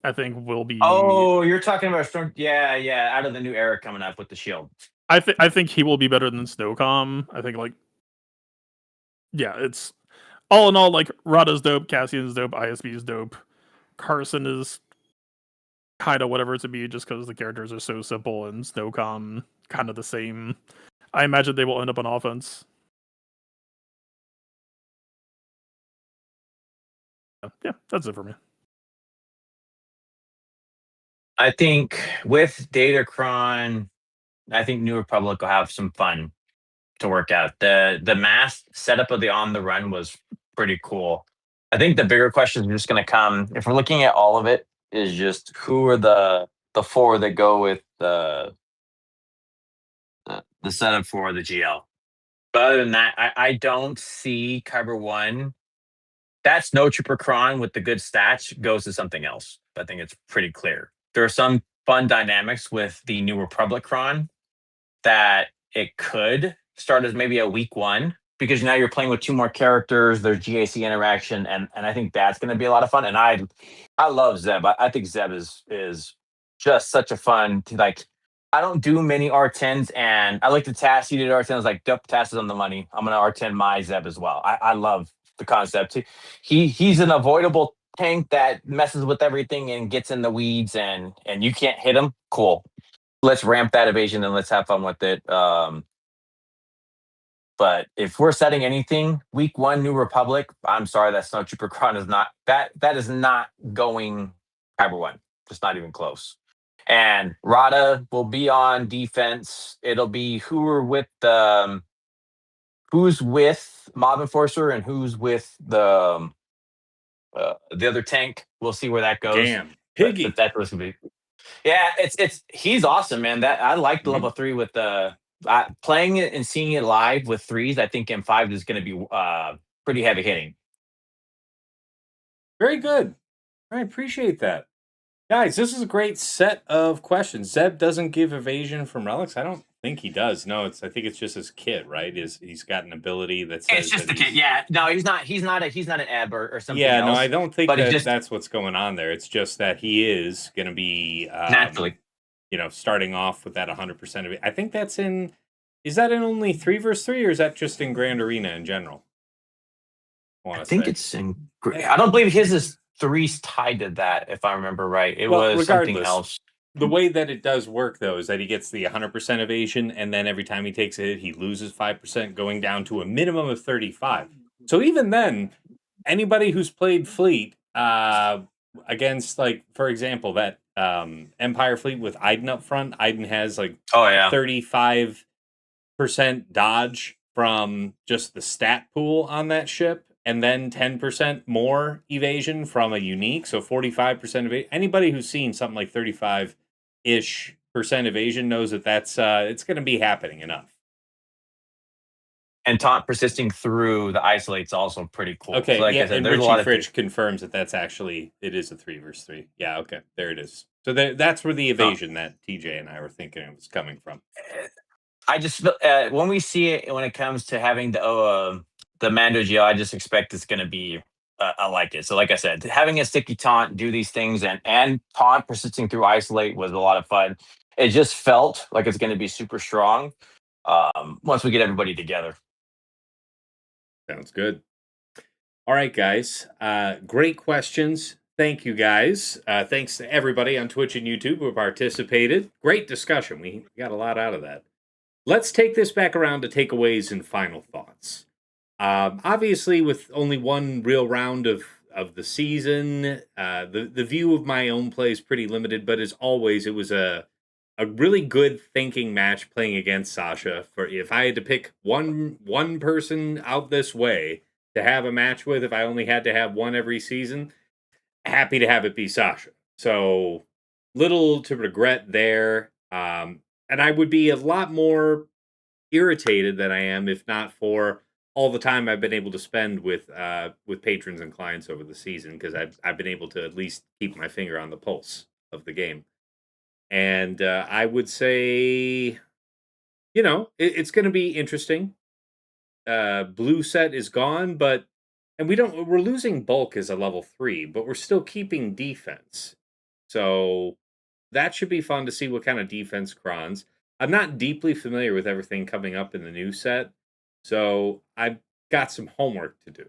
I think will be. Oh, you're talking about Storm? Yeah, yeah. Out of the new era coming up with the shield. I think he will be better than Snowcom. I think, like, yeah, it's all in all, like, Rada's dope, Cassian's dope, ISB is dope, Carson is kind of whatever to be, just because the characters are so simple, and Snowcom kind of the same. I imagine they will end up on offense. Yeah, that's it for me. I think with Datacron, I think New Republic will have some fun to work out. The mass setup of the on the run was pretty cool. I think the bigger questions are just going to come if we're looking at all of it. Is just who are the four that go with the setup for the GL. But other than that, I don't see Kyber One. That Snow Trooper Kron with the good stats goes to something else. I think it's pretty clear. There are some fun dynamics with the New Republic Kron that it could start as maybe a week one because now you're playing with two more characters. There's GAC interaction, and I think that's going to be a lot of fun. And I love Zeb. I think Zeb is just such a fun like. I don't do many R10s, and I like the Tass. He did R10. I was like, "Dup, Tass is on the money. I'm gonna R10 my Zeb as well." I love the concept. He's an avoidable tank that messes with everything and gets in the weeds, and you can't hit him. Cool. Let's ramp that evasion and let's have fun with it. But if we're setting anything, week one, New Republic, I'm sorry, that Snow Trooper Kron is not that is not going Kyber One. Just not even close. And Rada will be on defense. It'll be who's with Mob Enforcer and who's with the other tank. We'll see where that goes. Damn. But Piggy. that's what's gonna be. Yeah, it's he's awesome, man. That I like the level 3 with the playing it and seeing it live with threes. I think M5 is going to be pretty heavy hitting. Very good. I appreciate that. Guys, this is a great set of questions. Zeb doesn't give evasion from relics. I don't think he does. No, I think it's just his kit, right? He's got an ability that says It's just that the kid. Yeah, no, he's not an ab or something. Yeah, else, no, I don't think but that's what's going on there. It's just that he is going to be naturally, starting off with that 100% of it. I think that's in. Is that in only 3v3 or is that just in Grand Arena in general? I think it's in. I don't believe his is threes tied to that, if I remember right. It was something else. The way that it does work, though, is that he gets the 100% evasion, and then every time he takes a hit, he loses 5%, going down to a minimum of 35. So even then, anybody who's played Fleet against, like, for example, that Empire Fleet with Iden up front, Iden has, like, 35% dodge from just the stat pool on that ship, and then 10% more evasion from a unique, so 45% of anybody who's seen something like 35-ish% evasion knows that that's it's going to be happening enough. And taunt persisting through the isolate's also pretty cool. Okay, So like yeah, I said, and there's a lot Richie of Fritch confirms that it is a 3 versus 3. Yeah, okay, there it is. So that's where the evasion that TJ and I were thinking of was coming from. I just when we see it when it comes to having the Mando Geo, I just expect it's going to be I like it. So like I said, having a sticky taunt do these things and taunt persisting through isolate was a lot of fun. It just felt like it's going to be super strong once we get everybody together. Sounds good. All right, guys. Great questions. Thank you, guys. Thanks to everybody on Twitch and YouTube who participated. Great discussion. We got a lot out of that. Let's take this back around to takeaways and final thoughts. Obviously, with only one real round of the season, the view of my own play is pretty limited. But as always, it was a really good thinking match playing against Sasha. For if I had to pick one person out this way to have a match with, if I only had to have one every season, happy to have it be Sasha. So little to regret there. And I would be a lot more irritated than I am if not for all the time I've been able to spend with patrons and clients over the season, because I've been able to at least keep my finger on the pulse of the game. And I would say, it's going to be interesting. Blue set is gone, and we're losing bulk as a level 3, but we're still keeping defense. So that should be fun to see what kind of defense crons. I'm not deeply familiar with everything coming up in the new set, so I've got some homework to do.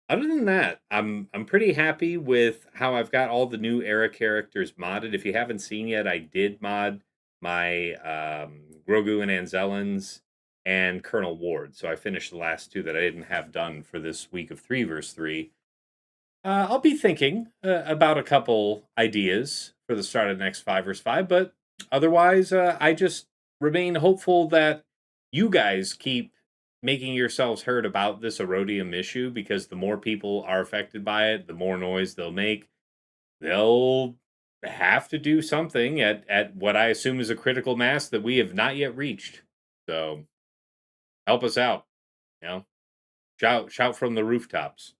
Other than that, I'm pretty happy with how I've got all the new era characters modded. If you haven't seen yet, I did mod my Grogu and Anzellans and Colonel Ward. So I finished the last two that I didn't have done for this week of 3 versus 3. I'll be thinking about a couple ideas for the start of the next 5 versus 5, but otherwise, I just remain hopeful that you guys keep making yourselves heard about this Erodium issue, because the more people are affected by it, the more noise they'll make. They'll have to do something at what I assume is a critical mass that we have not yet reached. So help us out. Shout from the rooftops.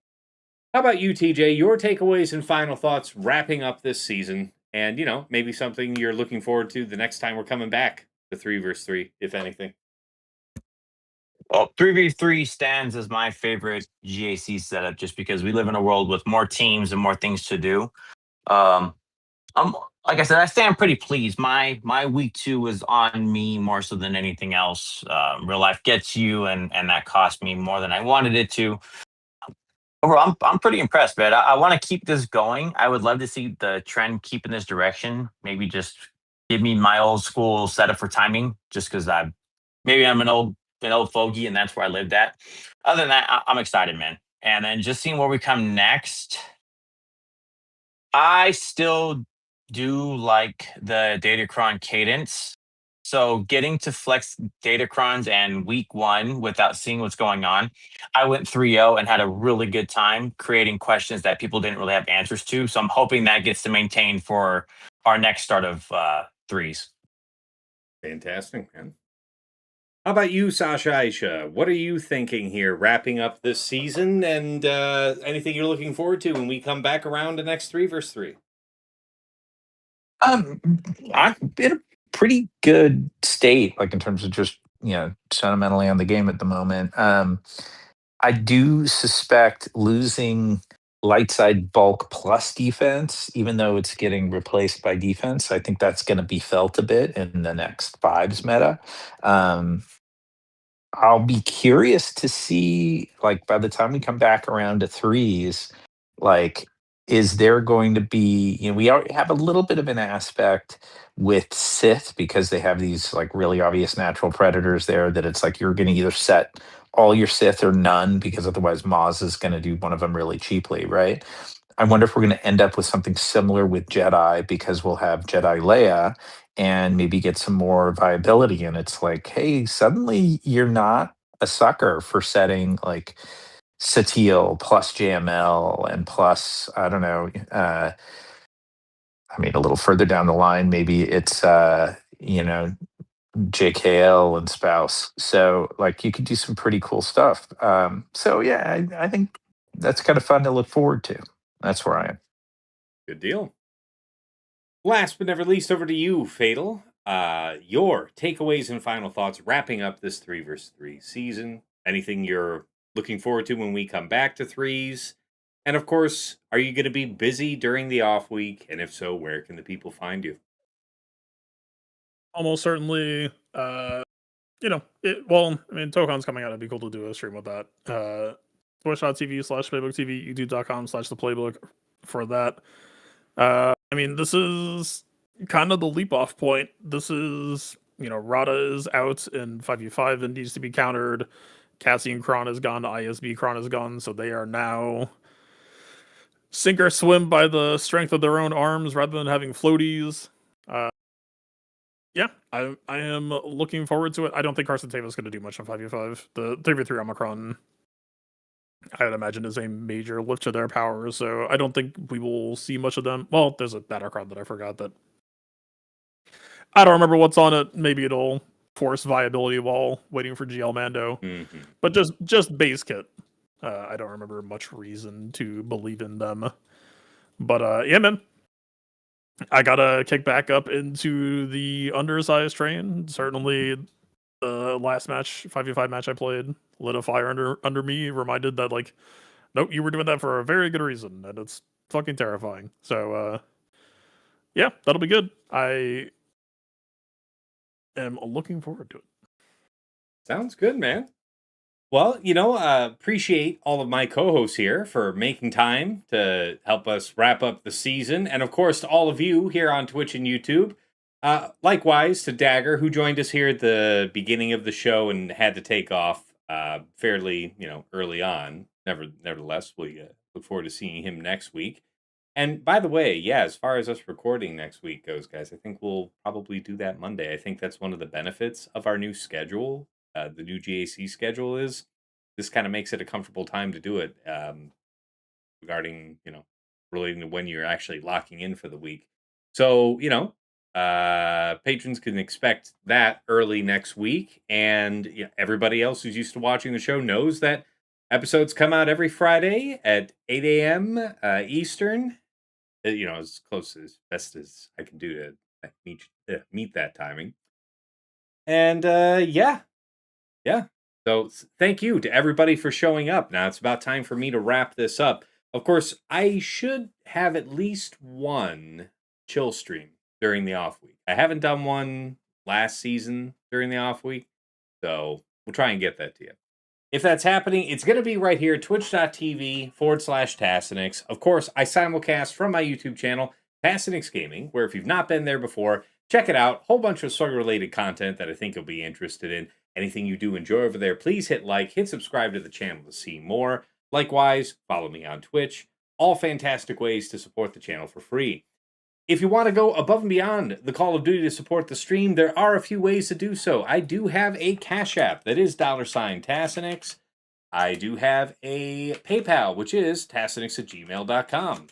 How about you, TJ? Your takeaways and final thoughts wrapping up this season, and maybe something you're looking forward to the next time we're coming back to 3 versus 3, if anything. Well, 3v3 stands as my favorite GAC setup just because we live in a world with more teams and more things to do. I'm like I said, I stand pretty pleased. My week 2 was on me more so than anything else. Real life gets you, and that cost me more than I wanted it to. Overall, I'm pretty impressed, man. I want to keep this going. I would love to see the trend keep in this direction. Maybe just give me my old school setup for timing, just because I'm an old fogey, and that's where I lived at. Other than that, I'm excited, man. And then just seeing where we come next. I still do like the Datacron cadence. So getting to flex Datacrons and week 1 without seeing what's going on, I went 3-0 and had a really good time creating questions that people didn't really have answers to. So I'm hoping that gets to maintain for our next start of 3s. Fantastic, man. How about you, Sasha Aisha? What are you thinking here, wrapping up this season, and anything you're looking forward to when we come back around to next 3 versus 3? I'm in a pretty good state, like in terms of just sentimentally on the game at the moment. I do suspect losing light side bulk plus defense, even though it's getting replaced by defense. I think that's going to be felt a bit in the next 5s meta. I'll be curious to see, like, by the time we come back around to 3s, like, is there going to be, we already have a little bit of an aspect with Sith because they have these, like, really obvious natural predators there that it's like you're going to either set all your Sith or none because otherwise Maz is going to do one of them really cheaply, right? I wonder if we're going to end up with something similar with Jedi because we'll have Jedi Leia and maybe get some more viability. And it's like, hey, suddenly you're not a sucker for setting like Satele plus JML and plus, I don't know, I mean, a little further down the line, maybe it's, JKL and Spouse. So like you could do some pretty cool stuff. So yeah, I think that's kind of fun to look forward to. That's where I am. Good deal. Last but never least, over to you, Fatal. Your takeaways and final thoughts wrapping up this 3 versus 3 season. Anything you're looking forward to when we come back to threes? And of course, are you going to be busy during the off week? And if so, where can the people find you? Almost certainly, ToeCon's coming out. It'd be cool to do a stream with that. Twitch.tv/PlaybookTV, YouTube.com/theplaybook for that. This is kind of the leap off point. This is, Rada is out in 5v5 and needs to be countered. Cassie and Kron is gone. ISB Kron is gone. So they are now sink or swim by the strength of their own arms rather than having floaties. I am looking forward to it. I don't think Carson Teva is going to do much on 5v5. The 3v3 Omicron, I would imagine, is a major lift to their power, so I don't think we will see much of them. Well, there's a Battlecry that I forgot that. I don't remember what's on it. Maybe it'll force viability while waiting for GL Mando. Mm-hmm. But just base kit. I don't remember much reason to believe in them. But yeah, man. I gotta kick back up into the undersized train. Certainly, the last match, 5v5 match I played, lit a fire under me. Reminded that, like, nope, you were doing that for a very good reason, and it's fucking terrifying. So, yeah, that'll be good. I am looking forward to it. Sounds good, man. Well, appreciate all of my co-hosts here for making time to help us wrap up the season. And of course, to all of you here on Twitch and YouTube. Likewise to Dagger, who joined us here at the beginning of the show and had to take off fairly, early on. Nevertheless, we look forward to seeing him next week. And by the way, yeah, as far as us recording next week goes, guys, I think we'll probably do that Monday. I think that's one of the benefits of our new schedule. The new GAC schedule is this kind of makes it a comfortable time to do it regarding, relating to when you're actually locking in for the week. So, patrons can expect that early next week. And everybody else who's used to watching the show knows that episodes come out every Friday at 8 a.m. Eastern. As close as best as I can do to meet that timing. And yeah. So thank you to everybody for showing up. Now it's about time for me to wrap this up. Of course, I should have at least one chill stream during the off week. I haven't done one last season during the off week, so we'll try and get that to you. If that's happening, it's going to be right here, twitch.tv/Tassenix. Of course, I simulcast from my YouTube channel, Tassenix Gaming, where if you've not been there before, check it out. Whole bunch of Slugger-related content that I think you'll be interested in. Anything you do enjoy over there, please hit like, hit subscribe to the channel to see more. Likewise, follow me on Twitch. All fantastic ways to support the channel for free. If you want to go above and beyond the Call of Duty to support the stream, there are a few ways to do so. I do have a Cash App that is $Tassenix. I do have a PayPal, which is tassenix@gmail.com.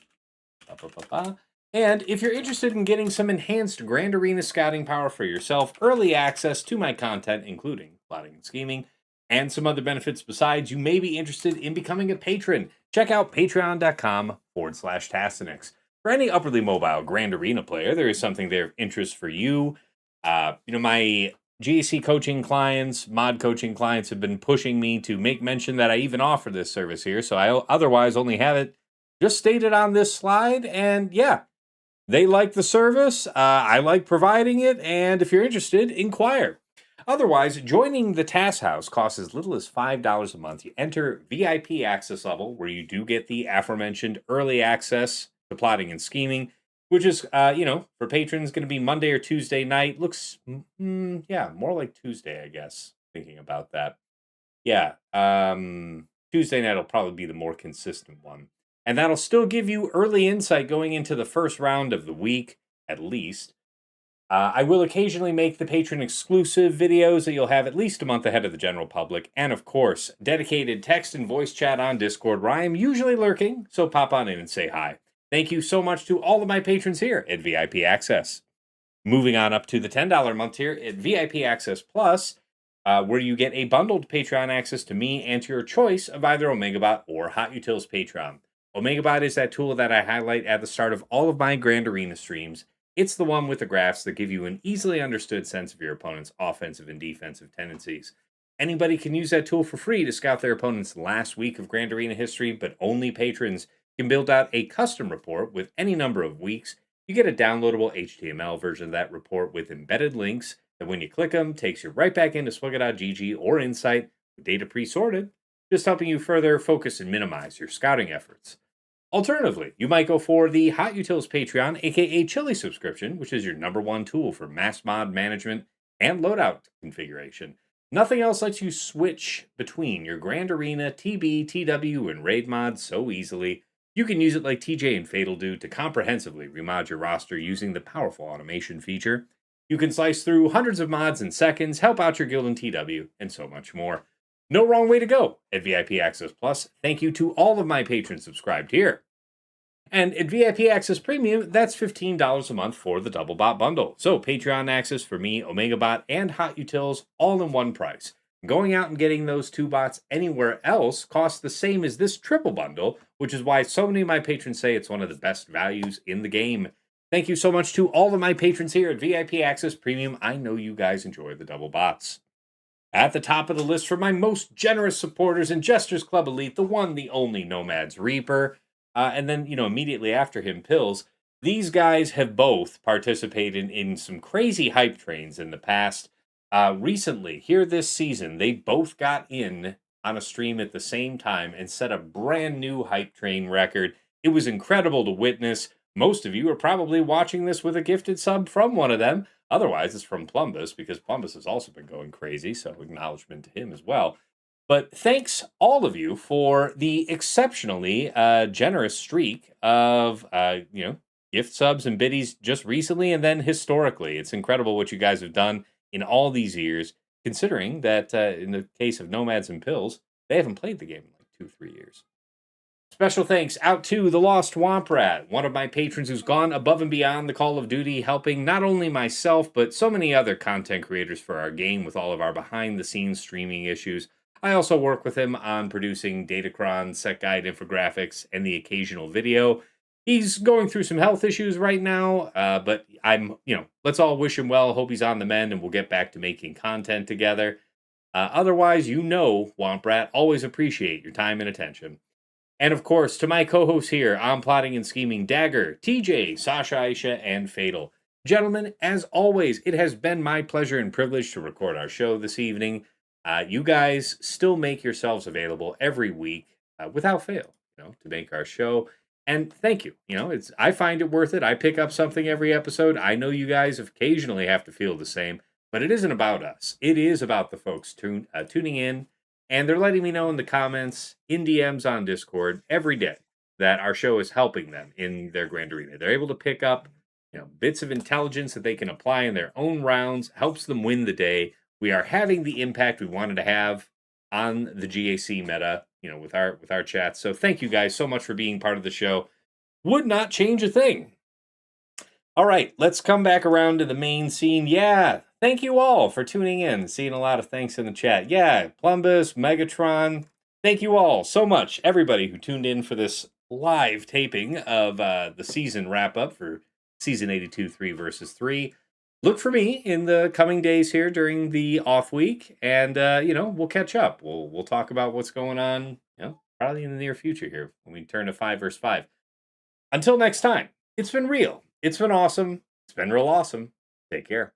And if you're interested in getting some enhanced Grand Arena scouting power for yourself, early access to my content, including plotting and scheming, and some other benefits besides, you may be interested in becoming a patron. Check out patreon.com/Tassenix. For any upwardly mobile Grand Arena player, there is something there of interest for you. My GAC coaching clients, mod coaching clients have been pushing me to make mention that I even offer this service here, so I otherwise only have it just stated on this slide, and yeah, they like the service, I like providing it, and if you're interested, inquire. Otherwise, joining the Tass House costs as little as $5 a month. You enter VIP access level, where you do get the aforementioned early access to plotting and scheming, which is, for patrons, going to be Monday or Tuesday night. Looks, more like Tuesday, I guess, thinking about that. Yeah, Tuesday night will probably be the more consistent one. And that'll still give you early insight going into the first round of the week, at least. I will occasionally make the patron exclusive videos that you'll have at least a month ahead of the general public. And of course, dedicated text and voice chat on Discord, where I am usually lurking, so pop on in and say hi. Thank you so much to all of my patrons here at VIP Access. Moving on up to the $10 month tier at VIP Access Plus, where you get a bundled Patreon access to me and to your choice of either OmegaBot or Hot Utils Patreon. OmegaBot is that tool that I highlight at the start of all of my Grand Arena streams. It's the one with the graphs that give you an easily understood sense of your opponent's offensive and defensive tendencies. Anybody can use that tool for free to scout their opponent's last week of Grand Arena history, but only patrons can build out a custom report with any number of weeks. You get a downloadable HTML version of that report with embedded links that when you click them, takes you right back into Swigga.gg or Insight with data pre-sorted, just helping you further focus and minimize your scouting efforts. Alternatively, you might go for the Hot Utils Patreon, aka Chili subscription, which is your #1 tool for mass mod management and loadout configuration. Nothing else lets you switch between your Grand Arena, TB, TW, and Raid mods so easily. You can use it like TJ and Fatal do to comprehensively remod your roster using the powerful automation feature. You can slice through hundreds of mods in seconds, help out your guild in TW, and so much more. No wrong way to go at VIP Access Plus. Thank you to all of my patrons subscribed here. And at VIP Access Premium, that's $15 a month for the Double Bot bundle. So Patreon access for me, OmegaBot, and Hot Utils all in one price. Going out and getting those two bots anywhere else costs the same as this triple bundle, which is why so many of my patrons say it's one of the best values in the game. Thank you so much to all of my patrons here at VIP Access Premium. I know you guys enjoy the double bots. At the top of the list for my most generous supporters in Jester's Club Elite, the one, the only Nomad's Reaper. And then, immediately after him, Pills. These guys have both participated in some crazy hype trains in the past. Recently, here this season, they both got in on a stream at the same time and set a brand new hype train record. It was incredible to witness. Most of you are probably watching this with a gifted sub from one of them. Otherwise, it's from Plumbus, because Plumbus has also been going crazy, so acknowledgement to him as well. But thanks, all of you, for the exceptionally generous streak of, gift subs and biddies just recently and then historically. It's incredible what you guys have done in all these years, considering that in the case of Nomads and Pills, they haven't played the game in like 2-3 years. Special thanks out to the Lost Womp Rat, one of my patrons who's gone above and beyond the Call of Duty, helping not only myself, but so many other content creators for our game with all of our behind-the-scenes streaming issues. I also work with him on producing Datacron, set guide infographics, and the occasional video. He's going through some health issues right now, but let's all wish him well. Hope he's on the mend, and we'll get back to making content together. Otherwise, Womp Rat, always appreciate your time and attention. And of course, to my co-hosts here on Plotting and Scheming, Dagger, TJ, Sasha, Aisha, and Fatal. Gentlemen, as always, it has been my pleasure and privilege to record our show this evening. You guys still make yourselves available every week without fail, to make our show. And thank you. I find it worth it. I pick up something every episode. I know you guys occasionally have to feel the same, but it isn't about us. It is about the folks tuning in. And they're letting me know in the comments, in DMs on Discord every day that our show is helping them in their Grand Arena. They're able to pick up, bits of intelligence that they can apply in their own rounds, helps them win the day. We are having the impact we wanted to have on the GAC meta, with our chats. So thank you guys so much for being part of the show. Would not change a thing. All right, let's come back around to the main scene. Yeah, thank you all for tuning in. Seeing a lot of thanks in the chat. Yeah, Plumbus, Megatron, thank you all so much. Everybody who tuned in for this live taping of the season wrap-up for Season 82 3 versus 3. Look for me in the coming days here during the off week, and, we'll catch up. We'll talk about what's going on, probably in the near future here when we turn to 5 versus 5. Until next time, it's been real. It's been awesome. It's been real awesome. Take care.